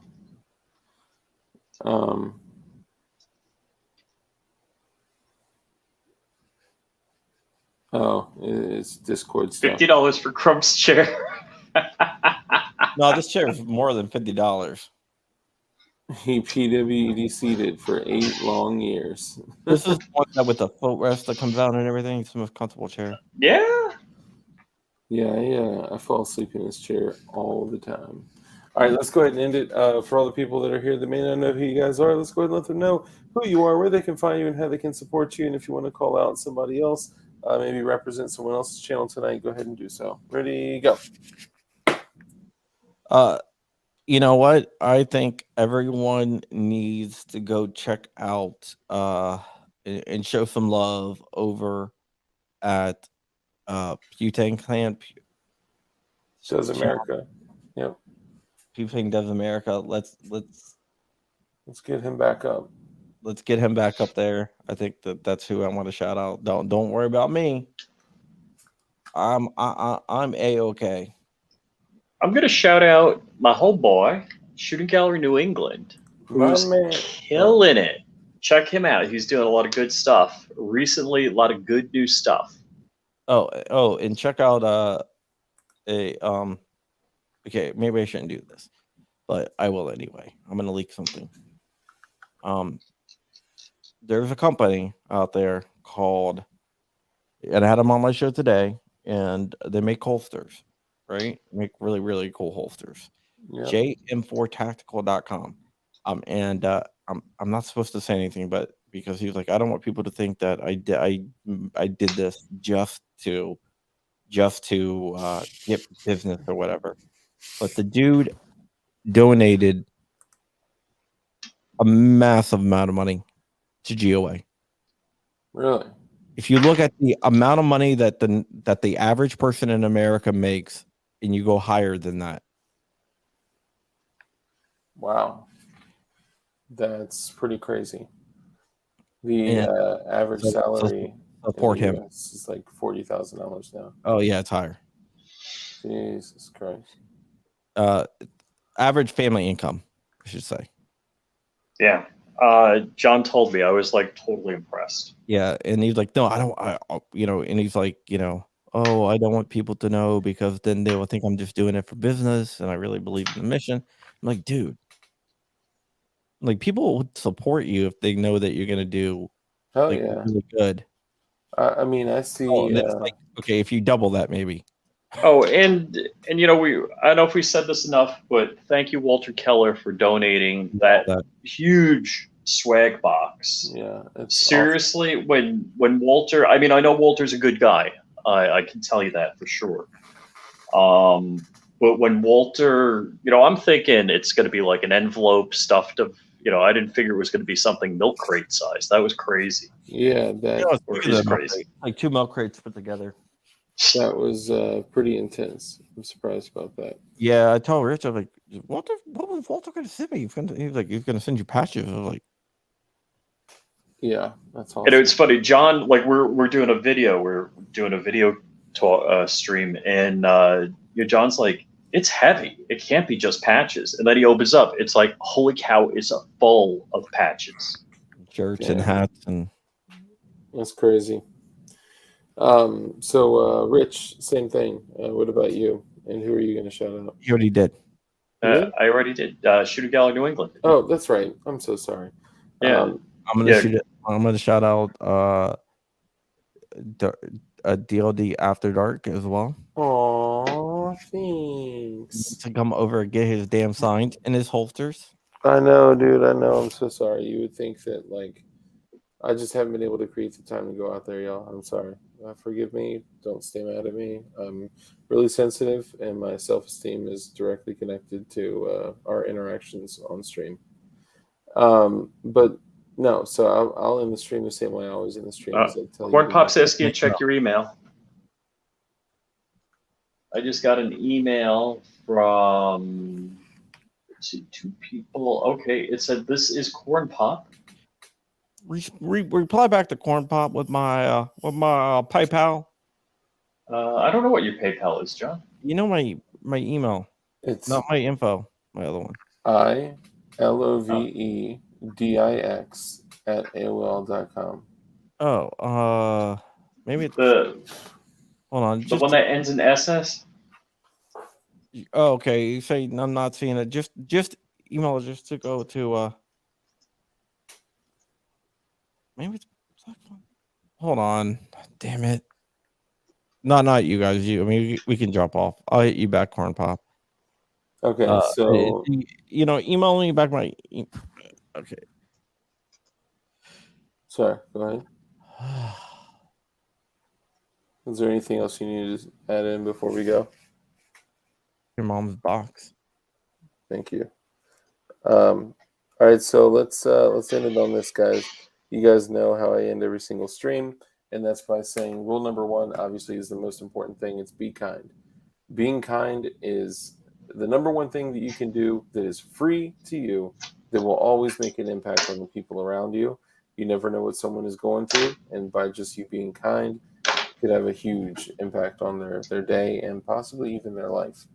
Oh, it's Discord stuff. $50 for Crump's chair. No, this chair is more than $50. He PWEDC'd it for 8 long years. This is the one that with the footrest that comes out and everything. It's the most comfortable chair. Yeah. Yeah, I fall asleep in this chair all the time. All right, let's go ahead and end it. For all the people that are here that may not know who you guys are, let's go ahead and let them know who you are, where they can find you, and how they can support you. And if you want to call out somebody else, maybe represent someone else's channel tonight, go ahead and do so. Ready, go. You know what? I think everyone needs to go check out and show some love over at Butane Clan. Does America. Yep. Butane Does America. Let's get him back up. Let's get him back up there. I think that's who I want to shout out. Don't worry about me. I'm A-okay. I'm going to shout out my homeboy, Shooting Gallery New England, who's killing it. Check him out. He's doing a lot of good stuff. Recently, a lot of good new stuff. Oh, and check out okay, maybe I shouldn't do this, but I will anyway. I'm going to leak something. There's a company out there called, and I had them on my show today, and they make holsters, right? Make really, really cool holsters. Yep. jm4tactical.com. And I'm not supposed to say anything, but because he was like, I don't want people to think that I did this just to get business or whatever. But the dude donated a massive amount of money to GOA. Really? If you look at the amount of money that the average person in America makes, and you go higher than that. Wow. That's pretty crazy. The average salary support in the him. US is like $40,000 now. Oh yeah, it's higher. Jesus Christ. Average family income, I should say. Yeah. John told me. I was like totally impressed. Yeah, and he's like, no, and he's like, oh, I don't want people to know because then they will think I'm just doing it for business, and I really believe in the mission. I'm like, dude, like people would support you if they know that you're gonna do really good. I mean, I see. It's like, okay, if you double that, maybe. Oh, and I don't know if we said this enough, but thank you, Walter Keller, for donating that huge swag box. Yeah, seriously, awesome. when Walter, I mean, I know Walter's a good guy. I can tell you that for sure. But when Walter, I'm thinking it's going to be like an envelope stuffed of, I didn't figure it was going to be something milk crate size. That was crazy. Yeah, that is crazy. Like 2 milk crates put together. That was pretty intense. I'm surprised about that. Yeah, I told Rich, I was like, what was Walter going to send me? He was like, he's going to send you patches. I was like, yeah, that's awesome. And it's funny, John. Like we're doing a video. We're doing a video stream, and John's like, it's heavy. It can't be just patches. And then he opens up. It's like, holy cow! It's full of patches, shirts and hats, and that's crazy. So Rich, same thing. What about you? And who are you going to shout out? You already did. I already did. Shooting Gallery New England. Oh, that's right. I'm so sorry. Yeah. I'm gonna shout out DLD After Dark as well. Aw, thanks. To come over and get his damn signs and his holsters. I know, dude. I know. I'm so sorry. You would think that I just haven't been able to create the time to go out there, y'all. I'm sorry. Forgive me. Don't stay mad at me. I'm really sensitive, and my self-esteem is directly connected to our interactions on stream. But no, so I'll end the stream the same way I always end the stream. Corn Pop's asking you to check your email. I just got an email from, let's see, 2 people. Okay, it said, this is Corn Pop. Reply back to Corn Pop with my PayPal. I don't know what your PayPal is, John. You know my email. It's not my info. My other one. ILOVEDIX@AOL.com. Oh, maybe it's hold on. The one that ends in SS. Oh, okay. You say I'm not seeing it. Just email it just to go to maybe it's hold on. Damn it. No, not you guys. I mean, we can drop off. I'll hit you back, Corn Pop. Okay, so email me back my. Okay. Sorry, go ahead. Is there anything else you need to add in before we go? Your mom's box. Thank you. All right, so let's end it on this, guys. You guys know how I end every single stream, and that's by saying rule number 1 obviously is the most important thing. It's be kind. Being kind is the number one thing that you can do that is free to you, that will always make an impact on the people around you. You never know what someone is going through, and by just you being kind, could have a huge impact on their day and possibly even their life.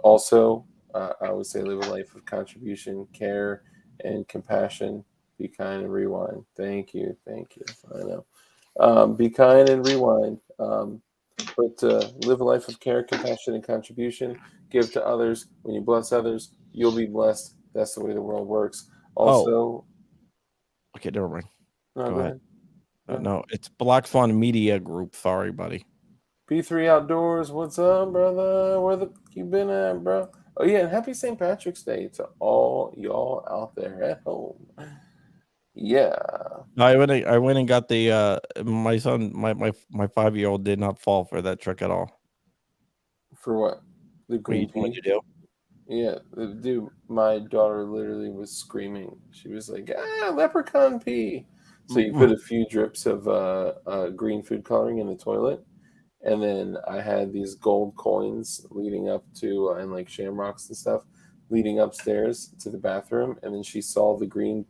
Also, I would say live a life of contribution, care, and compassion. Be kind and rewind. Thank you. I know. Be kind and rewind. But live a life of care, compassion, and contribution. Give to others. When you bless others, you'll be blessed. That's the way the world works. Also, okay, never mind. No, go ahead. No, it's Black Fawn Media Group. Sorry, buddy. P3 Outdoors, what's up, brother? Where the you been at, bro? Oh yeah, and happy St. Patrick's Day to all y'all out there at home. Yeah. I went and got the my son, my 5-year-old did not fall for that trick at all. For what? The green What'd you do? Yeah, dude, my daughter literally was screaming. She was like, leprechaun pee. So you put a few drips of green food coloring in the toilet, and then I had these gold coins leading up to, and like shamrocks and stuff, leading upstairs to the bathroom, and then she saw the green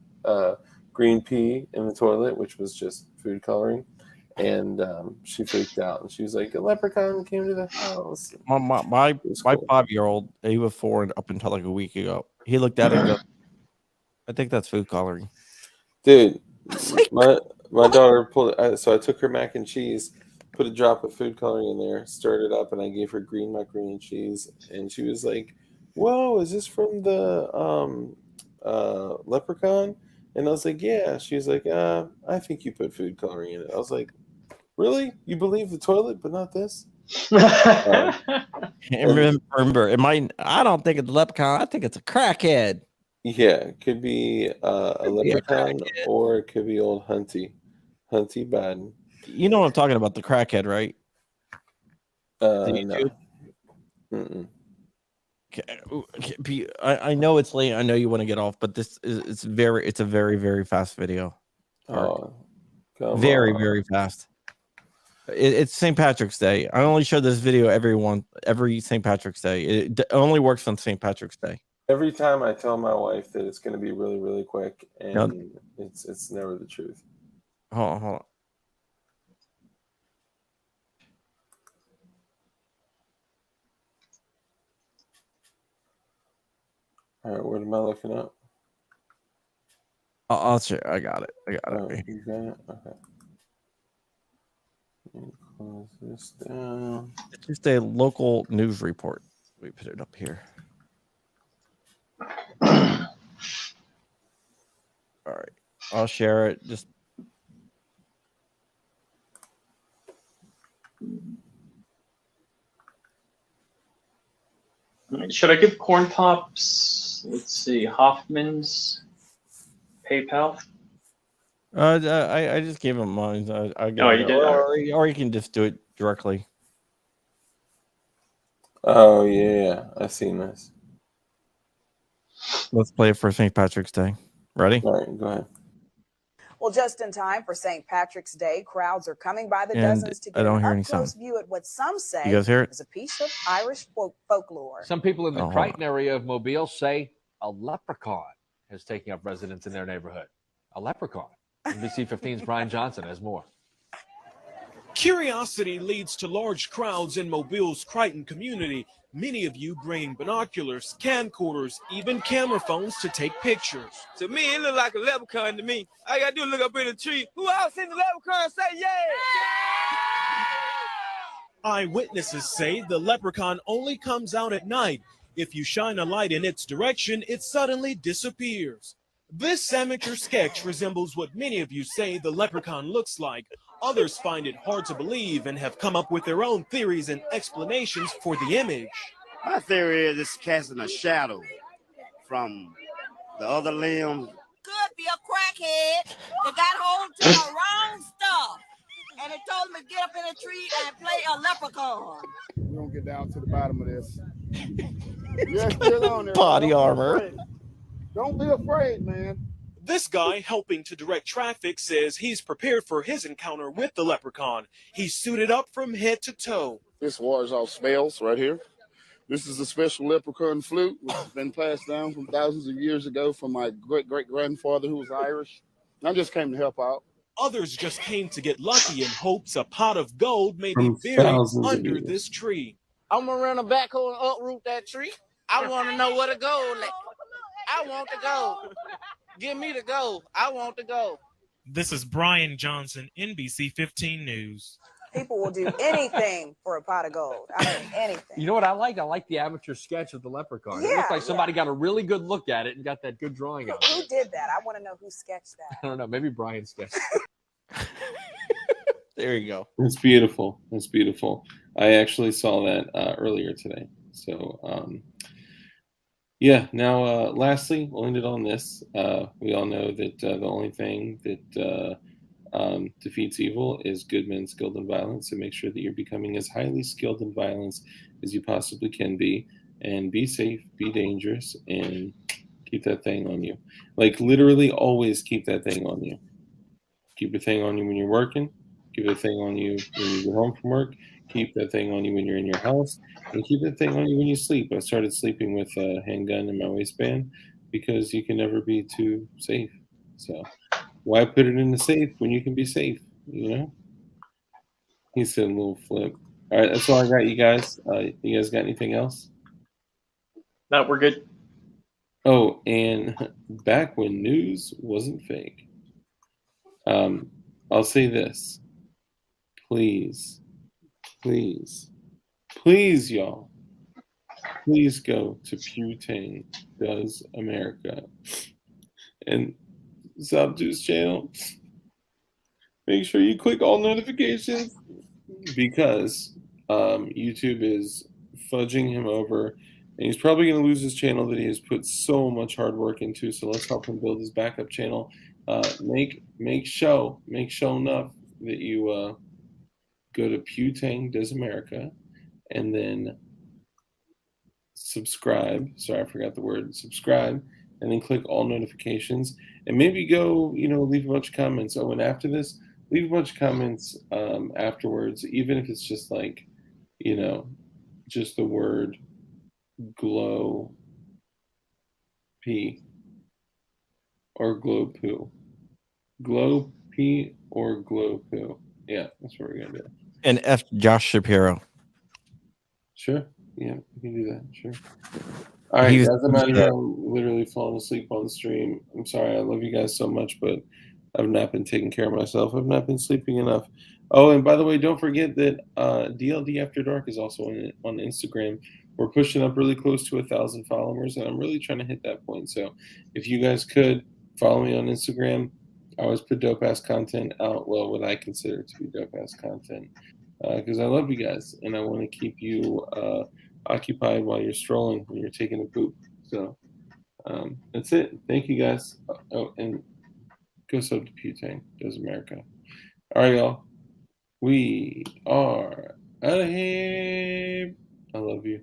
pea in the toilet, which was just food coloring, and she freaked out, and she was like, a leprechaun came to the house. My 5-year-old, he was 4 up until like a week ago. He looked at it and goes, I think that's food coloring. Dude, my daughter pulled it. So I took her mac and cheese, put a drop of food coloring in there, stirred it up, and I gave her green macaroni and cheese. And she was like, whoa, is this from the leprechaun? And I was like, yeah. She was like, I think you put food coloring in it. I was like, really? You believe the toilet, but not this? Remember, I don't think it's a leprechaun. I think it's a crackhead. Yeah, it could be a leprechaun, or it could be old Hunty Biden. You know what I'm talking about, the crackhead, right? No. Okay. I know it's late. I know you want to get off, but it's a very, very fast video. Oh, very, very fast. It's St. Patrick's Day. I only show this video every St. Patrick's Day. It only works on St. Patrick's Day. Every time I tell my wife that it's going to be really, really quick, and it's never the truth. Hold on. All right, what am I looking up? I'll share. I got it. You got it? Okay. Let me close this down. It's just a local news report. We put it up here. All right, I'll share it. Just should I give Corn Pops? Let's see, Hoffman's PayPal. I just gave him mine. I got you did? Or you can just do it directly. Oh yeah, I've seen this. Let's play it for St. Patrick's Day. Ready? All right, go ahead. Well, just in time for St. Patrick's Day, crowds are coming by the And dozens to I get don't an hear any up-close sound. view at what some say You guys hear it? is a piece of Irish folklore. Some people in the hold Crichton area of Mobile say a leprechaun is taking up residence in their neighborhood. A leprechaun. NBC 15's Brian Johnson has more. Curiosity leads to large crowds in Mobile's Crichton community. Many of you bringing binoculars, camcorders, even camera phones to take pictures. To me, it looked like a leprechaun to me. All you gotta do is look up in the tree. Who else seen the leprechaun say yeah? Eyewitnesses say the leprechaun only comes out at night. If you shine a light in its direction, it suddenly disappears. This amateur sketch resembles what many of you say the leprechaun looks like. Others find it hard to believe and have come up with their own theories and explanations for the image. My theory is it's casting a shadow from the other limb. Could be a crackhead that got hold to the wrong stuff. And it told him to get up in a tree and play a leprechaun. We're going to get down to the bottom of this. Yes, get on there. Body armor. Don't be afraid, man. This guy helping to direct traffic says he's prepared for his encounter with the leprechaun. He's suited up from head to toe. This wars off smells right here. This is a special leprechaun flute, which has been passed down from thousands of years ago from my great-great-grandfather who was Irish. I just came to help out. Others just came to get lucky in hopes a pot of gold may be From buried thousands of under years. this tree. I'm gonna run a backhoe and uproot that tree. I want to know where to go. I want to go. Give me the gold. I want to go. This is Brian Johnson, NBC 15 News. People will do anything for a pot of gold. I mean, anything. You know what I like? I like the amateur sketch of the leprechaun. It Yeah, looks like somebody got a really good look at it and got that good drawing of it. Who did that? I want to know who sketched that. I don't know. Maybe Brian sketched it. There you go. It's beautiful. It's beautiful. I actually saw that earlier today. So, yeah. Now, lastly, we'll end it on this. We all know that the only thing that defeats evil is good men skilled in violence. So make sure that you're becoming as highly skilled in violence as you possibly can be, and be safe, be dangerous, and keep that thing on you. Like literally, always keep that thing on you. Keep the thing on you when you're working. Keep the thing on you when you get home from work. Keep that thing on you when you're in your house, and keep that thing on you when you sleep. I started sleeping with a handgun in my waistband because you can never be too safe. So why put it in the safe when you can be safe? You know. He said a little flip. All right, that's all I got, you guys. You guys got anything else? No, we're good. Oh, and back when news wasn't fake, I'll say this. Please, y'all, please go to Pewtang Does America and Sabju's channel. Make sure you click all notifications because YouTube is fudging him over, and he's probably going to lose his channel that he has put so much hard work into. So let's help him build his backup channel. Make sure enough that you go to Pewtang Does America and then subscribe. Sorry, I forgot the word. Subscribe, and then click all notifications, and maybe go, leave a bunch of comments. Oh, and after this, leave a bunch of comments afterwards, even if it's just like, just the word glow P or glow poo. Glow P or glow poo. Yeah, that's what we're going to do. And F Josh Shapiro. Sure. Yeah, we can do that. Sure. All right, guys, I'm out of here. I'm literally falling asleep on the stream. I'm sorry. I love you guys so much, but I've not been taking care of myself. I've not been sleeping enough. Oh, and by the way, don't forget that DLD After Dark is also on Instagram. We're pushing up really close to 1,000 followers, and I'm really trying to hit that point. So if you guys could follow me on Instagram, I always put dope-ass content out. Well, what I consider to be dope-ass content. Because I love you guys, and I want to keep you occupied while you're strolling, when you're taking a poop. So that's it. Thank you, guys. Oh, and go sub to Pewtang Does America. All right, y'all. We are out of here. I love you.